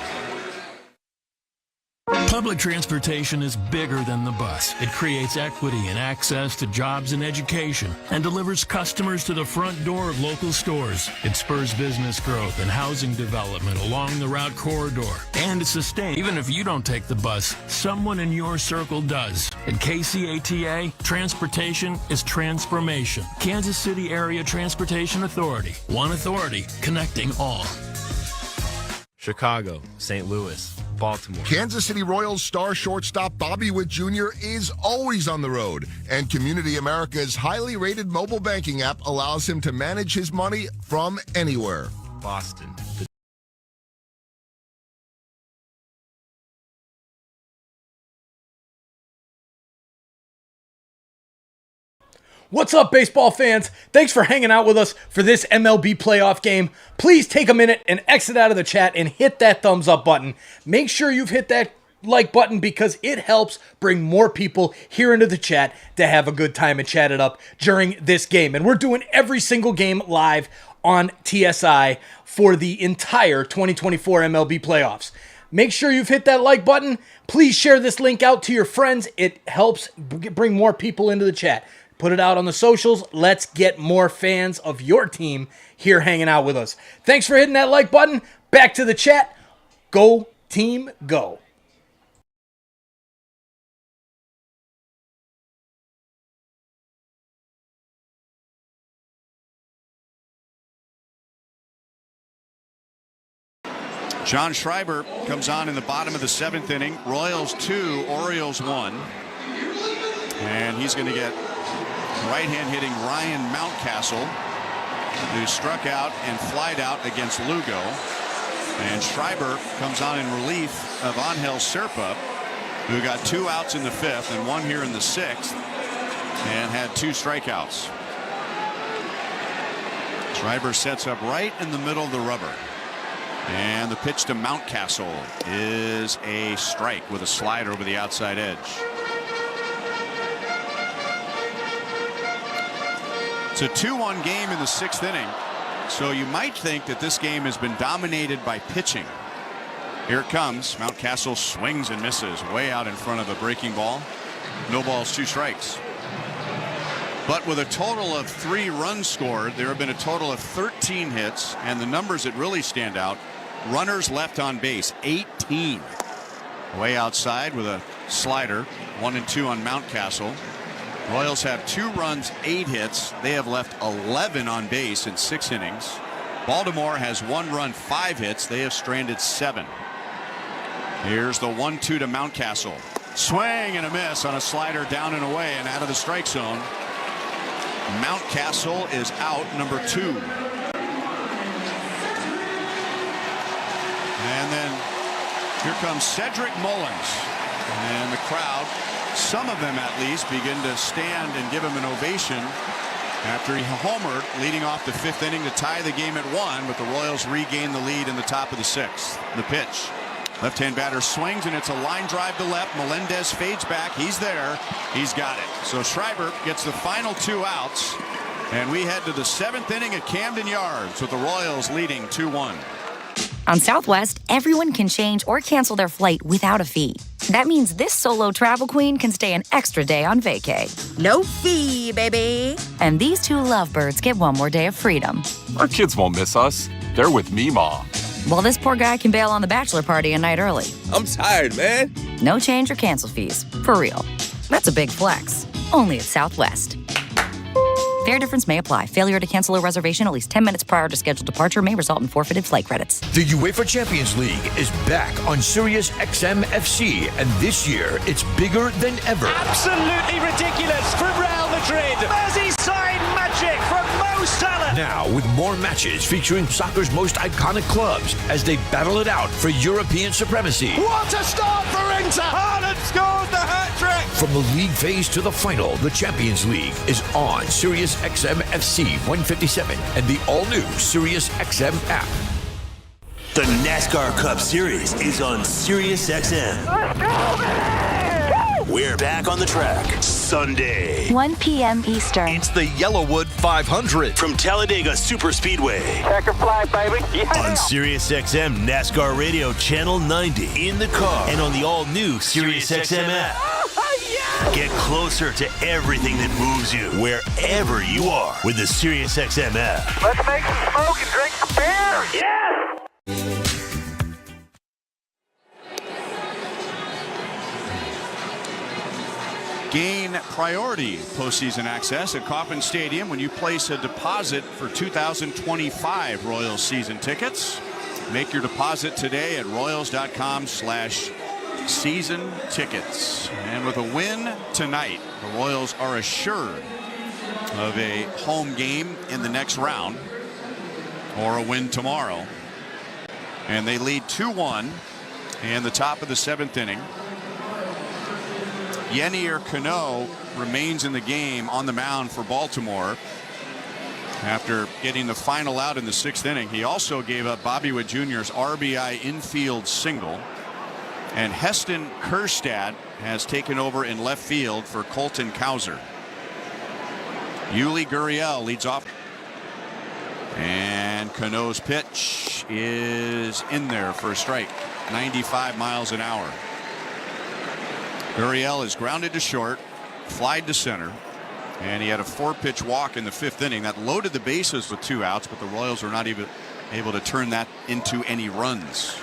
Public transportation is bigger than the bus. It creates equity and access to jobs and education and delivers customers to the front door of local stores. It spurs business growth and housing development along the route corridor. And it sustains. Even if you don't take the bus, someone in your circle does. At KCATA, transportation is transformation. Kansas City Area Transportation Authority. One authority connecting all. Chicago, St. Louis, Baltimore. Kansas City Royals star shortstop Bobby Witt Jr. is always on the road, and Community America's highly rated mobile banking app allows him to manage his money from anywhere. Boston. What's up, baseball fans? Thanks for hanging out with us for this MLB playoff game. Please take a minute and exit out of the chat and hit that thumbs up button. Make sure you've hit that like button because it helps bring more people here into the chat to have a good time and chat it up during this game. And we're doing every single game live on TSI for the entire 2024 MLB playoffs. Make sure you've hit that like button. Please share this link out to your friends. It helps bring more people into the chat. Put it out on the socials. Let's get more fans of your team here hanging out with us. Thanks for hitting that like button. Back to the chat. Go team, go. John Schreiber comes on in the bottom of the 7th inning. Royals 2, Orioles 1. And he's going to get right-hand hitting Ryan Mountcastle, who struck out and flied out against Lugo. And Schreiber comes on in relief of Angel Serpa, who got 2 outs in the 5th and 1 here in the 6th and had 2 strikeouts. Schreiber sets up right in the middle of the rubber. And the pitch to Mountcastle is a strike with a slider over the outside edge. It's a 2-1 game in the 6th inning, so you might think that this game has been dominated by pitching. Here it comes. Mountcastle swings and misses way out in front of a breaking ball. No balls, 2 strikes. But with a total of 3 runs scored, there have been a total of 13 hits, and the numbers that really stand out: runners left on base, 18. Way outside with a slider, 1 and 2 on Mountcastle. Royals have 2 runs, 8 hits. They have left 11 on base in 6 innings. Baltimore has 1 run, 5 hits. They have stranded 7. Here's the 1-2 to Mountcastle. Swing and a miss on a slider down and away and out of the strike zone. Mountcastle is out, number 2. And then here comes Cedric Mullins. And the crowd, some of them at least, begin to stand and give him an ovation after he homered leading off the 5th inning to tie the game at 1, but the Royals regain the lead in the top of the 6th. The pitch. Left-hand batter swings, and it's a line drive to left. Melendez fades back. He's there. He's got it. So Schreiber gets the final 2 outs, and we head to the 7th inning at Camden Yards with the Royals leading 2-1. On Southwest, everyone can change or cancel their flight without a fee. That means this solo travel queen can stay an extra day on vacay. No fee, baby. And these 2 lovebirds get 1 more day of freedom. Our kids won't miss us. They're with Meemaw. Well, this poor guy can bail on the bachelor party a night early. I'm tired, man. No change or cancel fees. For real. That's a big flex. Only at Southwest. Fare difference may apply. Failure to cancel a reservation at least 10 minutes prior to scheduled departure may result in forfeited flight credits. The UEFA Champions League is back on Sirius XM FC, and this year it's bigger than ever. Absolutely ridiculous from Real Madrid. Merseyside magic from Mo Mo Salah. Now, with more matches featuring soccer's most iconic clubs as they battle it out for European supremacy. What a start for Inter. Haaland scores the hat-trick. From the league phase to the final, the Champions League is on Sirius XM FC 157 and the all-new Sirius XM app. The NASCAR Cup Series is on Sirius XM. Let's go, man! We're back on the track Sunday. 1 p.m. Eastern. It's the Yellowwood 500 from Talladega Superspeedway. Checker flag, baby. Yeah. On Sirius XM NASCAR Radio Channel 90. In the car and on the all-new Sirius XM app. Oh, yeah! Get closer to everything that moves you wherever you are with the Sirius XM app. Let's make some smoke and drink some beer. Yeah! Gain priority postseason access at Kauffman Stadium when you place a deposit for 2025 Royals season tickets. Make your deposit today at royals.com/season tickets. And with a win tonight, the Royals are assured of a home game in the next round or a win tomorrow. And they lead 2-1 in the top of the 7th inning. Yennier Cano remains in the game on the mound for Baltimore after getting the final out in the 6th inning. He also gave up Bobby Witt Jr.'s RBI infield single, and Heston Kjerstad has taken over in left field for Colton Cowser. Yuli Gurriel leads off, and Cano's pitch is in there for a strike. 95 miles an hour. Gurriel is grounded to short, flied to center, and he had a 4-pitch walk in the 5th inning that loaded the bases with 2 outs, but the Royals were not even able to turn that into any runs.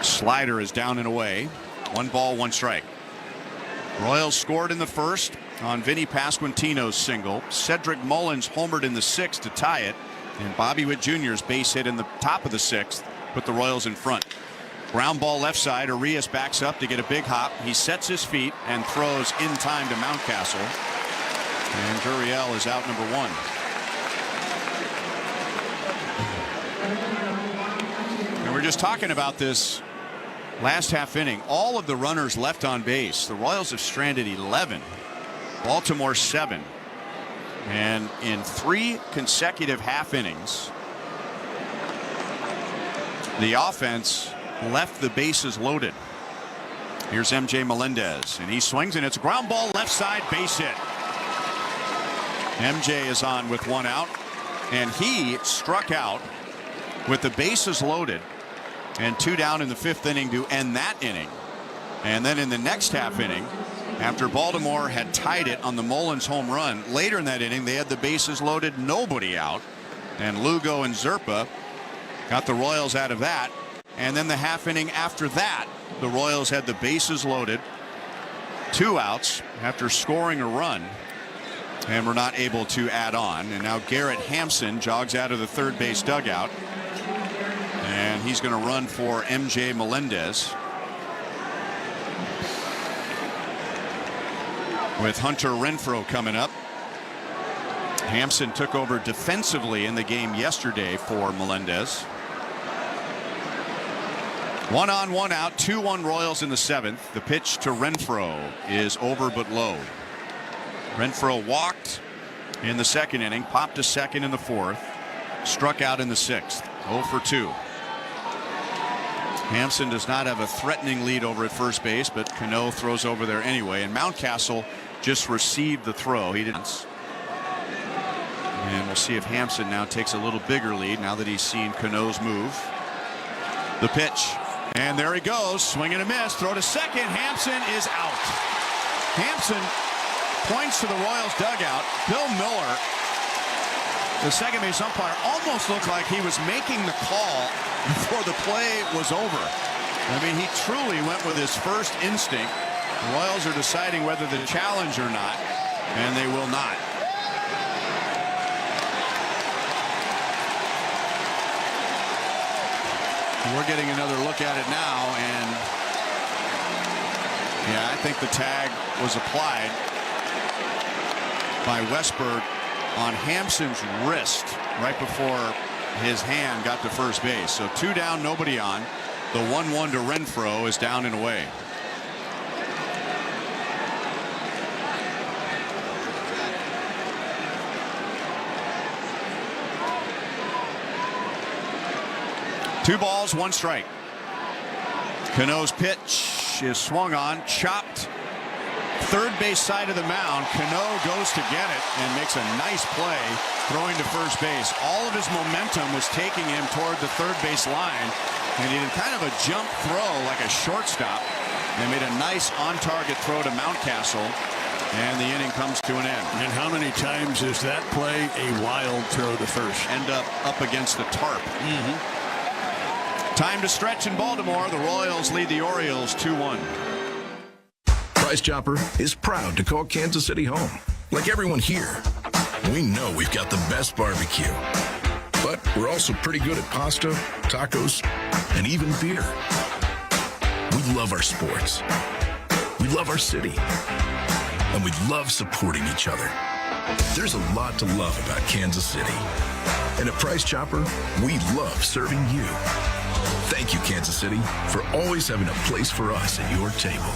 Slider is down and away. 1 ball, 1 strike. Royals scored in the 1st on Vinny Pasquantino's single. Cedric Mullins homered in the 6th to tie it, and Bobby Witt Jr.'s base hit in the top of the 6th put the Royals in front. Ground ball left side. Arias backs up to get a big hop. He sets his feet and throws in time to Mountcastle. And Gurriel is out number 1. And we're just talking about this last half inning. All of the runners left on base. The Royals have stranded 11. Baltimore 7. And in 3 consecutive half innings, the offense left the bases loaded. Here's MJ Melendez, and he swings, and it's a ground ball left side, base hit. MJ is on with 1 out, and he struck out with the bases loaded and 2 down in the 5th inning to end that inning. And then in the next half inning, after Baltimore had tied it on the Mullins home run, later in that inning they had the bases loaded, nobody out, and Lugo and Zerpa got the Royals out of that. And then the half inning after that, the Royals had the bases loaded, 2 outs after scoring a run, and were not able to add on. And now Garrett Hampson jogs out of the 3rd base dugout, and he's going to run for MJ Melendez. With Hunter Renfroe coming up. Hampson took over defensively in the game yesterday for Melendez. 1 on, 1 out, 2-1 Royals in the 7th. The pitch to Renfroe is over but low. Renfroe walked in the 2nd inning, popped to second in the 4th, struck out in the 6th. 0 for 2. Hampson does not have a threatening lead over at first base, but Cano throws over there anyway, and Mountcastle just received the throw. He didn't. And we'll see if Hampson now takes a little bigger lead now that he's seen Cano's move. The pitch. And there he goes. Swing and a miss. Throw to second. Hampson is out. Hampson points to the Royals dugout. Bill Miller, the second base umpire, almost looked like he was making the call before the play was over. I mean, he truly went with his first instinct. The Royals are deciding whether to challenge or not, and they will not. We're getting another look at it now, and yeah, I think the tag was applied by Westberg on Hampson's wrist right before his hand got to first base. So 2 down, nobody on. The 1-1 to Renfroe is down and away. Two balls, 1 strike. Cano's pitch is swung on, chopped. Third base side of the mound. Cano goes to get it and makes a nice play throwing to first base. All of his momentum was taking him toward the third base line, and he did kind of a jump throw like a shortstop and made a nice on-target throw to Mountcastle, and the inning comes to an end. And how many times is that play a wild throw to first? End up against the tarp. Time to stretch in Baltimore. The Royals lead the Orioles 2-1. Price Chopper is proud to call Kansas City home. Like everyone here, we know we've got the best barbecue. But we're also pretty good at pasta, tacos, and even beer. We love our sports. We love our city. And we love supporting each other. There's a lot to love about Kansas City. And at Price Chopper, we love serving you. Thank you, Kansas City, for always having a place for us at your table.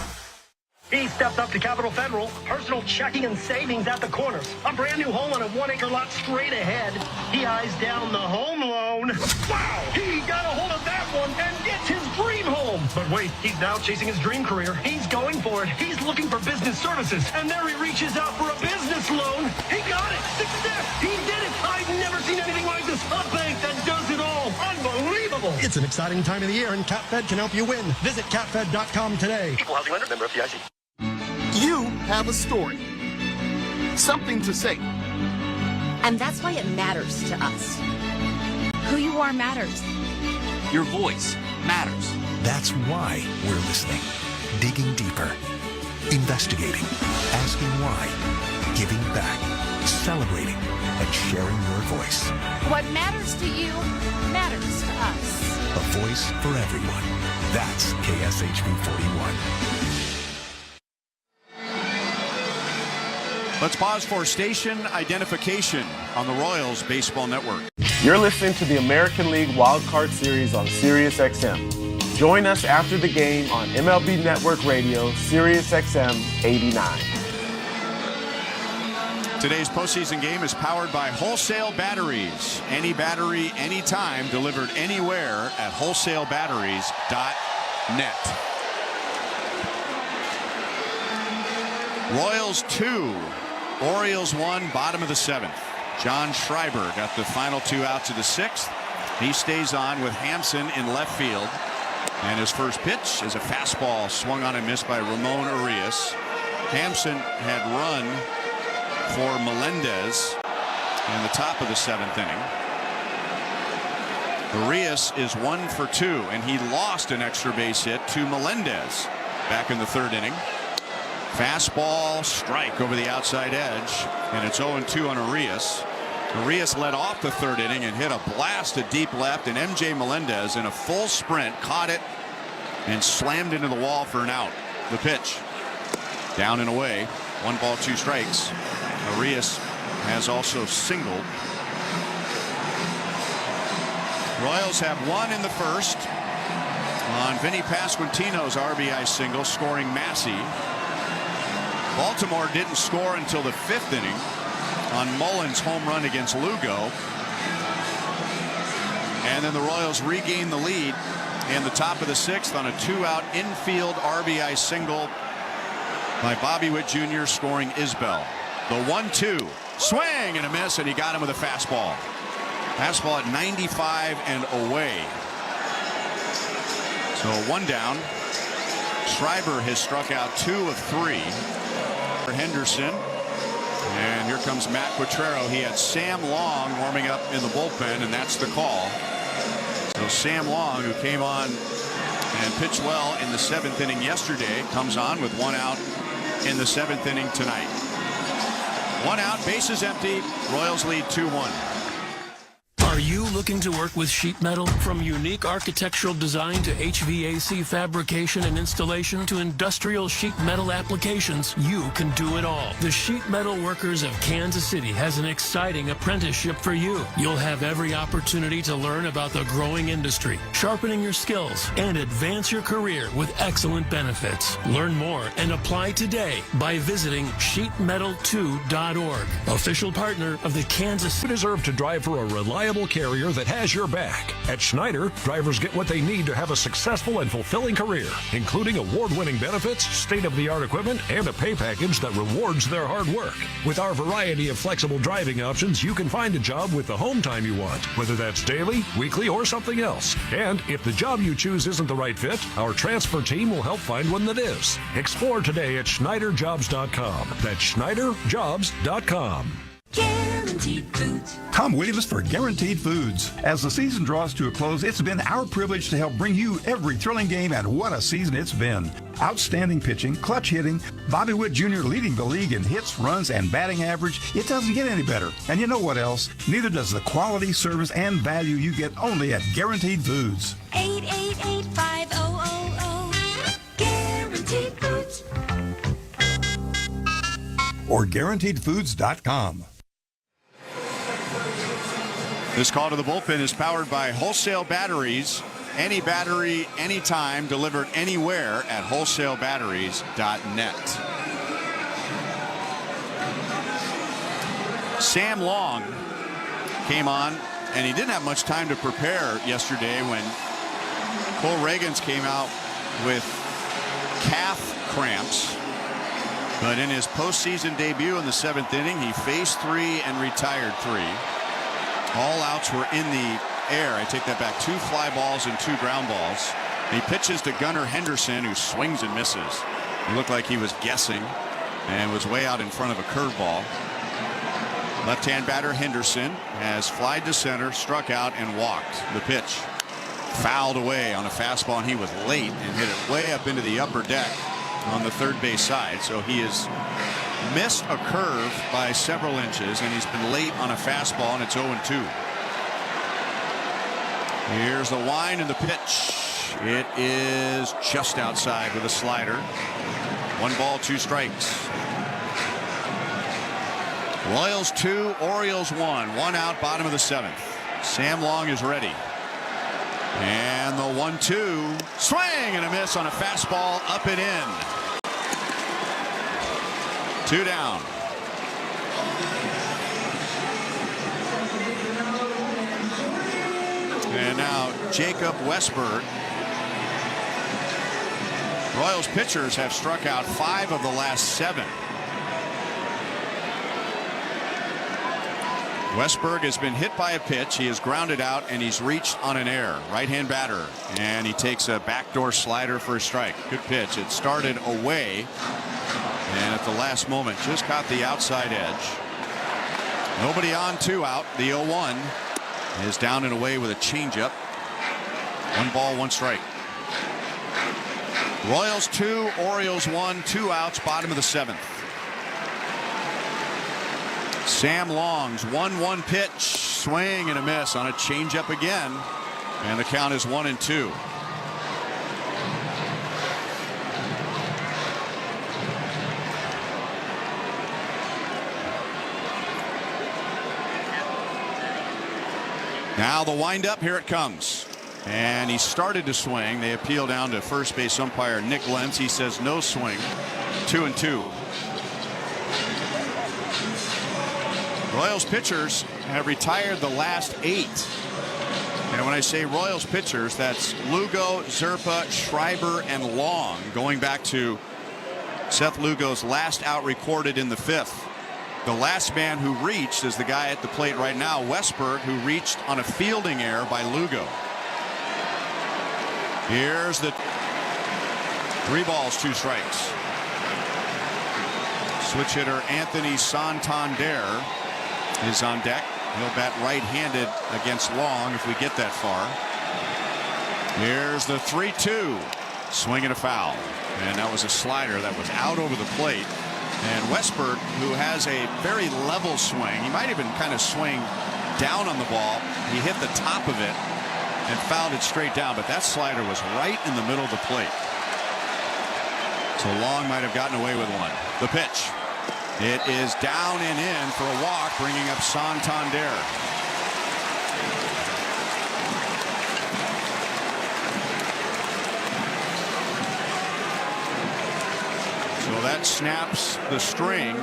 He stepped up to Capital Federal, personal checking and savings at the corners. A brand new home on a 1-acre lot straight ahead. He eyes down the home loan. Wow! He got a hold of that one and gets his dream home. But wait, he's now chasing his dream career. He's going for it. He's looking for business services. And there he reaches out for a business loan. He got it! Success! He did it! I've never seen anything like this. A bank that does it all. Unbelievable! It's an exciting time of the year, and CapFed can help you win. Visit CapFed.com today. Equal housing lender, member FDIC. You have a story, something to say. And that's why it matters to us. Who you are matters. Your voice matters. That's why we're listening, digging deeper, investigating, asking why, giving back, celebrating, and sharing your voice. What matters to you matters to us. A voice for everyone. That's KSHB 41. Let's pause for station identification on the Royals Baseball Network. You're listening to the American League Wild Card Series on Sirius XM. Join us after the game on MLB Network Radio, Sirius XM 89. Today's postseason game is powered by Wholesale Batteries. Any battery, anytime, delivered anywhere at wholesalebatteries.net. Royals 2, Orioles 1, bottom of the 7th. John Schreiber got the final 2 outs of the 6th. He stays on with Hampson in left field. And his first pitch is a fastball swung on and missed by Ramon Urias. Hampson had run for Melendez in the top of the 7th inning. Urias is 1 for 2, and he lost an extra base hit to Melendez back in the 3rd inning. Fastball strike over the outside edge, and it's 0-2 on Urias. Urias led off the 3rd inning and hit a blast to deep left, and MJ Melendez in a full sprint caught it and slammed into the wall for an out. The pitch down and away, 1 ball 2 strikes. Urias has also singled. Royals have 1 in the 1st on Vinny Pasquantino's RBI single, scoring Massey. Baltimore didn't score until the 5th inning on Mullins' home run against Lugo. And then the Royals regained the lead in the top of the 6th on a 2-out infield RBI single by Bobby Witt Jr. scoring Isbell. The 1-2 swing and a miss, and he got him with a fastball. Fastball at 95 and away. So 1 down. Schreiber has struck out 2 of 3. Henderson, and here comes Matt Quatrero. He had Sam Long warming up in the bullpen, and that's the call. So Sam Long, who came on and pitched well in the 7th inning yesterday, comes on with 1 out in the 7th inning tonight. 1 out, bases empty. Royals lead 2-1. Are you looking to work with sheet metal? From unique architectural design to HVAC fabrication and installation to industrial sheet metal applications, you can do it all. The Sheet Metal Workers of Kansas City has an exciting apprenticeship for you. You'll have every opportunity to learn about the growing industry, sharpening your skills, and advance your career with excellent benefits. Learn more and apply today by visiting sheetmetal2.org. Official partner of the Kansas City. You deserve to drive for a reliable carrier that has your back. At Schneider, drivers get what they need to have a successful and fulfilling career, including award-winning benefits, state-of-the-art equipment, and a pay package that rewards their hard work. With our variety of flexible driving options, you can find a job with the home time you want, whether that's daily, weekly, or something else. And if the job you choose isn't the right fit, our transfer team will help find one that is. Explore today at SchneiderJobs.com. That's SchneiderJobs.com. Guaranteed Foods. Tom Williams for Guaranteed Foods. As the season draws to a close, it's been our privilege to help bring you every thrilling game, and what a season it's been. Outstanding pitching, clutch hitting, Bobby Witt Jr. leading the league in hits, runs, and batting average. It doesn't get any better. And you know what else? Neither does the quality, service, and value you get only at Guaranteed Foods. 888-5000. Guaranteed Foods. Or GuaranteedFoods.com. This call to the bullpen is powered by Wholesale Batteries. Any battery, anytime, delivered anywhere at wholesalebatteries.net. Sam Long came on, and he didn't have much time to prepare yesterday when Cole Reagans came out with calf cramps. But in his postseason debut in the 7th inning, he faced 3 and retired 3. All outs were in the air. I take that back. 2 fly balls and 2 ground balls. He pitches to Gunnar Henderson, who swings and misses. He looked like he was guessing and was way out in front of a curveball. Left-hand batter Henderson has flied to center, struck out, and walked. The pitch fouled away on a fastball, and he was late and hit it way up into the upper deck on the third base side. So he has missed a curve by several inches, and he's been late on a fastball, and it's 0-2. Here's the wind and the pitch. It is just outside with a slider. 1 ball, 2 strikes. Royals 2, Orioles 1. 1 out, bottom of the 7th. Sam Long is ready. And the 1-2. Swing and a miss on a fastball, up and in. 2 down. And now Jacob Westberg. Royals pitchers have struck out 5 of the last 7. Westberg has been hit by a pitch. He is grounded out, and he's reached on an error. Right-hand batter, and he takes a backdoor slider for a strike. Good pitch. It started away, and at the last moment just caught the outside edge. Nobody on, 2 out. The 0-1 is down and away with a changeup. 1 ball, 1 strike. Royals 2, Orioles 1, 2 outs, bottom of the 7th. Sam Long's 1-1 pitch, swing and a miss on a changeup again, and the count is 1-2. Now the windup, here it comes. And he started to swing. They appeal down to first base umpire Nick Lentz. He says no swing. 2-2. Royals pitchers have retired the last 8. And when I say Royals pitchers, that's Lugo, Zerpa, Schreiber, and Long, going back to Seth Lugo's last out recorded in the 5th. The last man who reached is the guy at the plate right now, Westberg, who reached on a fielding error by Lugo. Here's the 3 balls, 2 strikes. Switch hitter Anthony Santander is on deck. He'll bat right-handed against Long if we get that far. Here's the 3-2. Swing and a foul. And that was a slider that was out over the plate. And Westberg, who has a very level swing, he might even kind of swing down on the ball. He hit the top of it and fouled it straight down, but that slider was right in the middle of the plate. So Long might have gotten away with one. The pitch. It is down and in for a walk, bringing up Santander. So that snaps the string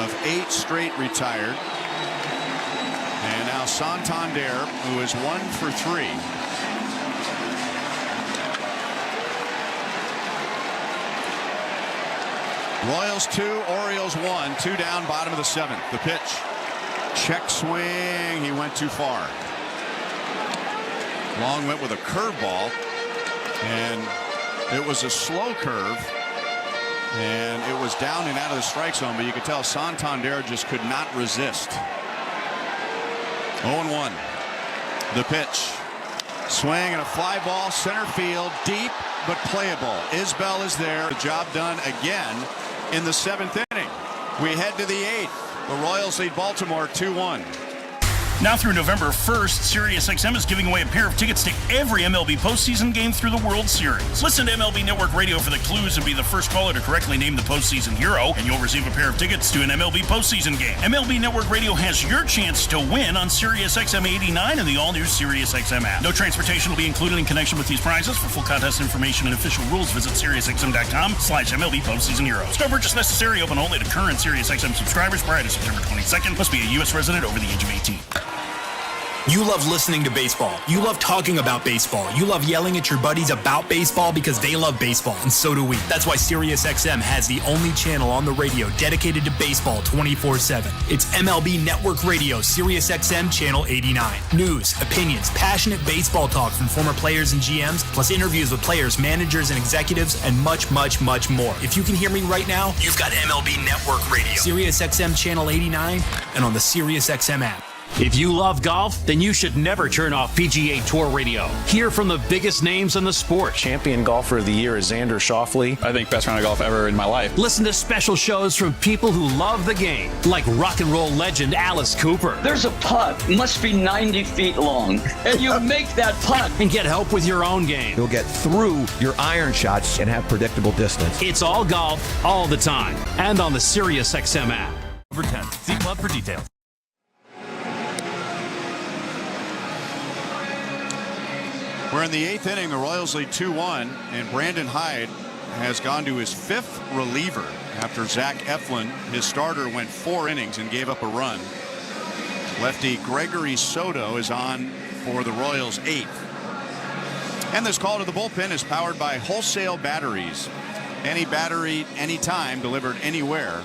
of 8 straight retired. And now Santander, who is 1 for 3. Royals 2, Orioles 1, 2 down, bottom of the 7th. The pitch. Check swing. He went too far. Long went with a curveball, and it was a slow curve, and it was down and out of the strike zone, but you could tell Santander just could not resist. 0-1. The pitch. Swing and a fly ball, center field, deep but playable. Isbell is there. The job done again in the 7th inning. We head to the 8th. The Royals lead Baltimore 2-1. Now through November 1st, SiriusXM is giving away a pair of tickets to every MLB postseason game through the World Series. Listen to MLB Network Radio for the clues and be the first caller to correctly name the postseason hero, and you'll receive a pair of tickets to an MLB postseason game. MLB Network Radio has your chance to win on SiriusXM 89 and the all-new SiriusXM app. No transportation will be included in connection with these prizes. For full contest information and official rules, visit SiriusXM.com/MLB postseason heroes. No purchase necessary. Open only to current SiriusXM subscribers prior to September 22nd. Must be a U.S. resident over the age of 18. You love listening to baseball. You love talking about baseball. You love yelling at your buddies about baseball because they love baseball, and so do we. That's why SiriusXM has the only channel on the radio dedicated to baseball 24/7. It's MLB Network Radio, SiriusXM Channel 89. News, opinions, passionate baseball talk from former players and GMs, plus interviews with players, managers, and executives, and much, much, much more. If you can hear me right now, you've got MLB Network Radio, SiriusXM Channel 89, and on the SiriusXM app. If you love golf, then you should never turn off PGA Tour Radio. Hear from the biggest names in the sport. Champion golfer of the year is Xander Schauffele. I think best round of golf ever in my life. Listen to special shows from people who love the game, like rock and roll legend Alice Cooper. There's a putt, must be 90 feet long, and you make that putt. And get help with your own game. You'll get through your iron shots and have predictable distance. It's all golf, all the time, and on the SiriusXM app. Over 10. See club for details. We're in the 8th inning. The Royals lead 2-1, and Brandon Hyde has gone to his 5th reliever after Zach Eflin, his starter, went 4 innings and gave up a run. Lefty Gregory Soto is on for the Royals' 8th. And this call to the bullpen is powered by Wholesale Batteries. Any battery, anytime, delivered anywhere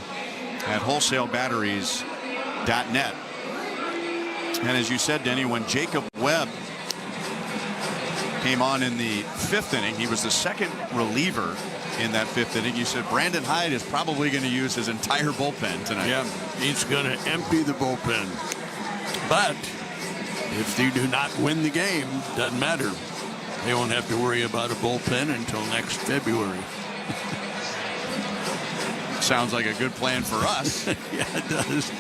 at wholesalebatteries.net. And as you said, Denny, when Jacob Webb came on in the 5th inning, he was the 2nd reliever in that 5th inning. You said Brandon Hyde is probably going to use his entire bullpen tonight. Yeah, he's going to empty the bullpen. But if they do not win the game, doesn't matter. They won't have to worry about a bullpen until next February. Sounds like a good plan for us. Yeah, it does.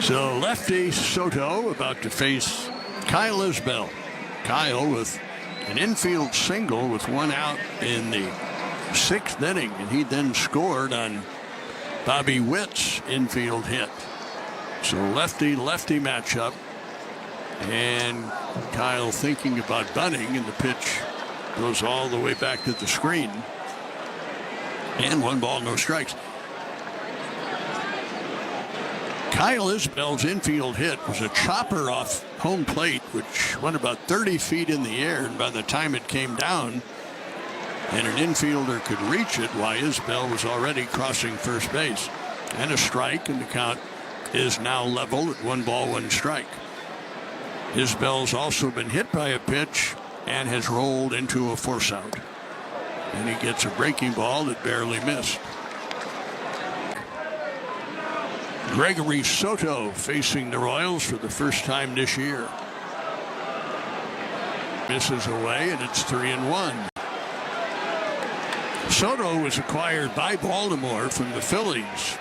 So lefty Soto about to face Kyle Isbell. Kyle with an infield single with 1 out in the 6th inning, and he then scored on Bobby Witt's infield hit. So lefty-lefty matchup, and Kyle thinking about bunting, and the pitch goes all the way back to the screen. And 1 ball, no strikes. Kyle Isbell's infield hit was a chopper off home plate, which went about 30 feet in the air, and by the time it came down and an infielder could reach it, why Isbell was already crossing first base. And a strike, and the count is now level at 1 ball, 1 strike. Isbell's also been hit by a pitch and has rolled into a force out. And he gets a breaking ball that barely missed. Gregory Soto facing the Royals for the first time this year. Misses away, and it's 3-1. Soto was acquired by Baltimore from the Phillies.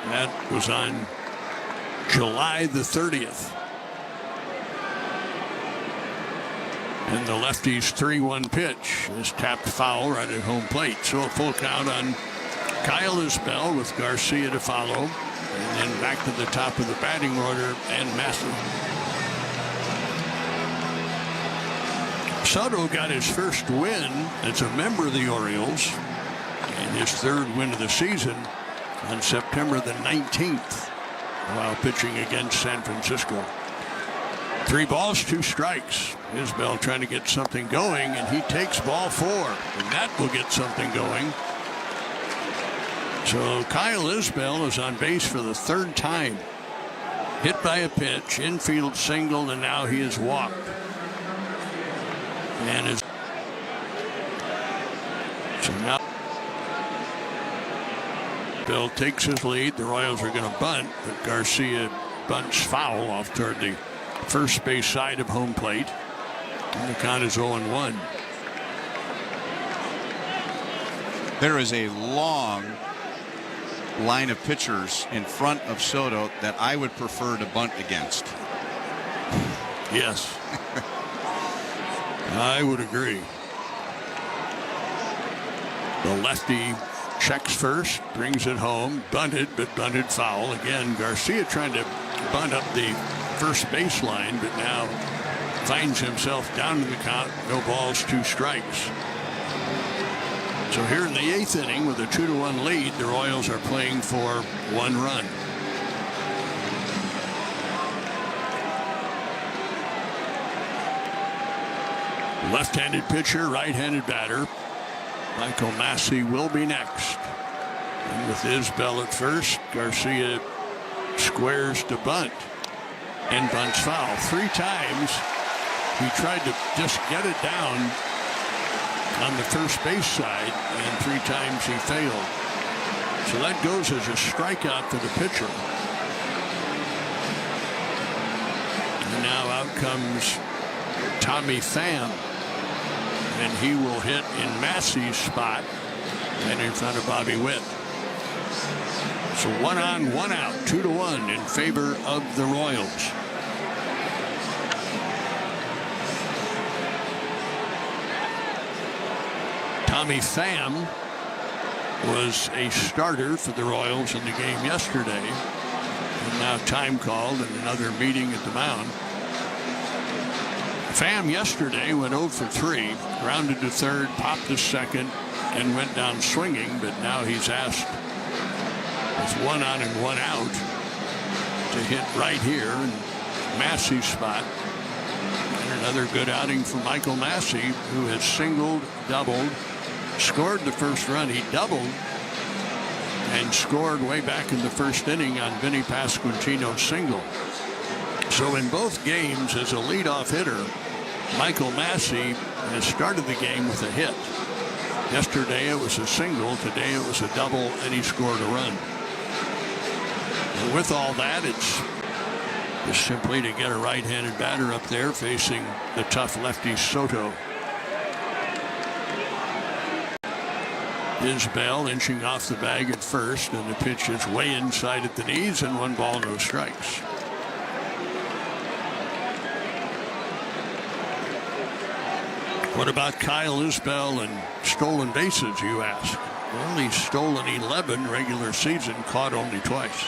That was on July the 30th. And the lefty's 3-1 pitch is tapped foul right at home plate. So a full count on Kyle Isbell with Garcia to follow. And then back to the top of the batting order and Massey. Soto got his first win as a member of the Orioles and his third win of the season on September the 19th while pitching against San Francisco. 3 balls, 2 strikes. Isbell trying to get something going, and he takes ball 4, and that will get something going. So Kyle Isbell is on base for the 3rd time. Hit by a pitch, infield single, and now he is walked. And is so now Bill takes his lead. The Royals are going to bunt, but Garcia bunts foul off toward the first base side of home plate. And the count is 0-1. There is a long line of pitchers in front of Soto that I would prefer to bunt against. Yes. I would agree. The lefty checks first, brings it home, bunted, but bunted foul. Again, Garcia trying to bunt up the first baseline, but now finds himself down in the count. No balls, 2 strikes. So here in the 8th inning with a 2-1 lead, the Royals are playing for 1 run. Left-handed pitcher, right-handed batter. Michael Massey will be next. And with Isbell at first, Garcia squares to bunt and bunts foul. 3 times he tried to just get it down on the first base side, and 3 times he failed. So that goes as a strikeout for the pitcher. And now out comes Tommy Pham, and he will hit in Massey's spot and in front of Bobby Witt. So 1 on, 1 out, 2-1 in favor of the Royals. Tommy Pham was a starter for the Royals in the game yesterday, and now time called and another meeting at the mound. Pham yesterday went 0 for 3, grounded to third, popped to second, and went down swinging, but now he's asked with 1 on and 1 out to hit right here in Massey's spot. And another good outing for Michael Massey, who has singled, doubled, scored the first run. He doubled and scored way back in the first inning on Vinny Pasquantino's single. So in both games as a leadoff hitter, Michael Massey has started the game with a hit. Yesterday it was a single, today it was a double, and he scored a run. And with all that, it's just simply to get a right-handed batter up there facing the tough lefty Soto. Isbell inching off the bag at first, and the pitch is way inside at the knees, and 1 ball, no strikes. What about Kyle Isbell and stolen bases, you ask? Only stolen 11 regular season, caught only twice.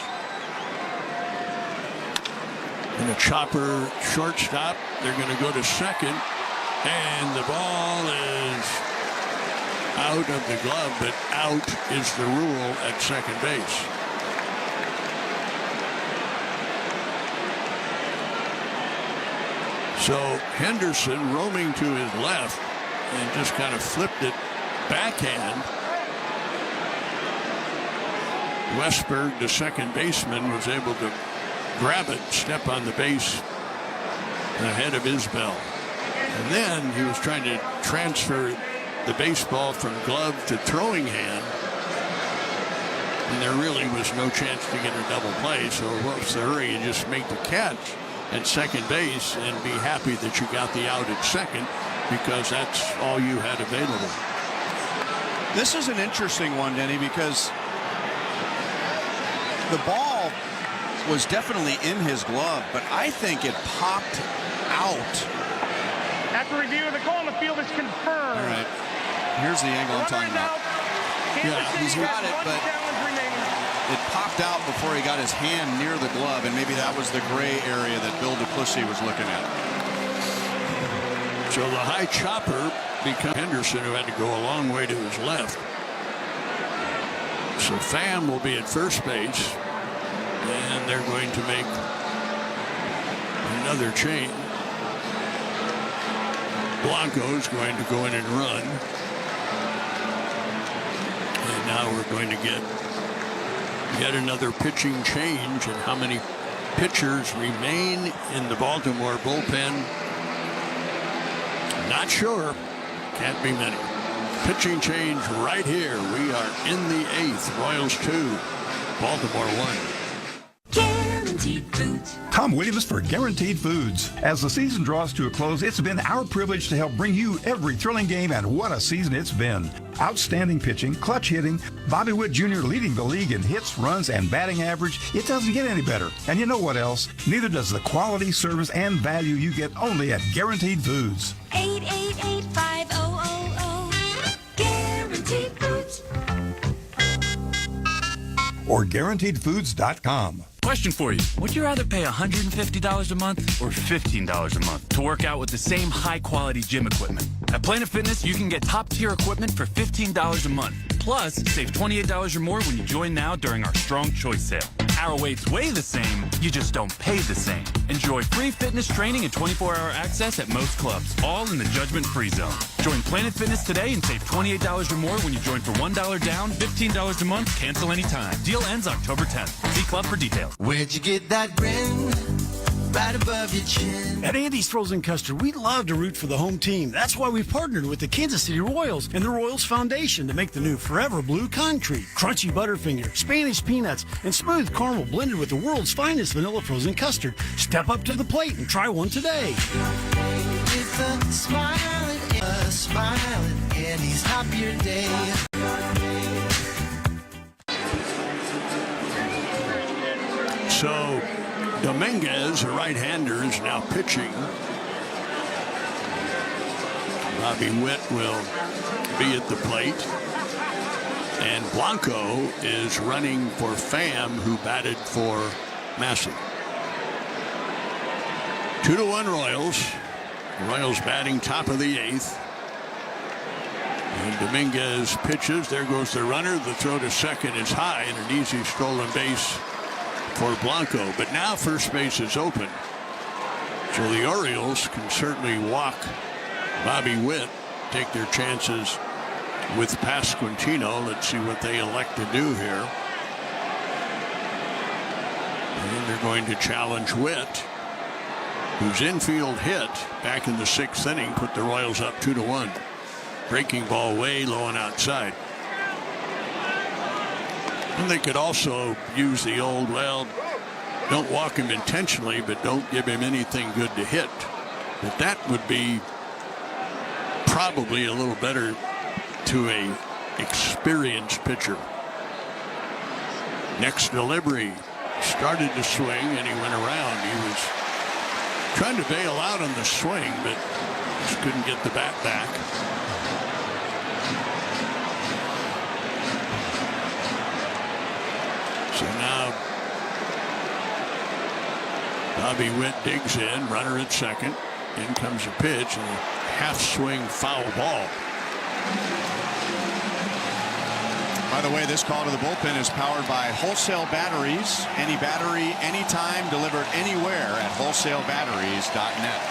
And a chopper shortstop. They're going to go to second, and the ball is out of the glove, but out is the rule at second base. So Henderson roaming to his left and just kind of flipped it backhand. Westberg, the second baseman, was able to grab it, step on the base ahead of Isbell. And then he was trying to transfer the baseball from glove to throwing hand, and there really was no chance to get a double play. So what's the hurry? You just make the catch at second base and be happy that you got the out at second, because that's all you had available. This is an interesting one, Denny, because the ball was definitely in his glove, but I think it popped out. After review, the call on the field is confirmed. All right. Here's the angle I'm talking about. Yeah, he's got it, but it popped out before he got his hand near the glove, and maybe that was the gray area that Bill Duplessis was looking at. So the high chopper becomes Henderson, who had to go a long way to his left. So Pham will be at first base, and they're going to make another change. Blanco's going to go in and run. And now we're going to get yet another pitching change. And how many pitchers remain in the Baltimore bullpen? Not sure. Can't be many. Pitching change right here. We are in the 8th. Royals 2, Baltimore 1. Guaranteed Foods. Tom Williams for Guaranteed Foods. As the season draws to a close, it's been our privilege to help bring you every thrilling game, and what a season it's been. Outstanding pitching, clutch hitting, Bobby Witt Jr. leading the league in hits, runs, and batting average. It doesn't get any better. And you know what else? Neither does the quality, service, and value you get only at Guaranteed Foods. 888-5000. Guaranteed Foods. Or GuaranteedFoods.com. Question for you. Would you rather pay $150 a month or $15 a month to work out with the same high-quality gym equipment? At Planet Fitness, you can get top-tier equipment for $15 a month. Plus, save $28 or more when you join now during our Strong Choice sale. Our weights weigh the same, you just don't pay the same. Enjoy free fitness training and 24-hour access at most clubs, all in the judgment-free zone. Join Planet Fitness today and save $28 or more when you join for $1 down, $15 a month, cancel anytime. Deal ends October 10th. See club for details. Where'd you get that grin? Right above your chin. At Andy's Frozen Custard, we love to root for the home team. That's why we've partnered with the Kansas City Royals and the Royals Foundation to make the new Forever Blue Concrete. Crunchy Butterfinger, Spanish peanuts, and smooth caramel blended with the world's finest vanilla frozen custard. Step up to the plate and try one today. With a smile at Andy's happier day. So Dominguez, a right-hander, is now pitching. Bobby Witt will be at the plate. And Blanco is running for Pham, who batted for Massey. 2-1 Royals. Royals batting top of the 8th. And Dominguez pitches. There goes the runner. The throw to second is high, and an easy stolen base for Blanco. But now first base is open. So the Orioles can certainly walk Bobby Witt, take their chances with Pasquantino. Let's see what they elect to do here. And they're going to challenge Witt, whose infield hit back in the 6th inning put the Royals up 2-1. Breaking ball way low and outside. And they could also use the old, well, don't walk him intentionally, but don't give him anything good to hit. But that would be probably a little better to a experienced pitcher. Next delivery. Started to swing, and he went around. He was trying to bail out on the swing, but just couldn't get the bat back. So now Bobby Witt digs in, runner at second. In comes a pitch, and a half-swing foul ball. By the way, this call to the bullpen is powered by Wholesale Batteries. Any battery, anytime, delivered anywhere at wholesalebatteries.net.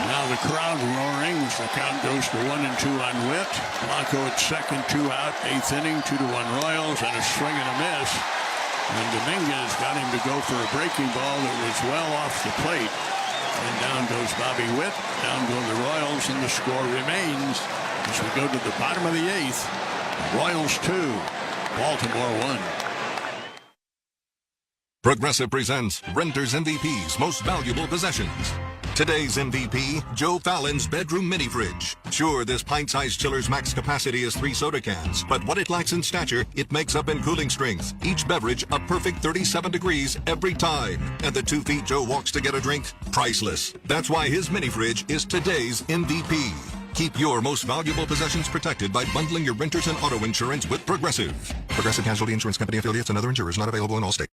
Now the crowd roaring as the count goes to 1-2 on Witt. Blanco at second, 2 out, 8th inning, 2-1 Royals, and a swing and a miss. And Dominguez got him to go for a breaking ball that was well off the plate. And down goes Bobby Witt, down go the Royals, and the score remains as we go to the bottom of the 8th. Royals 2, Baltimore 1. Progressive presents Renter's MVP's Most Valuable Possessions. Today's MVP, Joe Fallon's bedroom mini fridge. Sure, this pint-sized chiller's max capacity is 3 soda cans, but what it lacks in stature, it makes up in cooling strength. Each beverage a perfect 37 degrees every time. And the 2 feet Joe walks to get a drink, priceless. That's why his mini fridge is today's MVP. Keep your most valuable possessions protected by bundling your renters and auto insurance with Progressive. Progressive Casualty Insurance Company affiliates and other insurers not available in all states.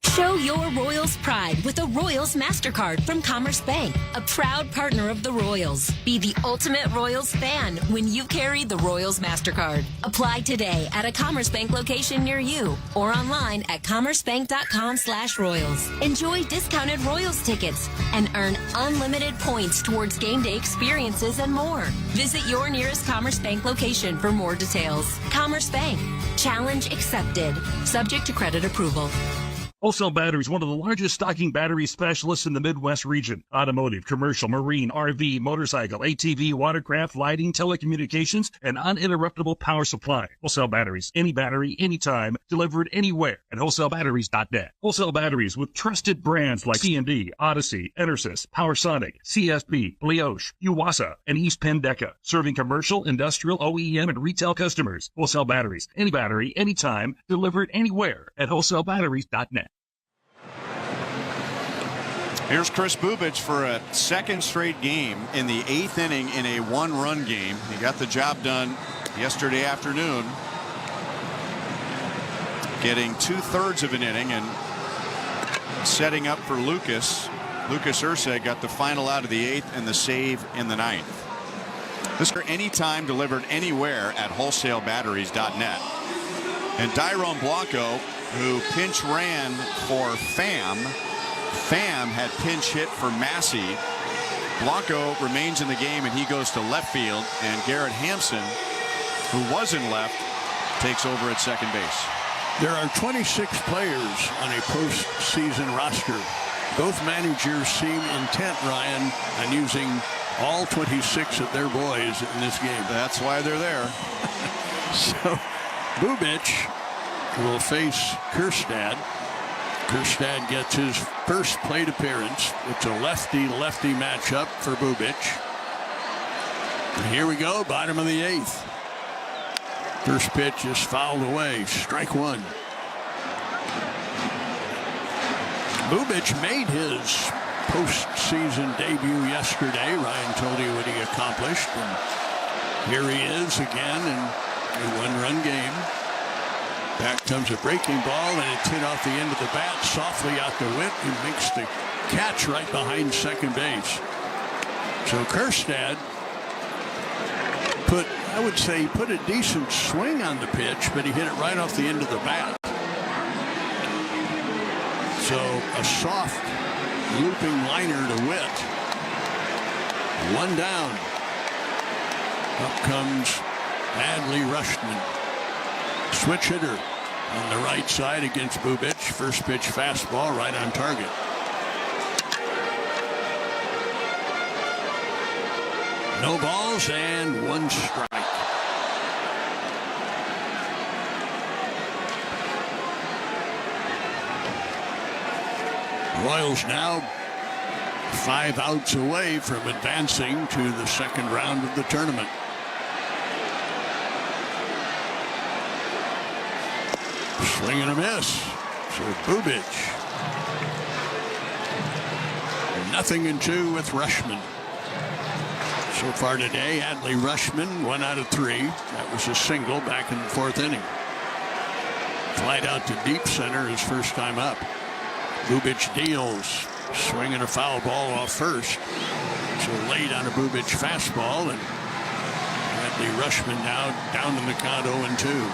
Show your Royals pride with a Royals MasterCard from Commerce Bank, a proud partner of the Royals. Be the ultimate Royals fan when you carry the Royals MasterCard. Apply today at a Commerce Bank location near you or online at commercebank.com/Royals. Enjoy discounted Royals tickets and earn unlimited points towards game day experiences and more. Visit your nearest Commerce Bank location for more details. Commerce Bank. Challenge accepted. Subject to credit approval. Wholesale Batteries, one of the largest stocking battery specialists in the Midwest region. Automotive, commercial, marine, RV, motorcycle, ATV, watercraft, lighting, telecommunications, and uninterruptible power supply. Wholesale Batteries, any battery, anytime, delivered anywhere at wholesalebatteries.net. Wholesale Batteries with trusted brands like C&D, Odyssey, Enersys, PowerSonic, CSB, Leosh, Uwasa, and East Pendeca, serving commercial, industrial, OEM, and retail customers. Wholesale Batteries, any battery, anytime, delivered anywhere at wholesalebatteries.net. Here's Chris Bubich for a second straight game in the 8th inning in a 1-run game. He got the job done yesterday afternoon, getting 2/3 of an inning and setting up for Lucas. Lucas Urseg got the final out of the 8th and the save in the 9th. This is anytime, delivered anywhere at wholesalebatteries.net. And Dairon Blanco, who pinch ran for Pham had pinch hit for Massey. Blanco remains in the game and he goes to left field, and Garrett Hampson, who was in left, takes over at second base. There are 26 players on a postseason roster. Both managers seem intent, Ryan, on using all 26 of their boys in this game. That's why they're there. So Bubich will face Kjerstad. Kjerstad gets his first plate appearance. It's a lefty-lefty matchup for Bubich. And here we go, bottom of the 8th. First pitch is fouled away. Strike one. Bubich made his postseason debut yesterday. Ryan told you what he accomplished. And here he is again in a 1-run game. Back comes a breaking ball, and it's hit off the end of the bat, softly out to Witt, who makes the catch right behind second base. So Kjerstad put a decent swing on the pitch, but he hit it right off the end of the bat. So a soft looping liner to Witt. One down. Up comes Adley Rutschman. Switch hitter on the right side against Bubich. First pitch fastball right on target. No balls and one strike. Royals now 5 outs away from advancing to the second round of the tournament. Swing and a miss. So Bubich. 0-2 with Rutschman. So far today, Adley Rutschman, 1 out of 3. That was a single back in the 4th inning. Flight out to deep center his first time up. Bubich deals. Swing and a foul ball off first. So late on a Bubich fastball, and Adley Rutschman now down in the count 0-2.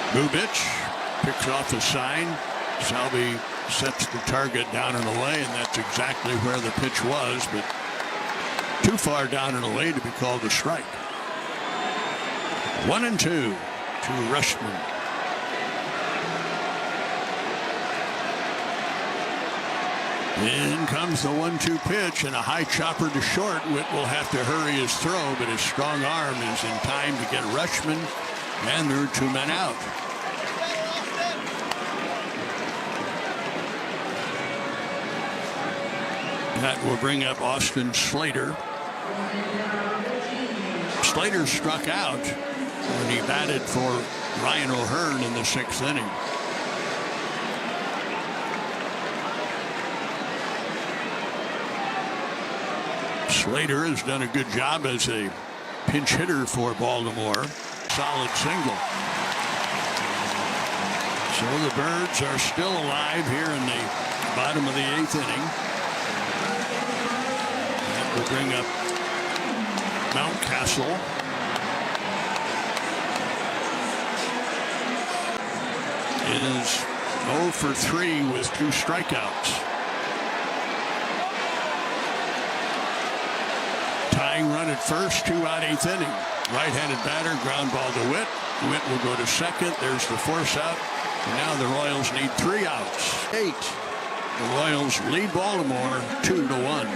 Bubich picks off the sign. Salvi sets the target down and away, and that's exactly where the pitch was, but too far down and away to be called a strike. 1-2 to Rutschman. In comes the 1-2 pitch and a high chopper to short. Witt will have to hurry his throw, but his strong arm is in time to get Rutschman, and there are 2 men out. That will bring up Austin Slater. Slater struck out when he batted for Ryan O'Hearn in the 6th inning. Slater has done a good job as a pinch hitter for Baltimore. Solid single. So the Birds are still alive here in the bottom of the 8th inning. That will bring up Mountcastle. It is 0 for 3 with 2 strikeouts. Tying run at first, 2 out 8th inning. Right-handed batter, ground ball to Witt. Witt will go to second. There's the force out. And now the Royals need 3 outs. 8. The Royals lead Baltimore 2-1.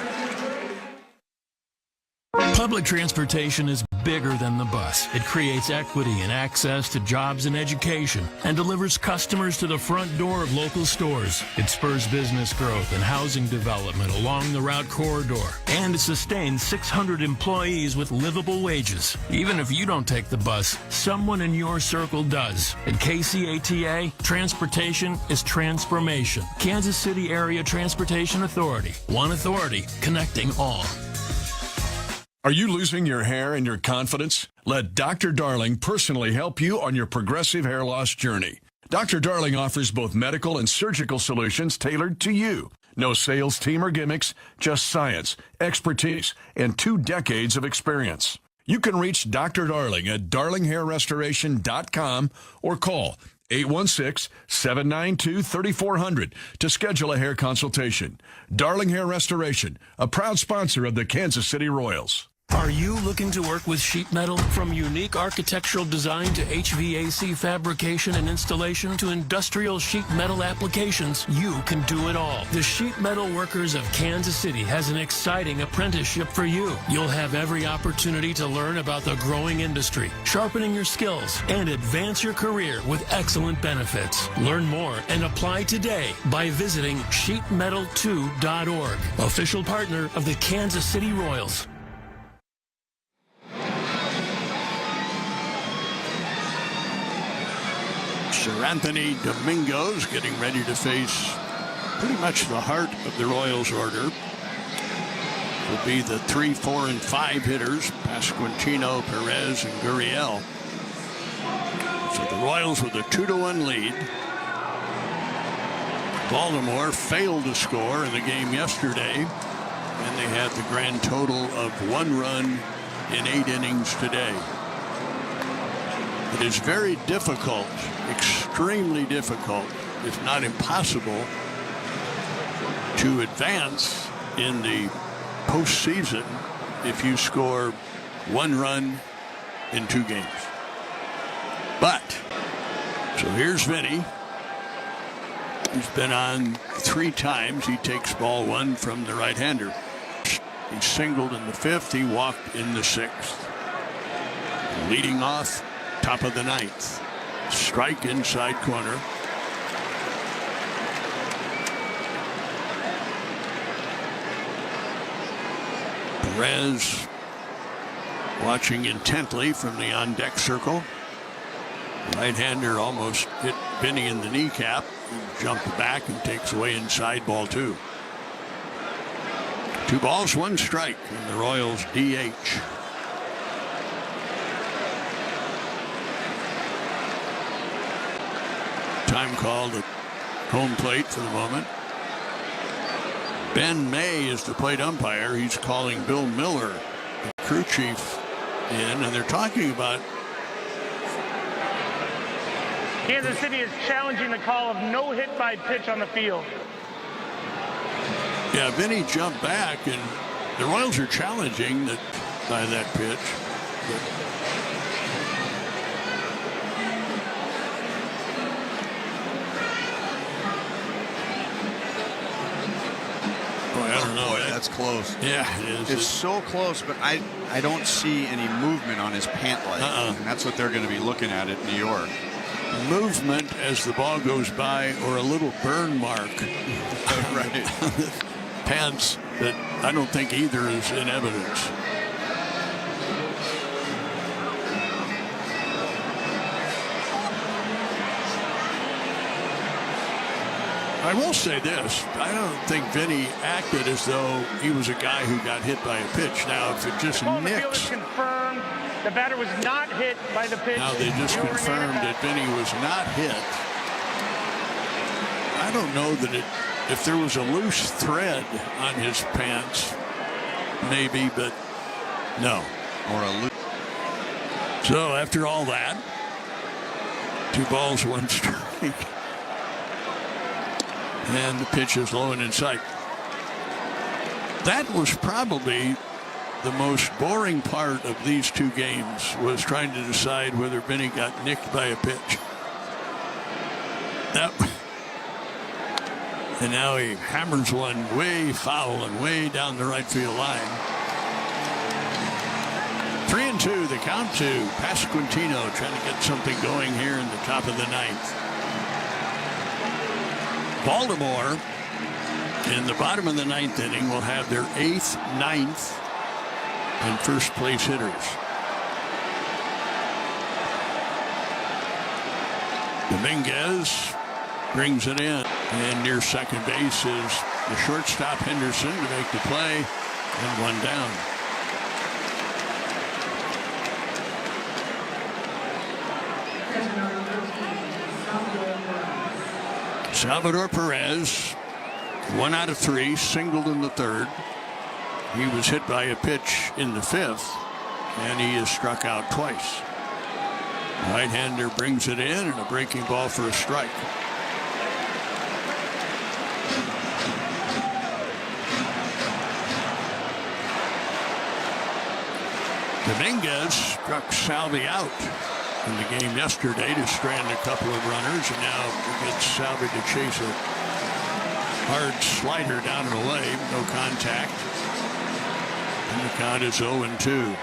Public transportation is bigger than the bus. It creates equity and access to jobs and education and delivers customers to the front door of local stores. It spurs business growth and housing development along the route corridor. And it sustains 600 employees with livable wages. Even if you don't take the bus, someone in your circle does. At KCATA, transportation is transformation. Kansas City Area Transportation Authority. One authority connecting all. Are you losing your hair and your confidence? Let Dr. Darling personally help you on your progressive hair loss journey. Dr. Darling offers both medical and surgical solutions tailored to you. No sales team or gimmicks, just science, expertise, and 2 decades of experience. You can reach Dr. Darling at darlinghairrestoration.com or call 816-792-3400 to schedule a hair consultation. Darling Hair Restoration, a proud sponsor of the Kansas City Royals. Are you looking to work with sheet metal? From unique architectural design to HVAC fabrication and installation to industrial sheet metal applications, you can do it all. The Sheet Metal Workers of Kansas City has an exciting apprenticeship for you. You'll have every opportunity to learn about the growing industry, sharpening your skills, and advance your career with excellent benefits. Learn more and apply today by visiting sheetmetal2.org, official partner of the Kansas City Royals. Sir Anthony Dominguez getting ready to face pretty much the heart of the Royals order. Will be the 3, 4, and 5 hitters, Pasquantino, Perez, and Gurriel. So the Royals with a 2-1 lead. Baltimore failed to score in the game yesterday, and they had the grand total of 1 run in 8 innings today. It is very difficult, extremely difficult, if not impossible, to advance in the postseason if you score 1 run in 2 games. But, so here's Vinny. He's been on 3 times. He takes ball 1 from the right-hander. He singled in the 5th. He walked in the 6th. Leading off, top of the 9th. Strike inside corner. Perez watching intently from the on-deck circle. Right-hander almost hit Vinny in the kneecap. He jumped back and takes away inside ball 2. 2 balls, 1 strike, and the Royals DH. Time called at home plate for the moment. Ben May is the plate umpire. He's calling Bill Miller, the crew chief, in, and they're talking about Kansas City is challenging the call of no hit by pitch on the field. Yeah, Vinny jumped back, and the Royals are challenging that by that pitch. I don't know. That's close. Yeah, it is. It's so close, but I don't see any movement on his pant leg. And that's what they're going to be looking at New York. Movement as the ball goes by, or a little burn mark. Right. Pants but I don't think either is in evidence. I will say this. I don't think Vinny acted as though he was a guy who got hit by a pitch. Now, if it just nicks... confirmed the batter was not hit by the pitch. Now they just confirmed that Vinny was not hit. I don't know that if there was a loose thread on his pants, maybe, but no. Or a loose... So after all that, 2 balls, 1 strike. And the pitch is low and in sight. That was probably the most boring part of these 2 games, was trying to decide whether Vinny got nicked by a pitch. And now he hammers one way foul and way down the right field line. 3-2, the count to Pasquantino, trying to get something going here in the top of the 9th. Baltimore, in the bottom of the 9th inning, will have their 8th, 9th, and first place hitters. Dominguez brings it in, and near second base is the shortstop Henderson to make the play, and 1 down. Salvador Perez, 1 out of 3, singled in the 3rd. He was hit by a pitch in the 5th, and he is struck out twice. Right-hander brings it in, and a breaking ball for a strike. Dominguez struck Salvi out in the game yesterday to strand a couple of runners, and now gets Salvi to chase a hard slider down and away. No contact. And the count is 0-2.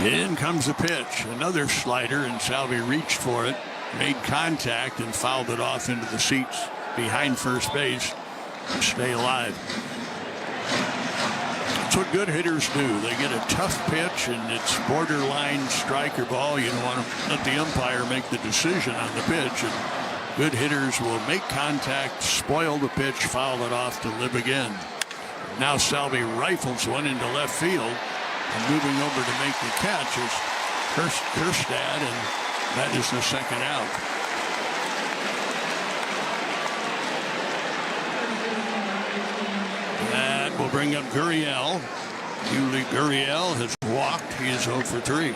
In comes the pitch. Another slider, and Salvi reached for it, made contact, and fouled it off into the seats behind first base to stay alive. That's what good hitters do. They get a tough pitch, and it's borderline strike or ball. You don't want to let the umpire make the decision on the pitch. And good hitters will make contact, spoil the pitch, foul it off to live again. Now Salvi rifles one into left field, and moving over to make the catch is Kjerstad, and that is the second out. That will bring up Gurriel. Yuli Gurriel has walked. He is 0 for 3.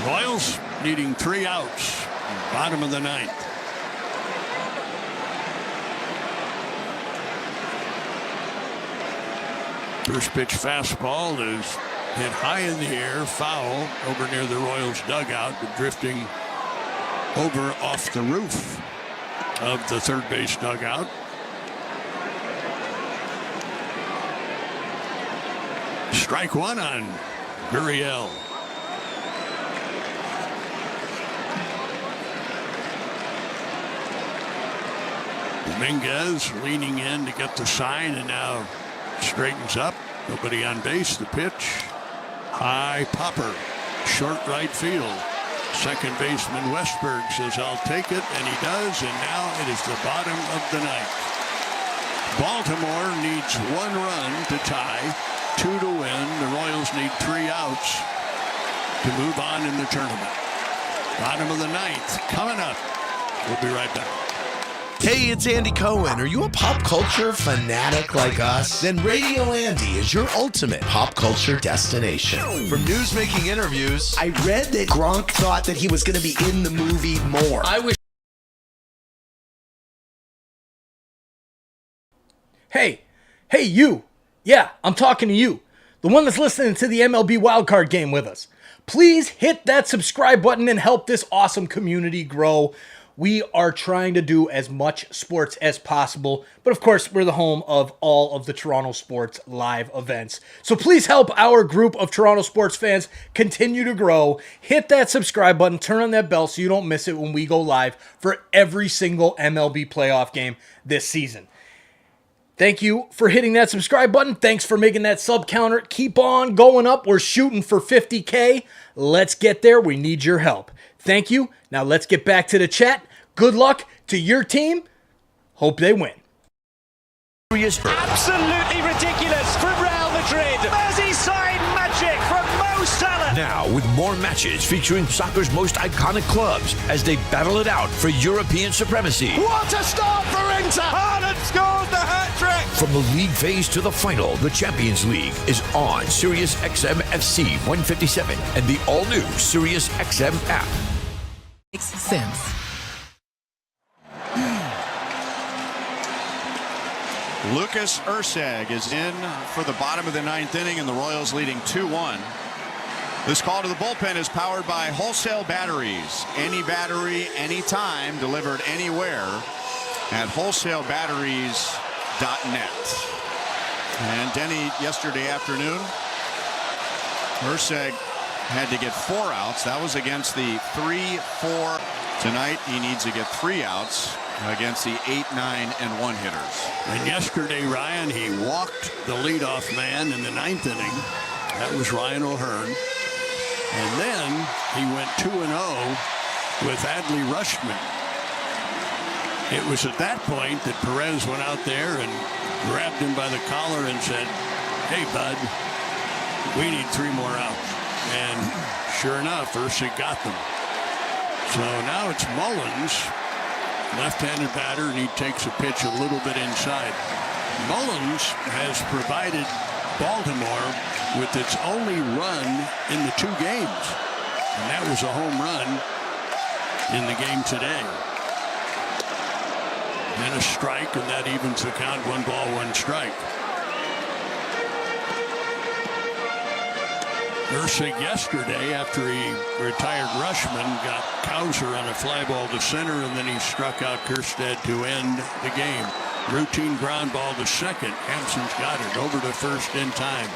Royals needing 3 outs. Bottom of the 9th. First pitch fastball is hit high in the air, foul over near the Royals dugout, but drifting over off the roof of the third base dugout. Strike 1 on Gurriel. Dominguez leaning in to get the sign, and now straightens up. Nobody on base. The pitch. High popper. Short right field. Second baseman Westberg says, "I'll take it," and he does, and now it is the bottom of the 9th. Baltimore needs 1 run to tie, 2 to win. The Royals need 3 outs to move on in the tournament. Bottom of the 9th coming up. We'll be right back. Hey, it's Andy Cohen. Are you a pop culture fanatic like us? Then Radio Andy is your ultimate pop culture destination. From news-making interviews, I read that Gronk thought that he was going to be in the movie more. I wish. Hey, you. Yeah, I'm talking to you. The one that's listening to the MLB wildcard game with us. Please hit that subscribe button and help this awesome community grow. We are trying to do as much sports as possible, but of course, we're the home of all of the Toronto sports live events. So please help our group of Toronto sports fans continue to grow. Hit that subscribe button, turn on that bell so you don't miss it when we go live for every single MLB playoff game this season. Thank you for hitting that subscribe button. Thanks for making that sub counter keep on going up. We're shooting for 50K. Let's get there. We need your help. Thank you. Now let's get back to the chat. Good luck to your team. Hope they win. Absolutely ridiculous from Real Madrid. Merseyside magic from Mo Salah. Now with more matches featuring soccer's most iconic clubs as they battle it out for European supremacy. What a start for Inter. Haaland scores the hat-trick. From the league phase to the final, the Champions League is on Sirius XM FC 157 and the all-new Sirius XM app. Makes sense. Lucas Erceg is in for the bottom of the ninth inning, and the Royals leading 2-1. This call to the bullpen is powered by Wholesale Batteries. Any battery, anytime, delivered anywhere at wholesalebatteries.net. And Denny, yesterday afternoon, Erceg had to get 4 outs. That was against the 3-4. Tonight he needs to get 3 outs against the 8, 9, and 1 hitters. And yesterday, Ryan, he walked the leadoff man in the ninth inning. That was Ryan O'Hearn. And then he went 2-0 with Adley Rutschman. It was at that point that Perez went out there and grabbed him by the collar and said, "Hey, bud, we need 3 more outs." And sure enough, Erceg got them. So now it's Mullins, left-handed batter, and he takes a pitch a little bit inside. Mullins has provided Baltimore with its only run in the 2 games, and that was a home run in the game today. And a strike, and that evens the count. 1 ball, 1 strike. Erceg yesterday, after he retired Rutschman, got Cowser on a fly ball to center, and then he struck out Kjerstad to end the game. Routine ground ball to second. Hampson's got it over to first in time.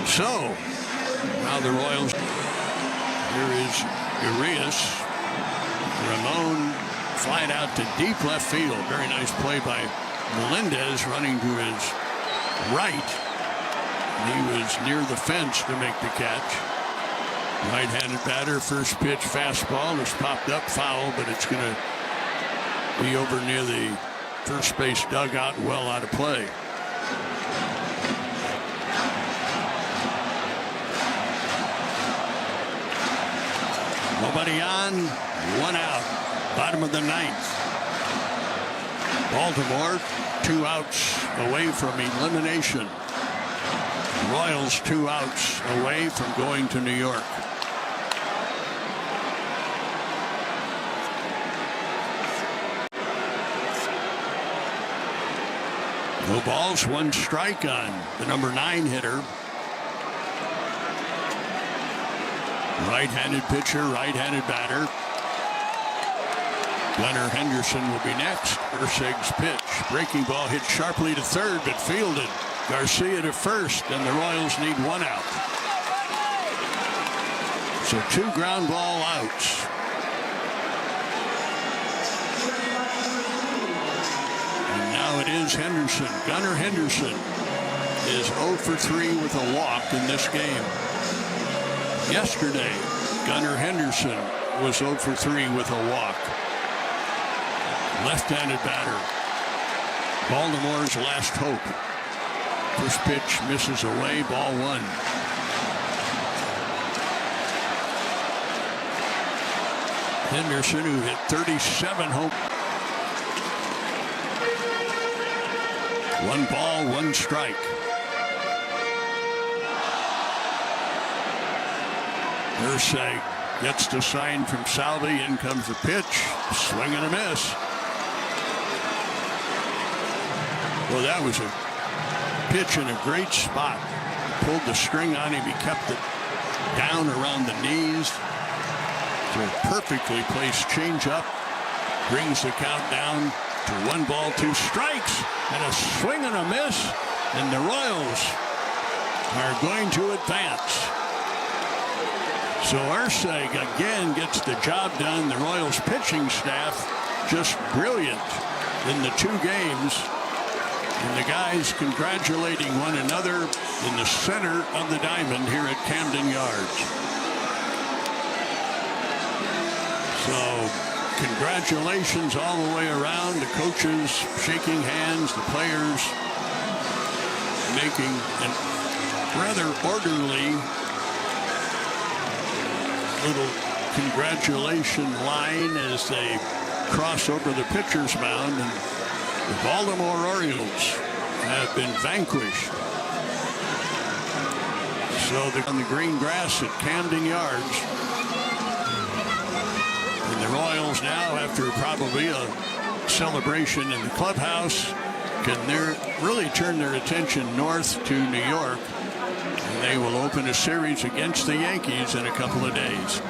So now the Royals. Here is Urias. Ramon flied out to deep left field. Very nice play by Melendez, running to his right. He was near the fence to make the catch. Right-handed batter, first pitch fastball is popped up, foul, but it's going to be over near the first base dugout, well out of play. Nobody on, 1 out, bottom of the ninth. Baltimore 2 outs away from elimination. Royals 2 outs away from going to New York. No balls, 1 strike on the number 9 hitter. Right-handed pitcher, right-handed batter. Gunnar Henderson will be next. Erceg's pitch. Breaking ball hit sharply to third, but fielded. Garcia to first, and the Royals need 1 out. So 2 ground ball outs. And now it is Henderson. Gunnar Henderson is 0 for 3 with a walk in this game. Yesterday, Gunnar Henderson was 0 for 3 with a walk. Left-handed batter. Baltimore's last hope. First pitch misses away, ball 1. Henderson, who hit 37 home. 1 ball, 1 strike. Erceg gets the sign from Salvi. In comes the pitch. Swing and a miss. Well, that was a pitch in a great spot. He pulled the string on him. He kept it down around the knees. So a perfectly placed changeup brings the count down to 1-2 strikes and a swing and a miss, and the Royals are going to advance. So Ursig again gets the job done. The Royals pitching staff just brilliant in the 2 games. And the guys congratulating one another in the center of the diamond here at Camden Yards. So congratulations all the way around. The coaches shaking hands, the players making a rather orderly little congratulation line as they cross over the pitcher's mound, and the Baltimore Orioles have been vanquished. So they're on the green grass at Camden Yards. And the Royals now, after probably a celebration in the clubhouse, can really turn their attention north to New York. And they will open a series against the Yankees in a couple of days.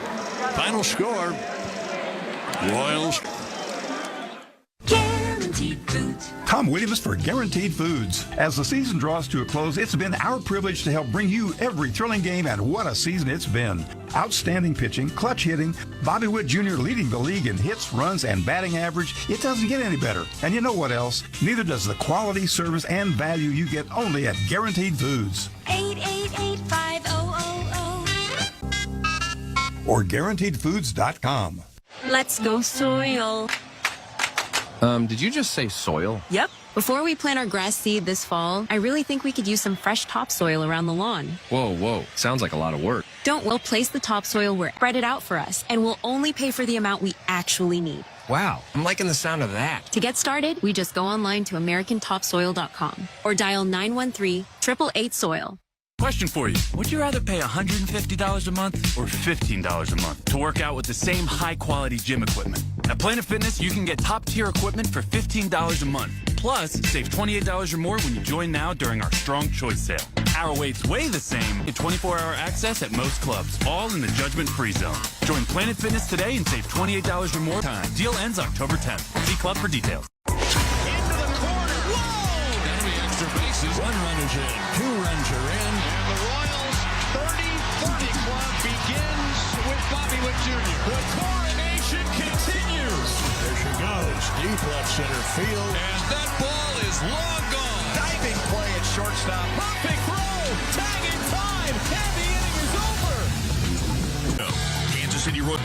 Final score, Royals. Tom Williams for Guaranteed Foods. As the season draws to a close, it's been our privilege to help bring you every thrilling game, and what a season it's been. Outstanding pitching, clutch hitting, Bobby Witt Jr. leading the league in hits, runs, and batting average. It doesn't get any better. And you know what else? Neither does the quality, service, and value you get only at Guaranteed Foods. 888-5000. Or GuaranteedFoods.com. Let's go soil. Did you just say soil? Yep. Before we plant our grass seed this fall, I really think we could use some fresh topsoil around the lawn. Whoa. Sounds like a lot of work. We'll place the topsoil where spread it out for us, and we'll only pay for the amount we actually need. Wow, I'm liking the sound of that. To get started, we just go online to AmericanTopsoil.com or dial 913-888-SOIL. Question for you. Would you rather pay $150 a month or $15 a month to work out with the same high-quality gym equipment? At Planet Fitness, you can get top-tier equipment for $15 a month. Plus, save $28 or more when you join now during our Strong Choice sale. Our weights weigh the same in 24-hour access at most clubs, all in the judgment-free zone. Join Planet Fitness today and save $28 or more time. Deal ends October 10th. See club for details. Bases. 1 run is in. 2 runs are in. And the Royals 30-30 club begins with Bobby Witt Jr. The coronation continues. There she goes. Deep left center field. And that ball is long gone. Diving play at shortstop. Perfect throw. Tag in time. And the inning is over. Kansas City Royals.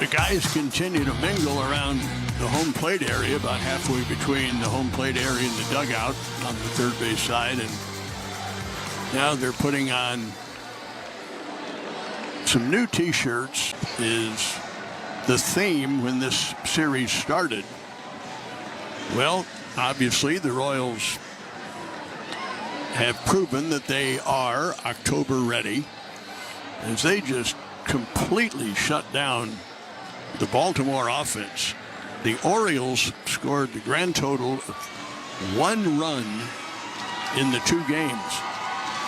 The guys continue to mingle around the home plate area, about halfway between the home plate area and the dugout on the third base side. And now they're putting on some new T-shirts. Is the theme when this series started. Well, obviously the Royals have proven that they are October ready, as they just completely shut down the Baltimore offense. The Orioles scored the grand total of 1 run in the 2 games.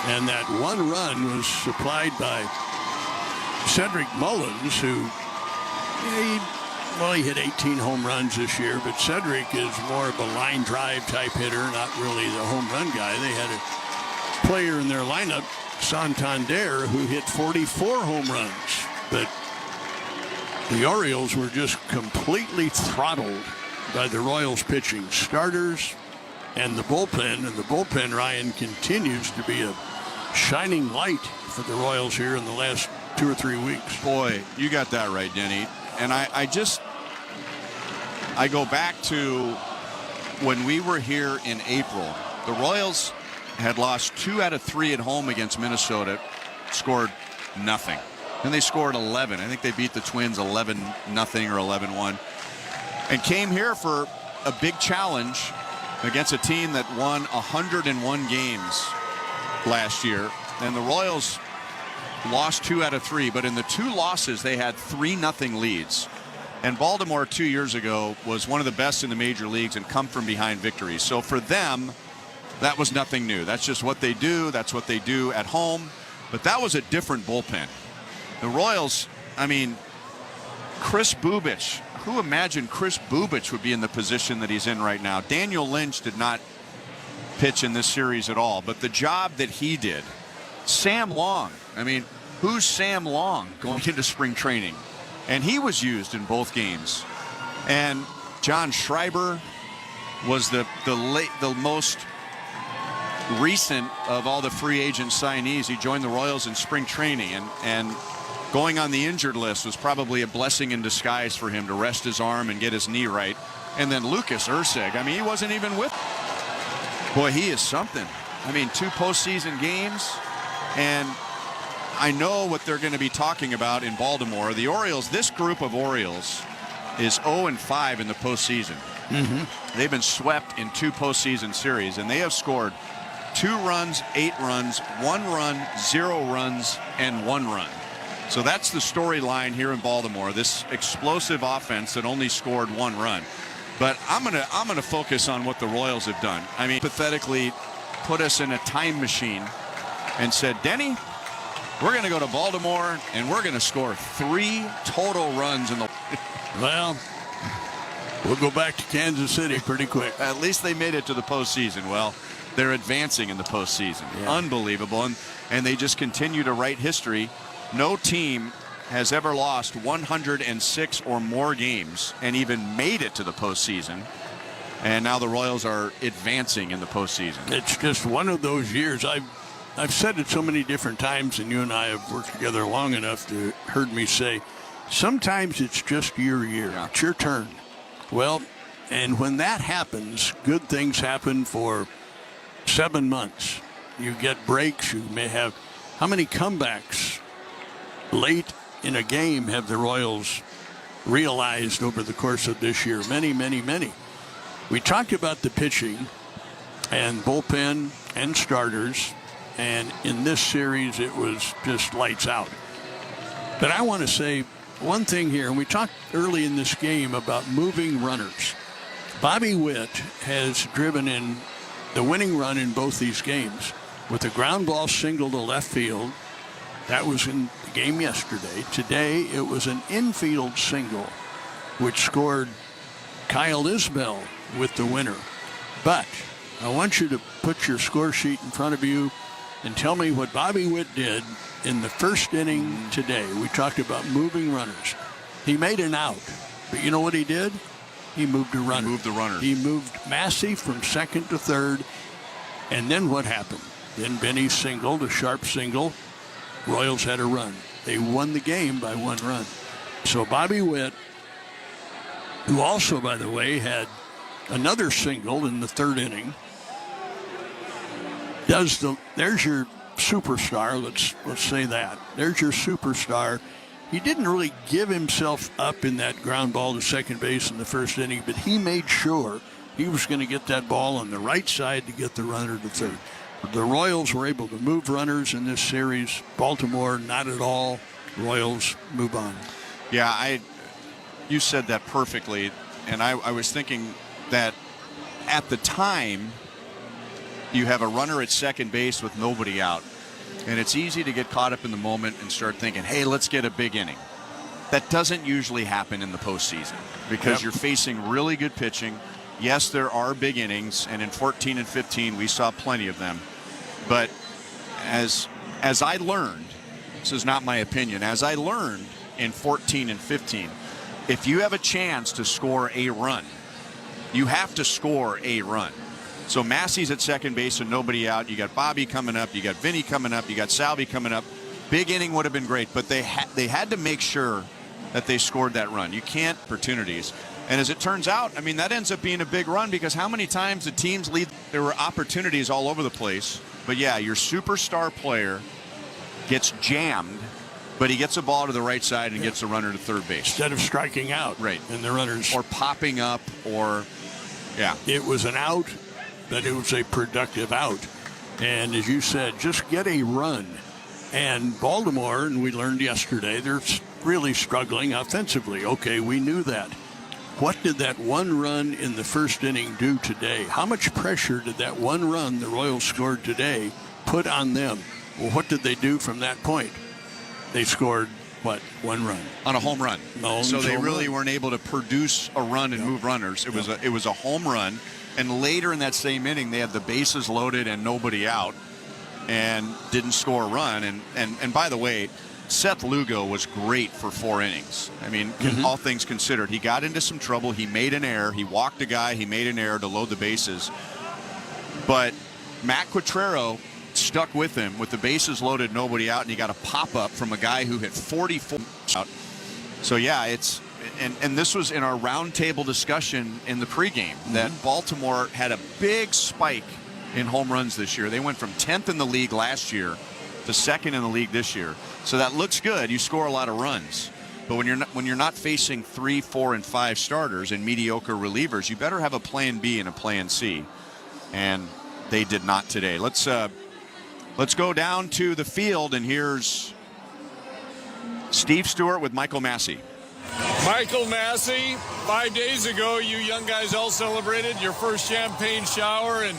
And that 1 run was supplied by Cedric Mullins, who he hit 18 home runs this year, but Cedric is more of a line drive type hitter, not really the home run guy. They had a player in their lineup, Santander, who hit 44 home runs. But the Orioles were just completely throttled by the Royals pitching, starters and the bullpen. And the bullpen, Ryan, continues to be a shining light for the Royals here in the last 2 or 3 weeks. Boy, you got that right, Denny. And I go back to when we were here in April. The Royals had lost 2 out of 3 at home against Minnesota, scored nothing. And they scored 11. I think they beat the Twins 11-0 or 11-1. And came here for a big challenge against a team that won 101 games last year. And the Royals lost 2 out of 3. But in the 2 losses, they had 3-0 leads. And Baltimore 2 years ago was one of the best in the major leagues and come from behind victories. So for them, that was nothing new. That's just what they do. That's what they do at home. But that was a different bullpen. The Royals, I mean, Chris Bubich. Who imagined Chris Bubich would be in the position that he's in right now? Daniel Lynch did not pitch in this series at all, but the job that he did. Sam Long. I mean, who's Sam Long going into spring training? And he was used in both games. And John Schreiber was the most recent of all the free agent signees. He joined the Royals in spring training, and going on the injured list was probably a blessing in disguise for him to rest his arm and get his knee right. And then Lucas Erceg, I mean, he wasn't even with. Boy, he is something. I mean, 2 postseason games, and I know what they're going to be talking about in Baltimore. The Orioles, this group of Orioles is 0-5 in the postseason. They've been swept in 2 postseason series, and they have scored 2 runs, 8 runs, 1 run, 0 runs, and 1 run. So that's the storyline here in Baltimore, this explosive offense that only scored 1 run. But I'm gonna focus on what the Royals have done. I mean, pathetically put us in a time machine and said, Denny, we're going to go to Baltimore and we're going to score 3 total runs in the. Well, we'll go back to Kansas City pretty quick. At least they made it to the postseason. Well, they're advancing in the postseason. Yeah. Unbelievable. And they just continue to write history. No team has ever lost 106 or more games and even made it to the postseason. And now the Royals are advancing in the postseason. It's just one of those years. I've said it so many different times, and you and I have worked together long enough to heard me say, sometimes it's just your year. Yeah. It's your turn. Well, and when that happens, good things happen for 7 months. You get breaks. You may have, how many comebacks late in a game have the Royals realized over the course of this year? Many, many, many. We talked about the pitching and bullpen and starters, and in this series it was just lights out. But I want to say one thing here, and we talked early in this game about moving runners. Bobby Witt has driven in the winning run in both these games with a ground ball single to left field. That was in the game yesterday. Today it was an infield single which scored Kyle Isbell with the winner. But I want you to put your score sheet in front of you and tell me what Bobby Witt did in the first inning today. We talked about moving runners. He made an out, but you know what he did? He moved a runner. He moved the runner. He moved Massey from second to third, and then what happened? Then Benny singled, a sharp single. Royals had a run. They won the game by 1 run. So Bobby Witt, who also, by the way, had another single in the 3rd inning, there's your superstar. Let's say that. There's your superstar. He didn't really give himself up in that ground ball to second base in the 1st inning, but he made sure he was going to get that ball on the right side to get the runner to third. The Royals were able to move runners in this series. Baltimore, not at all. Royals move on. Yeah, you said that perfectly, and I was thinking that at the time you have a runner at second base with nobody out, and it's easy to get caught up in the moment and start thinking, hey, let's get a big inning. That doesn't usually happen in the postseason because you're facing really good pitching. Yes, there are big innings, and in 14 and 15 we saw plenty of them. But as I learned, this is not my opinion, as I learned in 14 and 15, if you have a chance to score a run, you have to score a run. So Massey's at second base and nobody out. You got Bobby coming up. You got Vinny coming up. You got Salvi coming up. Big inning would have been great, but they had to make sure that they scored that run. You can't opportunities. And as it turns out, I mean, that ends up being a big run because how many times the teams lead? There were opportunities all over the place. But yeah, your superstar player gets jammed, but he gets a ball to the right side and gets a runner to third base. Instead of striking out. Right. And the runners. Or popping up or, yeah. It was an out, but it was a productive out. And as you said, just get a run. And Baltimore, and we learned yesterday, they're really struggling offensively. Okay, we knew that. What did that 1 run in the 1st inning do today? How much pressure did that 1 run the Royals scored today put on them? Well, what did they do from that point? They scored, what, 1 run? On a home run. No, so they really weren't able to produce a run and move runners. It was a home run. And later in that same inning, they had the bases loaded and nobody out and didn't score a run. And by the way, Seth Lugo was great for 4 innings. I mean, all things considered, he got into some trouble. He made an error. He walked a guy. He made an error to load the bases. But Matt Quatrero stuck with him with the bases loaded, nobody out, and he got a pop-up from a guy who hit 44 out. So, yeah, it's and this was in our roundtable discussion in the pregame that Baltimore had a big spike in home runs this year. They went from 10th in the league last year to 2nd in the league this year. So that looks good. You score a lot of runs. But when you're not facing 3, 4, and 5 starters and mediocre relievers, you better have a plan B and a plan C. And they did not today. Let's go down to the field, and here's Steve Stewart with Michael Massey. Michael Massey, 5 days ago, you young guys all celebrated your first champagne shower and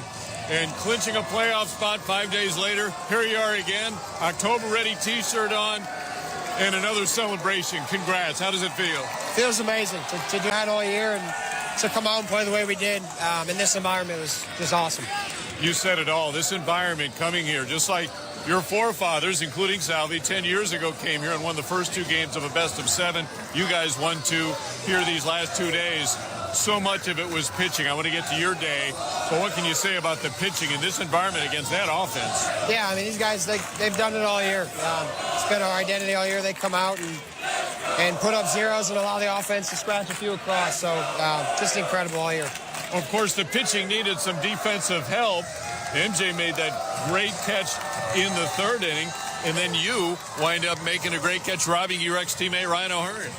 clinching a playoff spot. 5 days later, here you are again, October-ready T-shirt on, and another celebration. Congrats. How does it feel? Feels amazing to do that all year and to come out and play the way we did in this environment was just awesome. You said it all. This environment coming here, just like your forefathers, including Salvi, 10 years ago came here and won the first 2 games of a best-of-7. You guys won 2 here these last 2 days. So much of it was pitching. I want to get to your day. But what can you say about the pitching in this environment against that offense? Yeah, I mean, these guys, they've done it all year. It's been our identity all year. They come out and put up zeros and allow the offense to scratch a few across. So just incredible all year. Of course, the pitching needed some defensive help. MJ made that great catch in the 3rd inning, and then you wind up making a great catch, robbing your ex-teammate Ryan O'Hearn.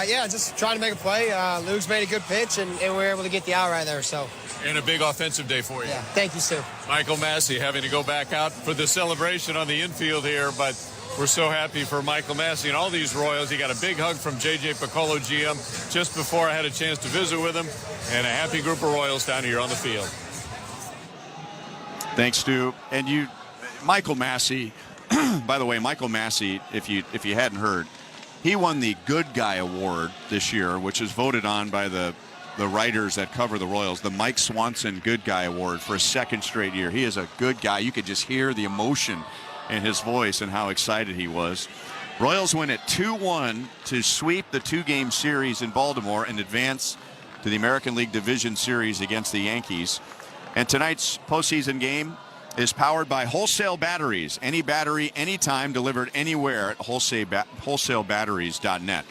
Yeah, just trying to make a play. Luke's made a good pitch, and we were able to get the out right there. So. And a big offensive day for you. Yeah, thank you, sir. Michael Massey having to go back out for the celebration on the infield here, but we're so happy for Michael Massey and all these Royals. He got a big hug from J.J. Piccolo, GM, just before I had a chance to visit with him, and a happy group of Royals down here on the field. Thanks, Stu. And Michael Massey, by the way, Michael Massey, if you hadn't heard, he won the Good Guy Award this year, which is voted on by the writers that cover the Royals, the Mike Swanson Good Guy Award for a 2nd straight year. He is a good guy. You could just hear the emotion in his voice and how excited he was. Royals win at 2-1 to sweep the 2-game series in Baltimore and advance to the American League Division Series against the Yankees. And tonight's postseason game is powered by Wholesale Batteries. Any battery, anytime, delivered anywhere at wholesalebatteries.net.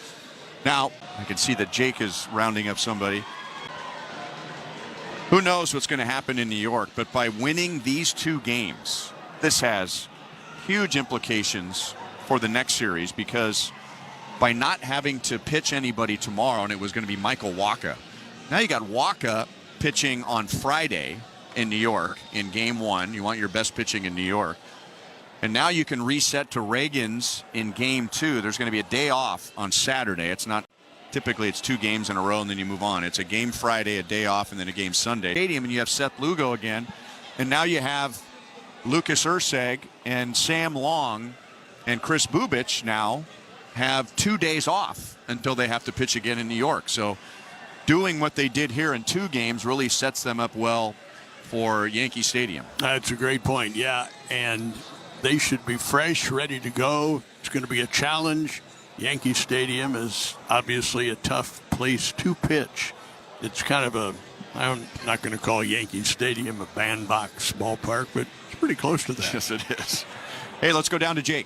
Now, I can see that Jake is rounding up somebody. Who knows what's going to happen in New York, but by winning these 2 games, this has huge implications for the next series, because by not having to pitch anybody tomorrow, and it was going to be Michael Wacha, now you got Wacha pitching on Friday in New York in Game 1. You want your best pitching in New York. And now you can reset to Reagan's in Game 2. There's going to be a day off on Saturday. It's not typically, it's 2 games in a row and then you move on. It's a game Friday, a day off, and then a game Sunday. Stadium, and you have Seth Lugo again. And now you have Lucas Urseg and Sam Long and Chris Bubich now have 2 days off until they have to pitch again in New York. So doing what they did here in 2 games really sets them up well for Yankee Stadium. That's a great point, yeah. And they should be fresh, ready to go. It's going to be a challenge. Yankee Stadium is obviously a tough place to pitch. It's kind of I'm not going to call Yankee Stadium a bandbox ballpark, but it's pretty close to that. Yes, it is. Hey, let's go down to Jake.